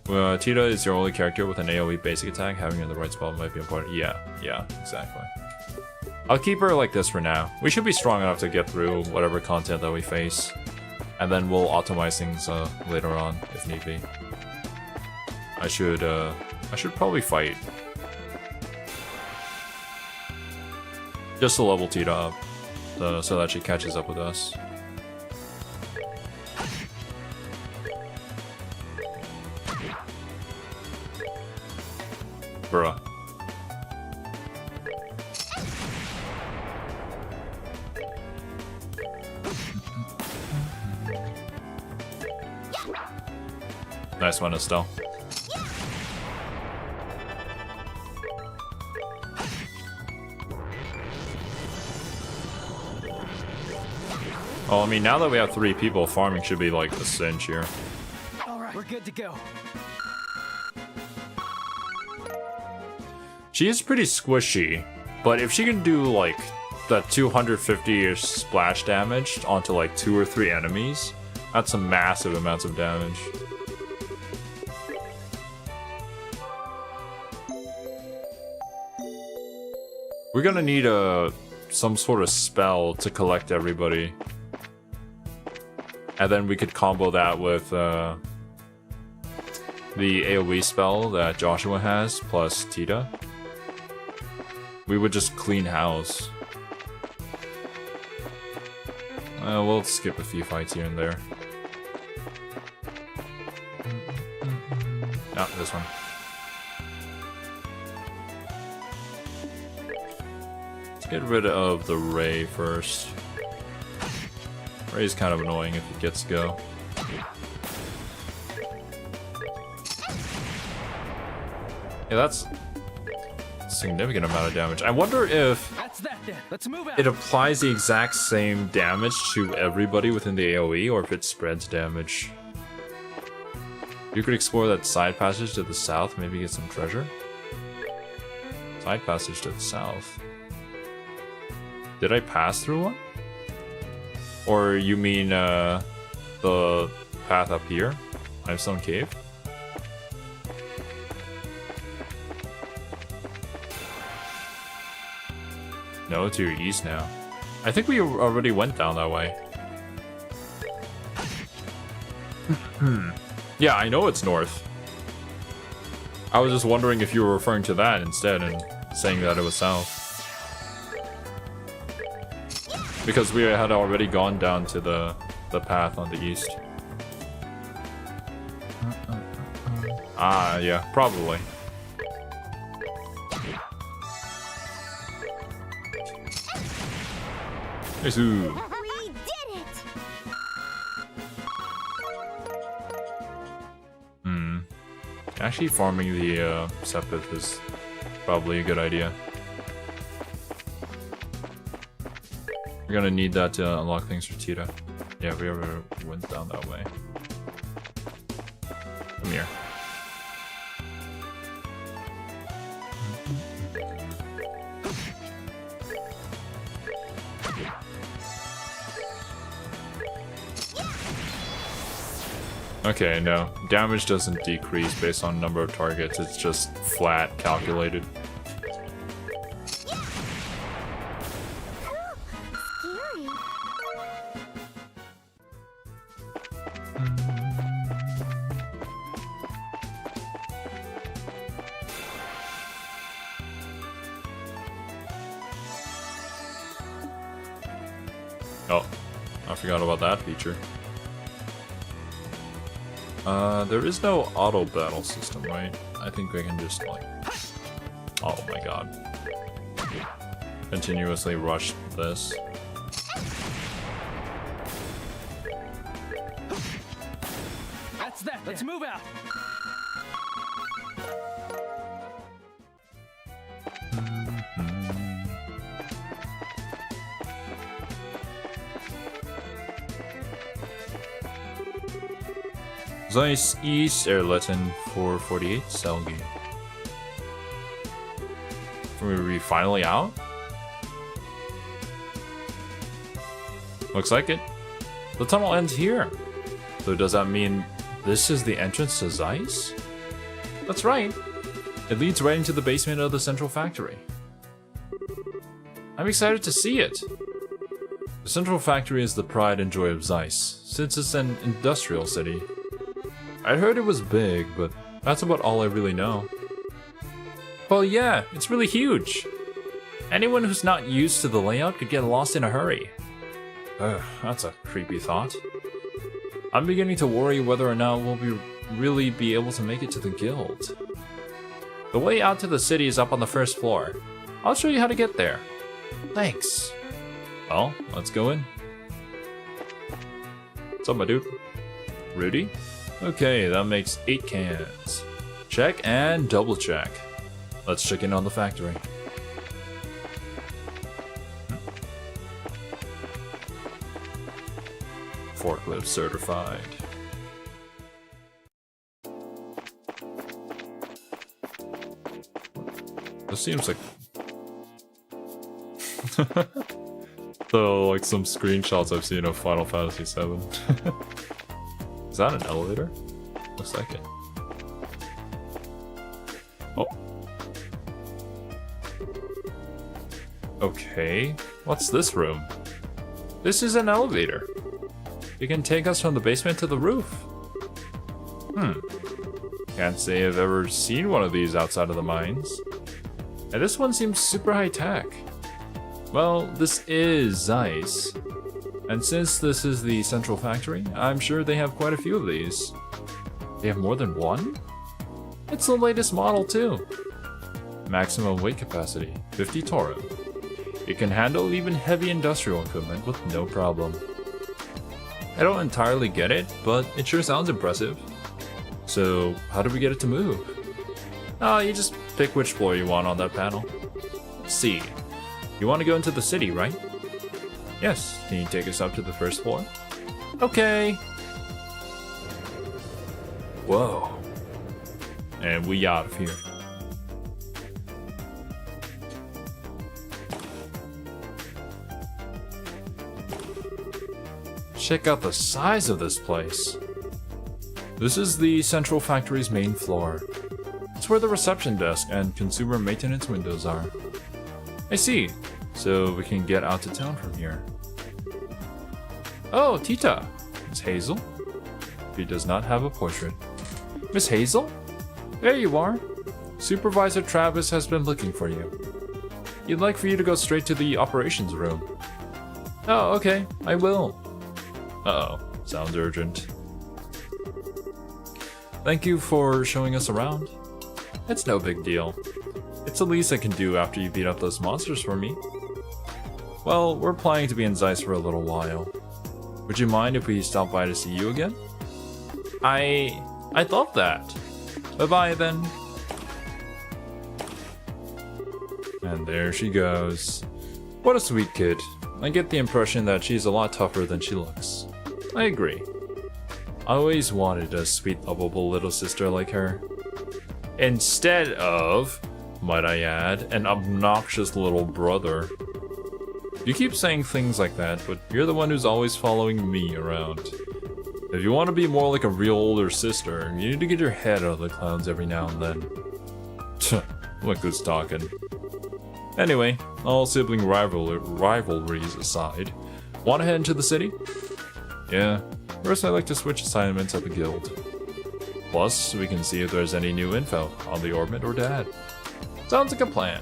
Tita is your only character with an AoE basic attack. Having her in the right spot might be important. Yeah, exactly. I'll keep her like this for now. We should be strong enough to get through whatever content that we face. And then we'll optimize things later on, if need be. I should probably fight. Just to level Tita up, so that she catches up with us. Bruh. Nice one, Estelle. Well, I mean, now that we have 3 people, farming should be like a cinch here. All right, we're good to go. She is pretty squishy, but if she can do like that 250-ish splash damage onto like 2 or 3 enemies, that's some massive amounts of damage. We're gonna need some sort of spell to collect everybody. And then we could combo that with the AoE spell that Joshua has, plus Tita. We would just clean house. We'll skip a few fights here and there. Ah, this one. Let's get rid of the Ray first. Ray's kind of annoying if it gets to go. Yeah, that's a significant amount of damage. I wonder if Let's move out. it applies the exact same damage to everybody within the AoE, or if it spreads damage. You could explore that side passage to the south, maybe get some treasure. Side passage to the south. Did I pass through one? Or you mean the path up here? Limestone Cave? No, to your east now. I think we already went down that way. Yeah, I know it's north. I was just wondering if you were referring to that instead and saying that it was south. Because we had already gone down to the path on the east. Ah, yeah, probably. Nice. We did it! Actually, farming the Sepith is probably a good idea. We're gonna need that to unlock things for Tita. Yeah, we already went down that way. Come here. Okay, no. Damage doesn't decrease based on number of targets, it's just flat calculated. Scary. Oh, I forgot about that feature. There is no auto battle system, right? I think we can just like... Oh my god. Continuously rush this. That's that. Let's move out. Zeiss East Erletten 448 Selgi. Are we finally out? Looks like it. The tunnel ends here. So does that mean this is the entrance to Zeiss? That's right. It leads right into the basement of the central factory. I'm excited to see it. The central factory is the pride and joy of Zeiss, since it's an industrial city. I heard it was big, but that's about all I really know. Well, yeah, it's really huge. Anyone who's not used to the layout could get lost in a hurry. Ugh, that's a creepy thought. I'm beginning to worry whether or not we'll really be able to make it to the guild. The way out to the city is up on the first floor. I'll show you how to get there. Thanks. Well, let's go in. What's up, my dude? Rudy? Okay, that makes 8 cans. Check and double check. Let's check in on the factory. Forklift certified. This seems like so like some screenshots I've seen of Final Fantasy VII. Is that an elevator? Looks like it. Oh. Okay, what's this room? This is an elevator. It can take us from the basement to the roof. Can't say I've ever seen one of these outside of the mines. And this one seems super high tech. Well, this is Zeiss. And since this is the central factory, I'm sure they have quite a few of these. They have more than one? It's the latest model too. Maximum weight capacity, 50 Tauren. It can handle even heavy industrial equipment with no problem. I don't entirely get it, but it sure sounds impressive. So, how do we get it to move? You just pick which floor you want on that panel. Let's see. You want to go into the city, right? Yes. Can you take us up to the first floor? Okay. Whoa. And we out of here. Check out the size of this place. This is the central factory's main floor. It's where the reception desk and consumer maintenance windows are. I see. So we can get out to town from here. Oh, Tita. Miss Hazel? She does not have a portrait. Miss Hazel? There you are. Supervisor Travis has been looking for you. He'd like for you to go straight to the operations room. Oh, okay. I will. Uh-oh. Sounds urgent. Thank you for showing us around. It's no big deal. It's the least I can do after you beat up those monsters for me. Well, we're planning to be in Zeiss for a little while. Would you mind if we stop by to see you again? I thought that. Bye-bye then. And there she goes. What a sweet kid. I get the impression that she's a lot tougher than she looks. I agree. I always wanted a sweet, lovable little sister like her. Instead of, might I add, an obnoxious little brother. You keep saying things like that, but you're the one who's always following me around. If you want to be more like a real older sister, you need to get your head out of the clouds every now and then. What good's talking. Anyway, all sibling rivalries aside, want to head into the city? Yeah, first I'd like to switch assignments at the guild. Plus, we can see if there's any new info on the orbit or dad. Sounds like a plan.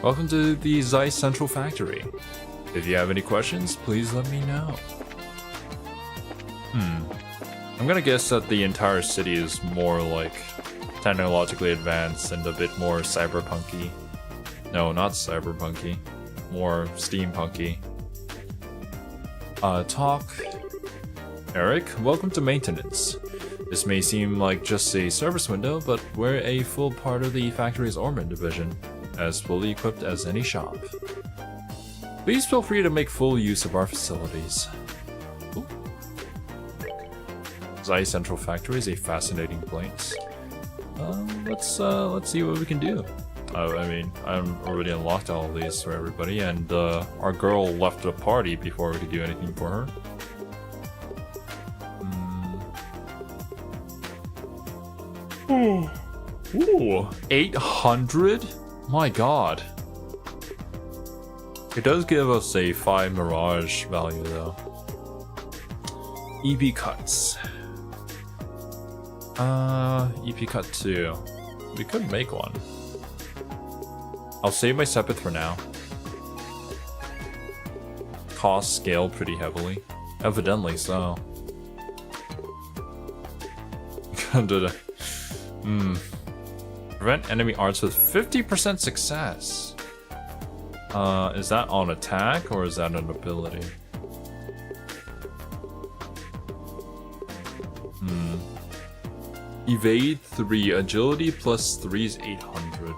Welcome to the Zeiss Central Factory. If you have any questions, please let me know. I'm gonna guess that the entire city is more like technologically advanced and a bit more cyberpunky. No, not cyberpunky. More steampunky. Talk. Eric, welcome to maintenance. This may seem like just a service window, but we're a full part of the factory's Ormond division, as fully equipped as any shop. Please feel free to make full use of our facilities. Ooh. Zeiss Central Factory is a fascinating place. Let's see what we can do. I mean, I'm already unlocked all of these for everybody, and our girl left the party before we could do anything for her. Ooh, 800? My god. It does give us a 5 Mirage value though. EP cuts. EP cut 2. We could make one. I'll save my Sepith for now. Costs scale pretty heavily. Evidently so. Prevent enemy arts with 50% success. Is that on attack or is that an ability? Evade 3, agility plus 3 is 800.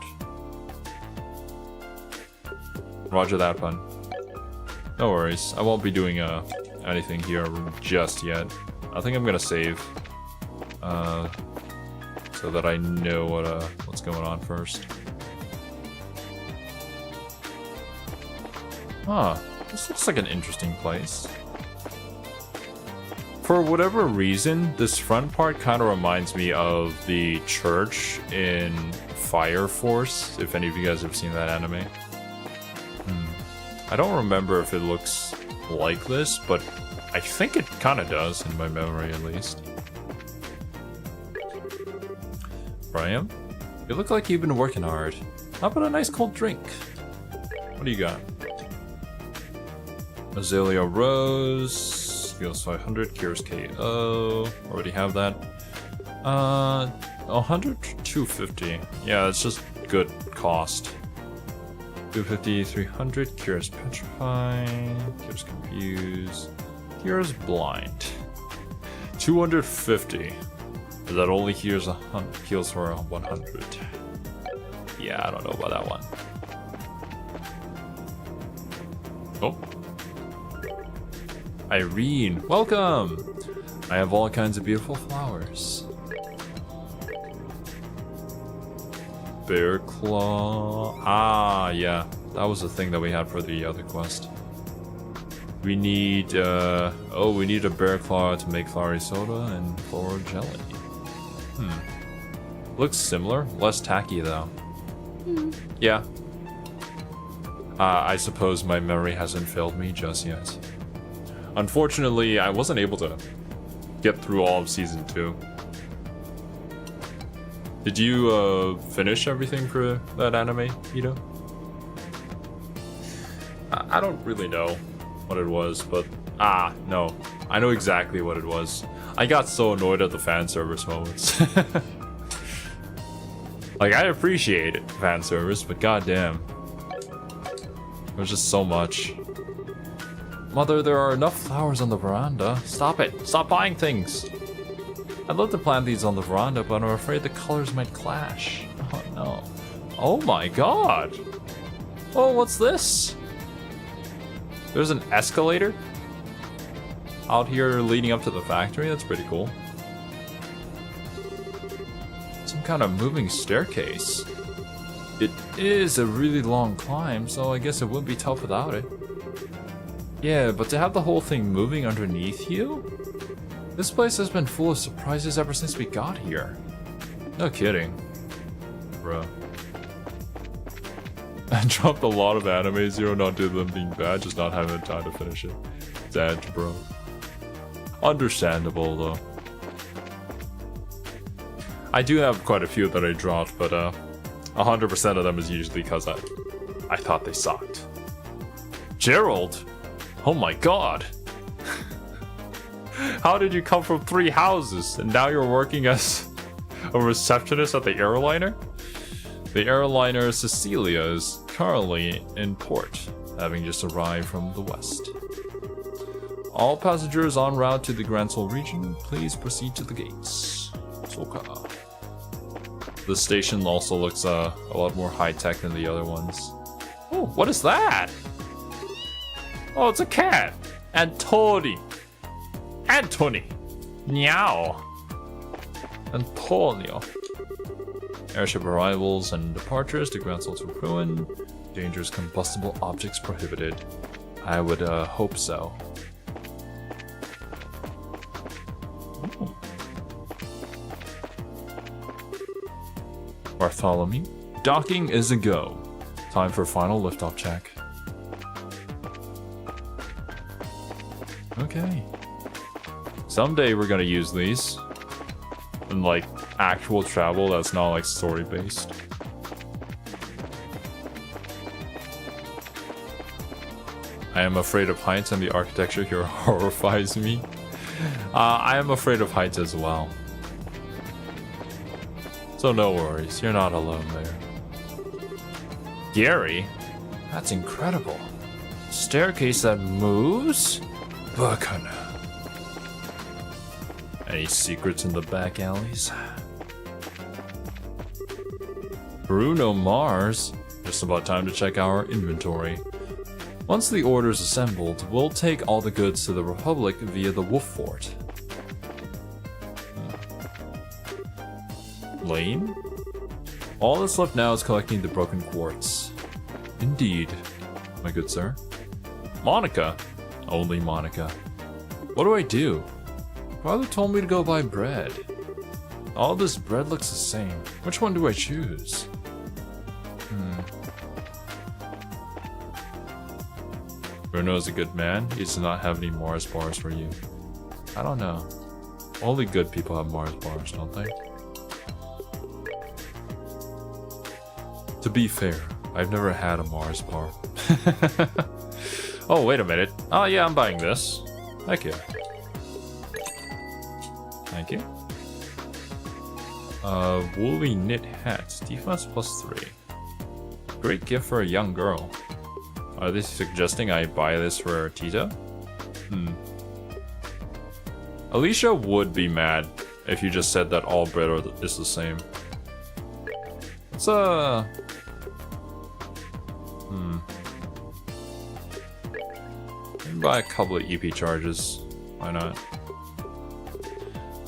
Roger that, bun. No worries, I won't be doing anything here just yet. I think I'm gonna save. So that I know what's going on first. Huh, this looks like an interesting place. For whatever reason, this front part kind of reminds me of the church in Fire Force, if any of you guys have seen that anime. I don't remember if it looks like this, but I think it kind of does, in my memory at least. Brian, you look like you've been working hard. How about a nice cold drink? What do you got? Azalea Rose, heals 500, cures KO. Already have that. 100, 250. Yeah, it's just good cost. 250, 300, cures Petrify, cures Confuse, cures Blind. 250. That only heals for 100. Yeah, I don't know about that one. Oh. Irene, welcome! I have all kinds of beautiful flowers. Bear Claw. Ah, yeah. That was the thing that we had for the other quest. We need, we need a Bear Claw to make flowery soda and floral jelly. Looks similar, less tacky though. Yeah. I suppose my memory hasn't failed me just yet. Unfortunately, I wasn't able to get through all of Season 2. Did you finish everything for that anime, Ito? I don't really know what it was, but no. I know exactly what it was. I got so annoyed at the fan service moments. Like, I appreciate it, fan service, but goddamn. It was just so much. Mother, there are enough flowers on the veranda. Stop it. Stop buying things. I'd love to plant these on the veranda, but I'm afraid the colors might clash. Oh no. Oh my god. Oh, what's this? There's an escalator out here leading up to the factory. That's pretty cool. Some kind of moving staircase. It is a really long climb, so I guess it wouldn't be tough without it. Yeah, but to have the whole thing moving underneath you? This place has been full of surprises ever since we got here. No kidding. Bruh. I dropped a lot of anime, Zero, not due to them being bad, just not having time to finish it. Sad, bro. Understandable, though. I do have quite a few that I dropped, but 100% of them is usually because I thought they sucked. Gerald? Oh my god! How did you come from 3 houses and now you're working as a receptionist at the airliner? The airliner Cecilia is currently in port, having just arrived from the west. All passengers en route to the Grand Seoul region, please proceed to the gates. Soka. The station also looks a lot more high-tech than the other ones. Oh, what is that? Oh, it's a cat! Anthony! Meow! Antonio. Airship arrivals and departures to ground salts of ruin. Dangerous combustible objects prohibited. I would hope so. Ooh. Bartholomew. Docking is a go. Time for final liftoff check. Okay. Someday we're gonna use these. In like actual travel that's not like story based. I am afraid of heights and the architecture here horrifies me. I am afraid of heights as well. So no worries, you're not alone there. Gary? That's incredible. Staircase that moves? Bacana. Any secrets in the back alleys? Bruno Mars? Just about time to check our inventory. Once the order's assembled, we'll take all the goods to the Republic via the Wolf Fort. Lane? All that's left now is collecting the broken quartz. Indeed, my good sir. Monica? Only Monica. What do I do? Father told me to go buy bread. All this bread looks the same. Which one do I choose? Bruno's a good man. He does not have any Mars bars for you. I don't know. Only good people have Mars bars, don't they? To be fair, I've never had a Mars bar. Oh, wait a minute. Oh yeah, I'm buying this. Thank you. Thank you. Woolly knit hat. Defense +3. Great gift for a young girl. Are they suggesting I buy this for Tita? Alicia would be mad if you just said that all bread is the same. It's buy a couple of EP charges. Why not?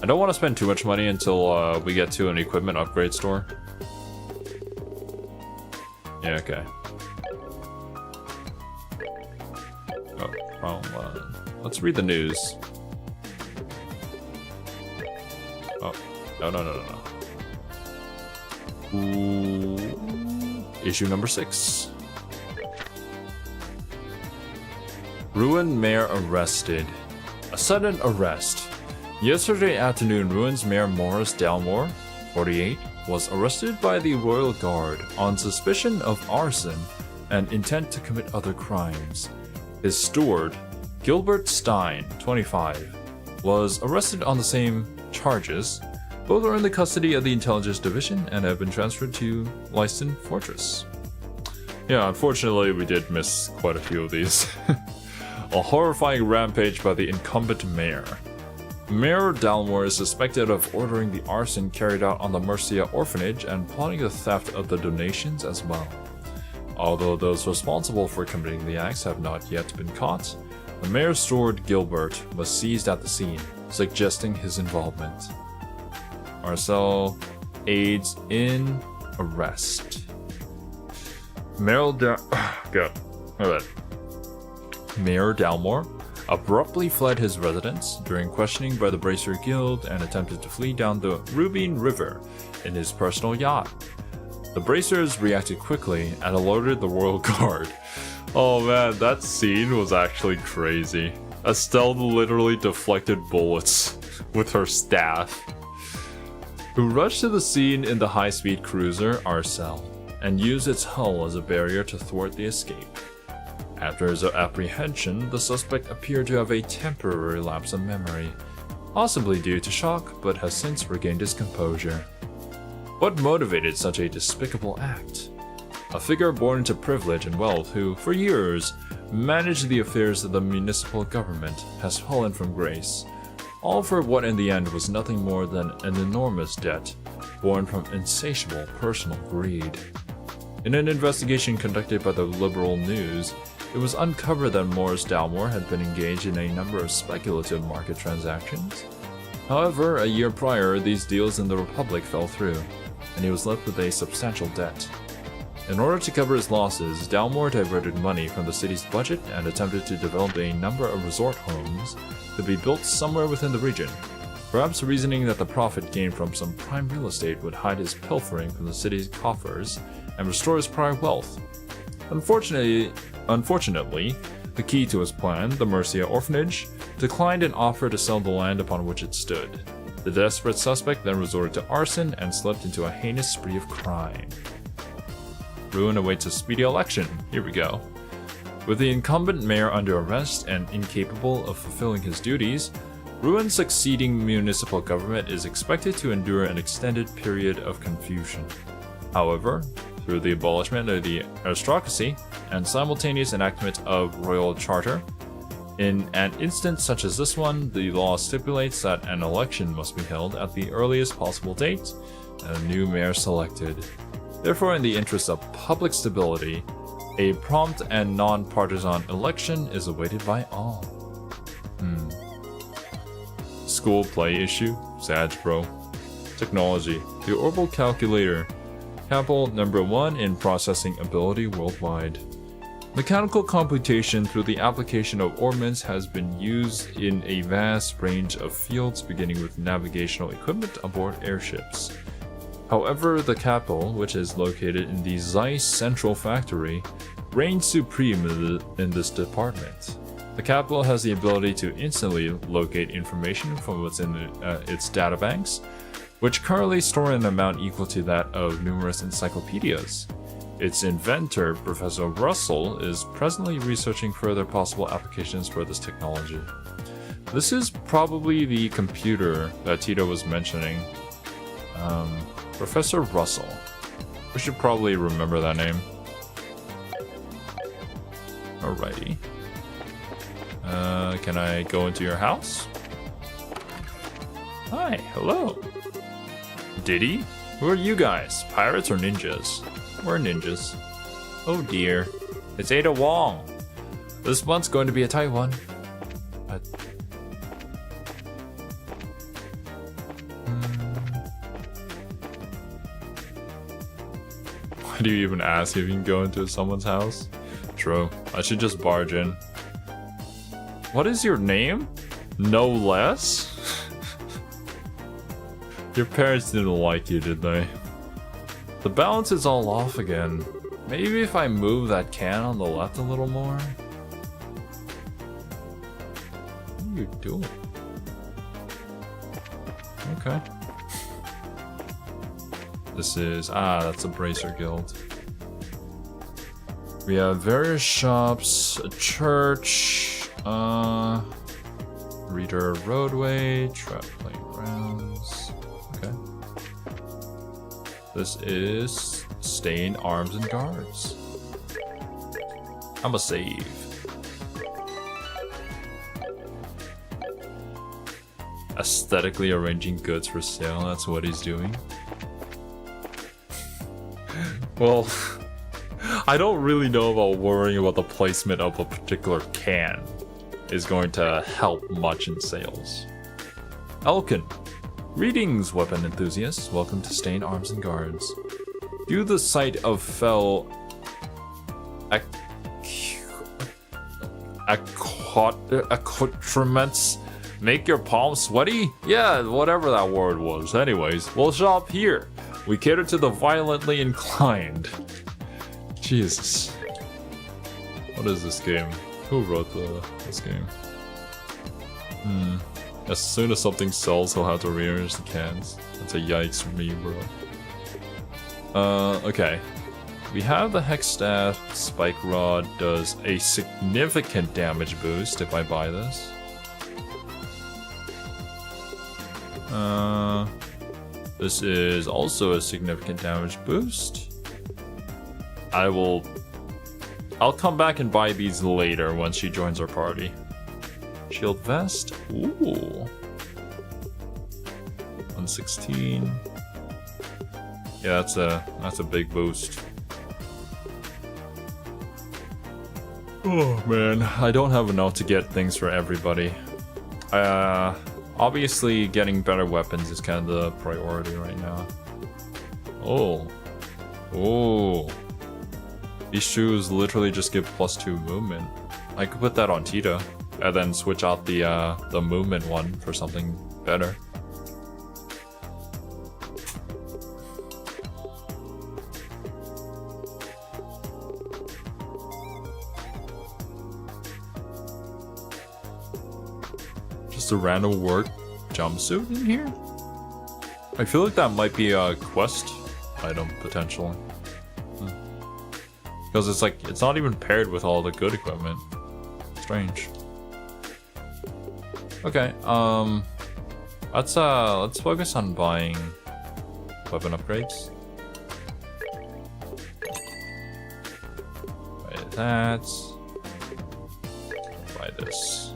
I don't want to spend too much money until we get to an equipment upgrade store. Yeah, okay. Oh, wrong one. Let's read the news. Oh, no. Ooh. Issue number 6. Ruin Mayor arrested. A sudden arrest. Yesterday afternoon, Ruin's Mayor Morris Dalmore, 48, was arrested by the Royal Guard on suspicion of arson and intent to commit other crimes. His steward, Gilbert Stein, 25, was arrested on the same charges. Both are in the custody of the Intelligence Division and have been transferred to Leiston Fortress. Yeah, unfortunately we did miss quite a few of these. A horrifying rampage by the incumbent mayor. Mayor Dalmore is suspected of ordering the arson carried out on the Mercia orphanage and plotting the theft of the donations as well. Although those responsible for committing the acts have not yet been caught, the mayor's steward Gilbert was seized at the scene, suggesting his involvement. Marcel aids in arrest. Mayor Dalmore abruptly fled his residence during questioning by the Bracer Guild and attempted to flee down the Rubine River in his personal yacht. The Bracers reacted quickly and alerted the Royal Guard. Oh man, that scene was actually crazy. Estelle literally deflected bullets with her staff. Who rushed to the scene in the high-speed cruiser Arcel and used its hull as a barrier to thwart the escape. After his apprehension, the suspect appeared to have a temporary lapse of memory, possibly due to shock, but has since regained his composure. What motivated such a despicable act? A figure born into privilege and wealth who, for years, managed the affairs of the municipal government has fallen from grace, all for what in the end was nothing more than an enormous debt born from insatiable personal greed. In an investigation conducted by the Liberal News, it was uncovered that Morris Dalmore had been engaged in a number of speculative market transactions. However, a year prior, these deals in the Republic fell through. and he was left with a substantial debt. In order to cover his losses, Dalmor diverted money from the city's budget and attempted to develop a number of resort homes to be built somewhere within the region, perhaps reasoning that the profit gained from some prime real estate would hide his pilfering from the city's coffers and restore his prior wealth. Unfortunately, the key to his plan, the Mercia Orphanage, declined an offer to sell the land upon which it stood. The desperate suspect then resorted to arson and slipped into a heinous spree of crime. Ruin awaits a speedy election. Here we go. With the incumbent mayor under arrest and incapable of fulfilling his duties, Ruin's succeeding municipal government is expected to endure an extended period of confusion. However, through the abolishment of the aristocracy and simultaneous enactment of royal charter, in an instance such as this one, the law stipulates that an election must be held at the earliest possible date and a new mayor selected. Therefore, in the interest of public stability, a prompt and non-partisan election is awaited by all. School play issue? Sad, bro. Technology. The Orbital Calculator. Capel #1 in processing ability worldwide. Mechanical computation through the application of ordnance has been used in a vast range of fields, beginning with navigational equipment aboard airships. However, the Capel, which is located in the Zeiss Central Factory, reigns supreme in this department. The Capel has the ability to instantly locate information from what's in its databanks, which currently store an amount equal to that of numerous encyclopedias. Its inventor, Professor Russell, is presently researching further possible applications for this technology. This is probably the computer that Tito was mentioning. Professor Russell. We should probably remember that name. Alrighty. Can I go into your house? Hi, hello. Diddy? Who are you guys? Pirates or ninjas? We're ninjas. Oh dear. It's Ada Wong. This month's going to be a tight one. Why do you even ask if you can go into someone's house? True. I should just barge in. What is your name? No less? Your parents didn't like you, did they? The balance is all off again. Maybe if I move that can on the left a little more? What are you doing? Okay. This is... that's a Bracer Guild. We have various shops, a church, Reader Roadway, Trap Playgrounds. Okay. This is Stain Arms and Guards. I'ma save. Aesthetically arranging goods for sale, that's what he's doing. Well, I don't really know about worrying about the placement of a particular can is going to help much in sales. Elkin. Greetings, weapon enthusiasts. Welcome to Stain Arms and Guards. Due the sight of fell accoutrements make your palms sweaty? Yeah, whatever that word was. Anyways, we'll shop here. We cater to the violently inclined. Jesus. What is this game? Who wrote this game? As soon as something sells, he'll have to rearrange the cans. That's a yikes for me, bro. Okay. We have the Hex Staff. Spike Rod does a significant damage boost if I buy this. This is also a significant damage boost. I'll come back and buy these later once she joins our party. Shield Vest. Ooh. 116. Yeah, that's a big boost. Oh man, I don't have enough to get things for everybody. Obviously getting better weapons is kind of the priority right now. Oh. Oh. These shoes literally just give +2 movement. I could put that on Tita, and then switch out the movement one for something better. Just a random work jumpsuit in here? I feel like that might be a quest item, potentially. Because it's like, it's not even paired with all the good equipment. Strange. Okay, let's focus on buying weapon upgrades. Buy that. Buy this.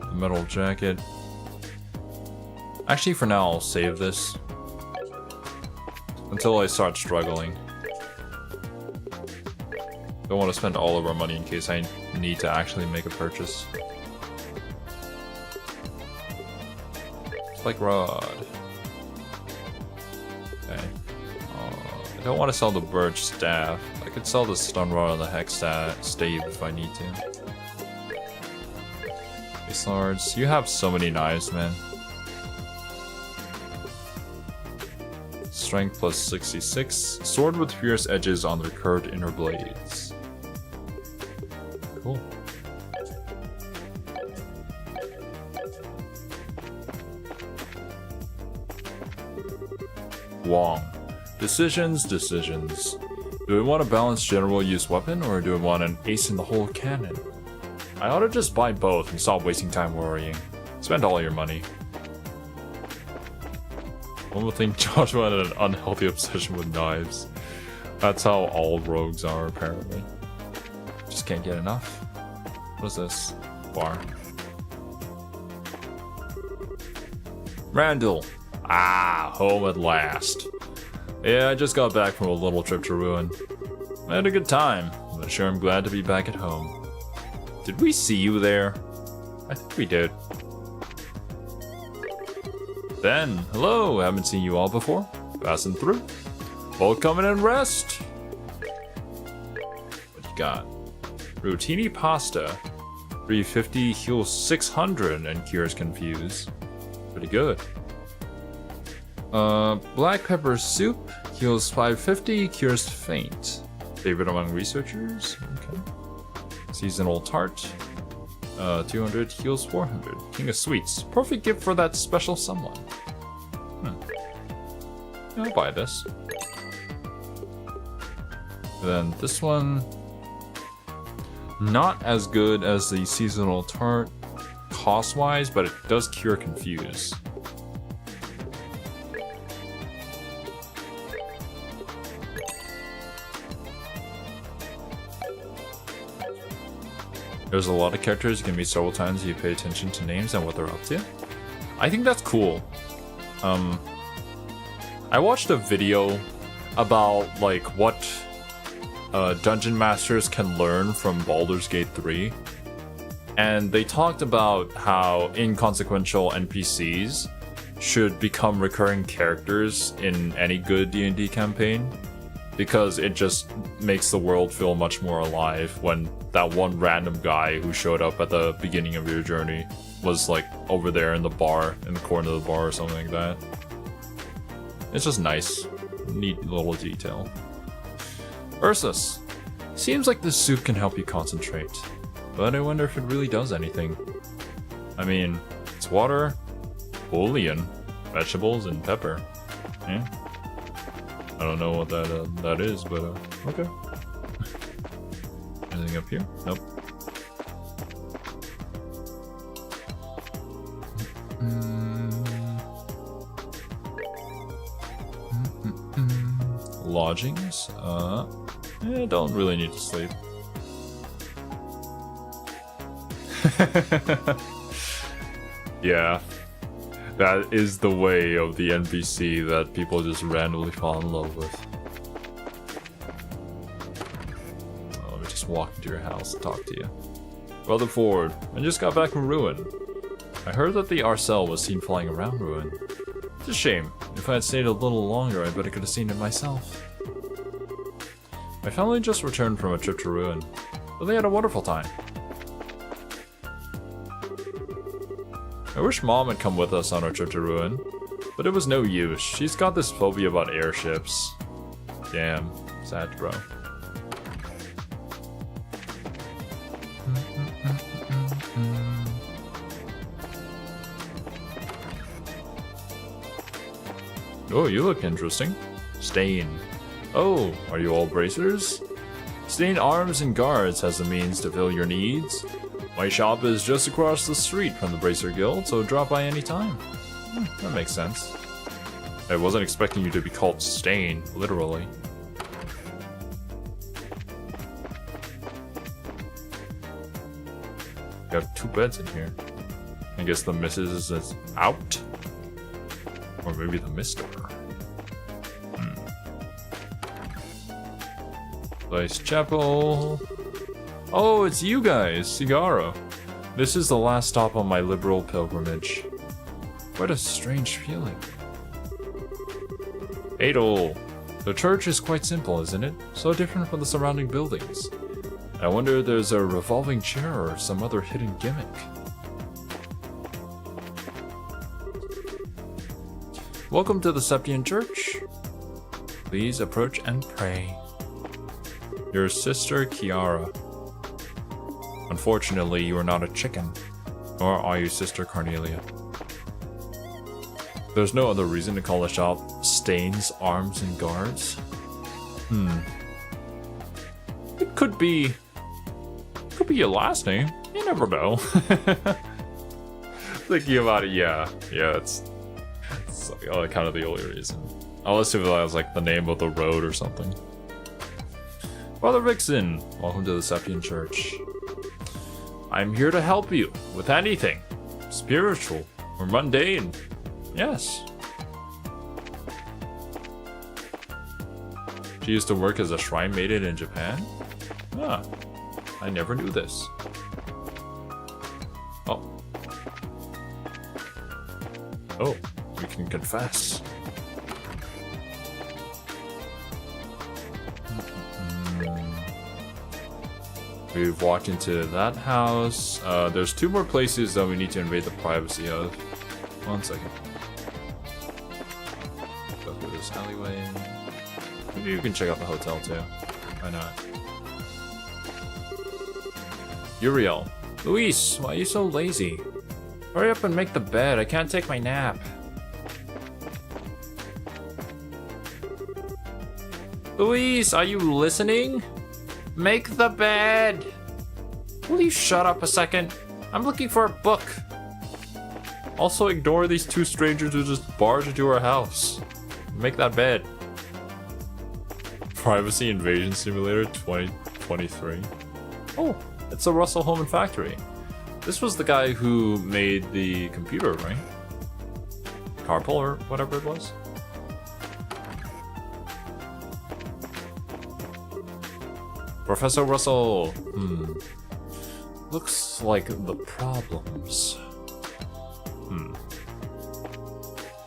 The metal jacket. Actually, for now, I'll save this until I start struggling. Don't want to spend all of our money in case I need to actually make a purchase. Spike rod. Okay. I don't want to sell the birch staff. I could sell the stun rod and the hex stave if I need to. Ace lords, you have so many knives, man. Strength plus 66. Sword with fierce edges on their curved inner blades. Cool. Wong. Decisions. Do we want a balanced general use weapon, or do we want an ace in the hole cannon? I ought to just buy both and stop wasting time worrying. Spend all your money. One would think Joshua had an unhealthy obsession with knives. That's how all rogues are, apparently. Just can't get enough. What is this? Bar. Randall. Ah, home at last. Yeah, I just got back from a little trip to Ruin. I had a good time, but sure I'm glad to be back at home. Did we see you there? I think we did. Ben, hello, haven't seen you all before. Passing through. Both come in and rest. What you got? Rotini pasta. 350 heals 600 and cures confuse. Pretty good. Black pepper soup heals 550, cures faint. Favorite among researchers? Okay. Seasonal tart. 200 heals 400. King of sweets. Perfect gift for that special someone. Yeah, I'll buy this. And then this one. Not as good as the seasonal tart cost-wise, but it does cure confuse. There's a lot of characters you can meet several times if you pay attention to names and what they're up to. I think that's cool. I watched a video about like what dungeon masters can learn from Baldur's Gate 3, and they talked about how inconsequential NPCs should become recurring characters in any good D&D campaign, because it just makes the world feel much more alive when that one random guy who showed up at the beginning of your journey was like over there in the bar, in the corner of the bar or something like that. It's just nice. Neat little detail. Ursus. Seems like this soup can help you concentrate, but I wonder if it really does anything. I mean, it's water, bouillon, vegetables, and pepper. Yeah. I don't know what that is, but okay. Anything up here? Nope. Lodgings? Don't really need to sleep. Yeah. That is the way of the NPC that people just randomly fall in love with. Let me just walk into your house and talk to you. Rutherford, I just got back from Ruin. I heard that the Arcel was seen flying around Ruin. It's a shame. If I had stayed a little longer, I bet I could have seen it myself. My family just returned from a trip to Ruin, but they had a wonderful time. I wish Mom had come with us on our trip to Ruin, but it was no use. She's got this phobia about airships. Damn, sad bro. Oh, you look interesting. Stain. Oh, are you all bracers? Stain Arms and Guards has the means to fill your needs. My shop is just across the street from the Bracer Guild, so drop by any time. That makes sense. I wasn't expecting you to be called Stain, literally. Got 2 beds in here. I guess the missus is out? Or maybe the mister. Vice Chapel. Oh, it's you guys, Cigaro. This is the last stop on my liberal pilgrimage. What a strange feeling. Adel. The church is quite simple, isn't it? So different from the surrounding buildings. I wonder if there's a revolving chair or some other hidden gimmick. Welcome to the Septian Church. Please approach and pray. Your sister, Kiara. Unfortunately, you are not a chicken. Nor are you Sister Cornelia. There's no other reason to call the shop Stains, Arms, and Guards. It could be your last name. You never know. Thinking about it, yeah, it's like, kind of the only reason. Unless it was like the name of the road or something. Father Vixen, welcome to the Septian Church. I'm here to help you with anything, spiritual or mundane. Yes. She used to work as a shrine maiden in Japan? Ah, I never knew this. Oh, we can confess. We've walked into that house. There's 2 more places that we need to invade the privacy of. 1 second. Go through this alleyway. Maybe you can check out the hotel too. Why not? Uriel. Luis, why are you so lazy? Hurry up and make the bed. I can't take my nap. Luis, are you listening? Make the bed! Will you shut up a second? I'm looking for a book. Also ignore these 2 strangers who just barged into our house. Make that bed. Privacy Invasion Simulator 2023. Oh, it's the Russell Home and Factory. This was the guy who made the computer, right? Carpool or whatever it was. Professor Russell. Looks like the problems.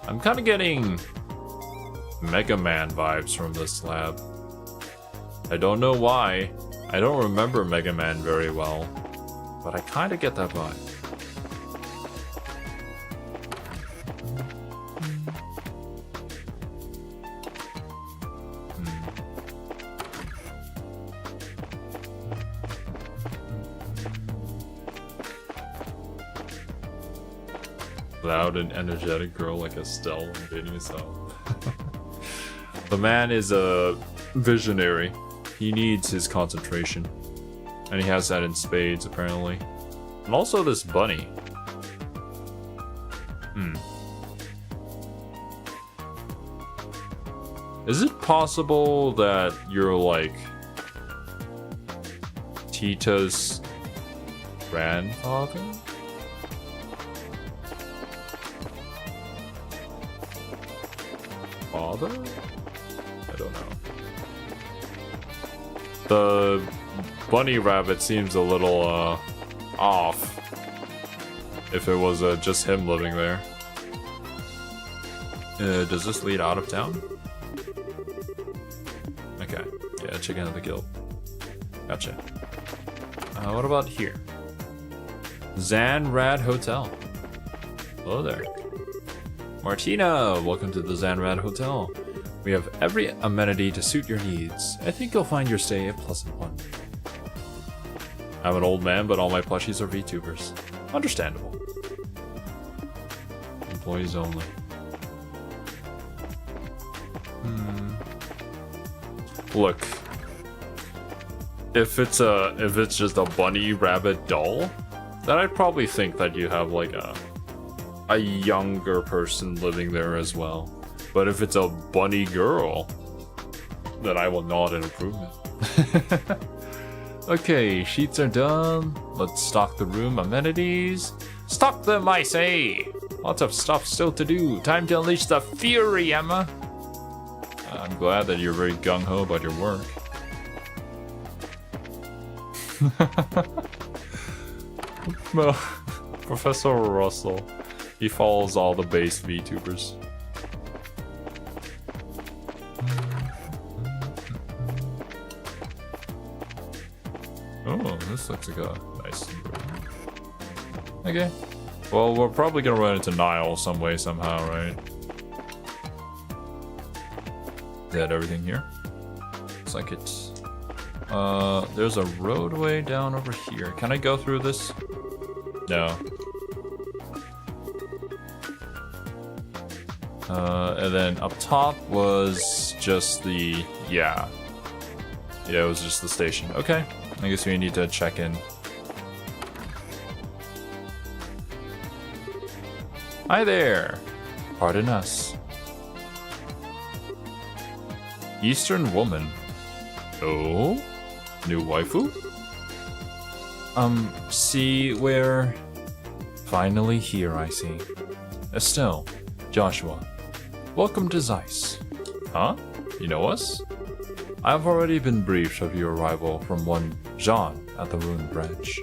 I'm kind of getting Mega Man vibes from this lab. I don't know why. I don't remember Mega Man very well, but I kind of get that vibe. Loud and energetic girl like Estelle invading his home. The man is a visionary. He needs his concentration. And he has that in spades, apparently. And also this bunny. Is it possible that you're like Tita's grandfather? Father? I don't know. The bunny rabbit seems a little off if it was just him living there. Does this lead out of town? Okay, yeah, check out the guild. Gotcha. What about here? Zanrad Hotel. Hello there. Martina, welcome to the Zanrad Hotel. We have every amenity to suit your needs. I think you'll find your stay a pleasant one. I'm an old man, but all my plushies are VTubers. Understandable. Employees only. Look, if it's just a bunny rabbit doll, then I'd probably think that you have like a younger person living there as well. But if it's a bunny girl, then I will nod in improvement. Okay, sheets are done. Let's stock the room amenities. Stock them, I say! Lots of stuff still to do. Time to unleash the fury, Emma. I'm glad that you're very gung-ho about your work. No, Professor Russell. He follows all the base VTubers. Oh, this looks like a nice room. Okay. Well, we're probably gonna run into Niall some way, somehow, right? Is that everything here? Looks like it's... there's a roadway down over here. Can I go through this? No. And then up top was just the... Yeah, it was just the station. Okay. I guess we need to check in. Hi there! Pardon us. Eastern woman. Oh? New waifu? See, we're... Finally here, I see. Estelle, Joshua, welcome to Zeiss. Huh? You know us? I've already been briefed of your arrival from one Jean at the ruined branch.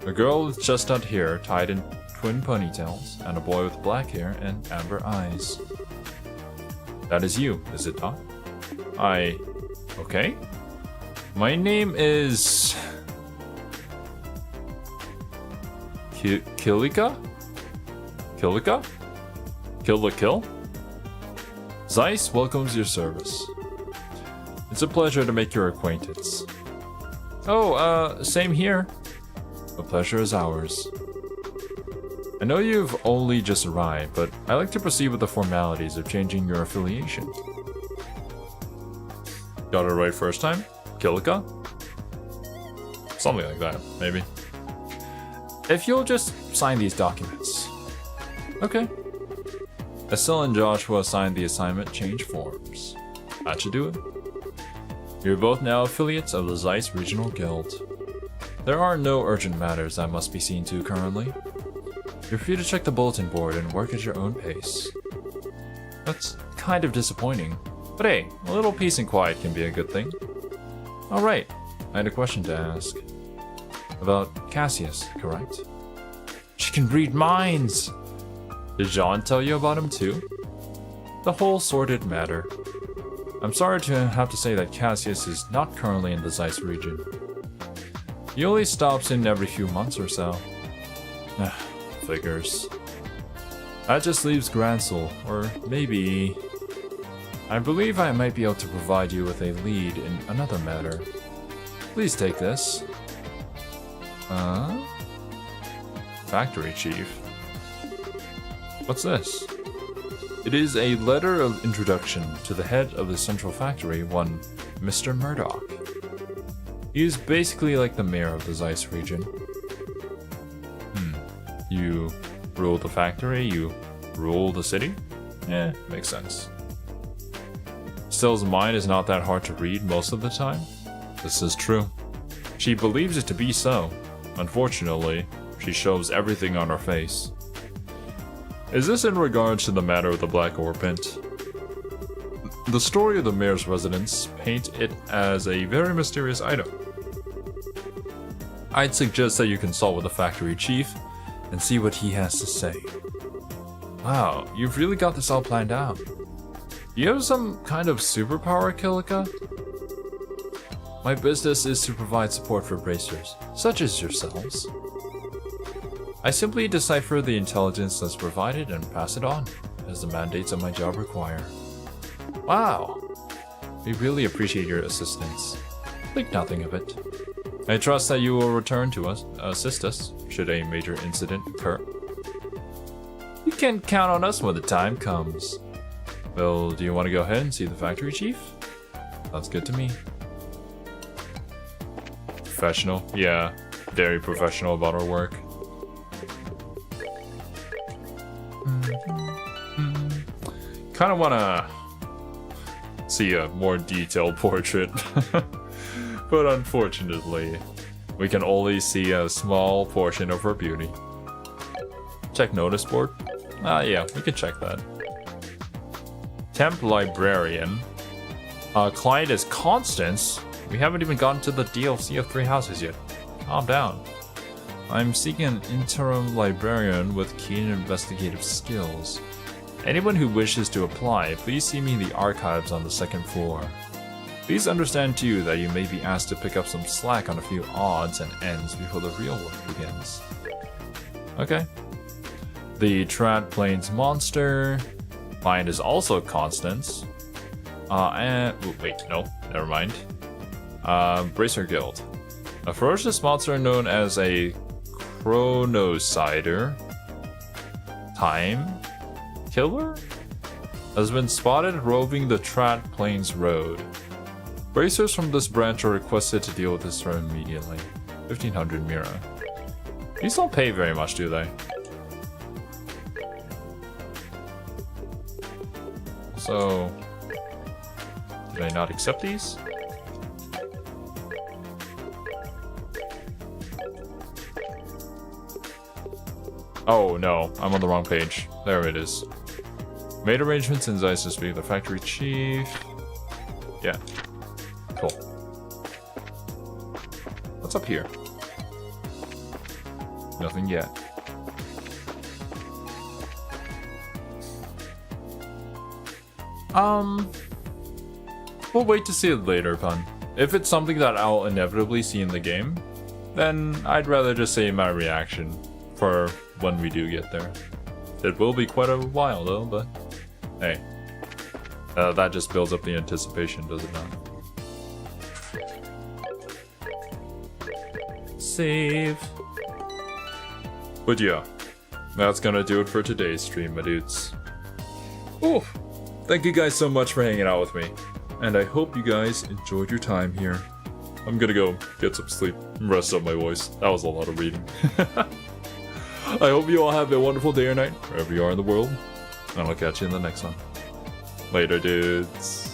A girl with chestnut hair tied in twin ponytails, and a boy with black hair and amber eyes. That is you, is it not? Okay. My name is... Kilika? Kilika? Kill the kill? Zeiss welcomes your service. It's a pleasure to make your acquaintance. Oh, same here. The pleasure is ours. I know you've only just arrived, but I like to proceed with the formalities of changing your affiliation. Got it right first time? Kilika? Something like that, maybe. If you'll just sign these documents. Okay. Estelle and Joshua signed the assignment change forms. That should do it. You're both now affiliates of the Zeiss Regional Guild. There are no urgent matters that must be seen to currently. You're free to check the bulletin board and work at your own pace. That's kind of disappointing, but hey, a little peace and quiet can be a good thing. Alright, I had a question to ask. About Cassius, correct? She can read minds! Did Jean tell you about him too? The whole sordid matter. I'm sorry to have to say that Cassius is not currently in the Zeiss region. He only stops in every few months or so. Figures. That just leaves Gransel, or maybe... I believe I might be able to provide you with a lead in another matter. Please take this. Factory Chief. What's this? It is a letter of introduction to the head of the central factory, one Mr. Murdoch. He is basically like the mayor of the Zeiss region. You rule the factory, you rule the city? Makes sense. Stell's mind is not that hard to read most of the time. This is true. She believes it to be so. Unfortunately, she shows everything on her face. Is this in regards to the matter of the Black Orpiment? The story of the mayor's residence paint it as a very mysterious item. I'd suggest that you consult with the factory chief and see what he has to say. Wow, you've really got this all planned out. Do you have some kind of superpower, Kilika? My business is to provide support for bracers, such as yourselves. I simply decipher the intelligence that's provided and pass it on, as the mandates of my job require. Wow! We really appreciate your assistance. Think nothing of it. I trust that you will return to us, assist us, should a major incident occur. You can count on us when the time comes. Well, do you want to go ahead and see the factory chief? Sounds good to me. Professional? Yeah, very professional about our work. Kind of want to see a more detailed portrait, but unfortunately, we can only see a small portion of her beauty. Check notice board? Yeah, we can check that. Temp librarian. Client is Constance. We haven't even gotten to the DLC of 3 houses yet. Calm down. I'm seeking an interim librarian with keen investigative skills. Anyone who wishes to apply, please see me in the archives on the 2nd floor. Please understand too that you may be asked to pick up some slack on a few odds and ends before the real work begins. Okay. The Trad Plains monster. Client is also Constance. Wait, no, never mind. Bracer Guild. A ferocious monster known as a Chronocider. Time Killer? Has been spotted roving the Trad Plains Road. Bracers from this branch are requested to deal with this threat immediately. 1500 Mira. These don't pay very much, do they? So, did I not accept these? Oh no, I'm on the wrong page. There it is. Made arrangements in Zeiss to speak to the factory chief. Yeah. Cool. What's up here? Nothing yet. We'll wait to see it later, Pun. If it's something that I'll inevitably see in the game, then I'd rather just say my reaction for when we do get there. It will be quite a while though, but hey. That just builds up the anticipation, does it not? Save. But yeah, that's gonna do it for today's stream, my dudes. Oh, thank you guys so much for hanging out with me, and I hope you guys enjoyed your time here. I'm gonna go get some sleep and rest up my voice. That was a lot of reading. I hope you all have a wonderful day or night, wherever you are in the world, and I'll catch you in the next one. Later, dudes.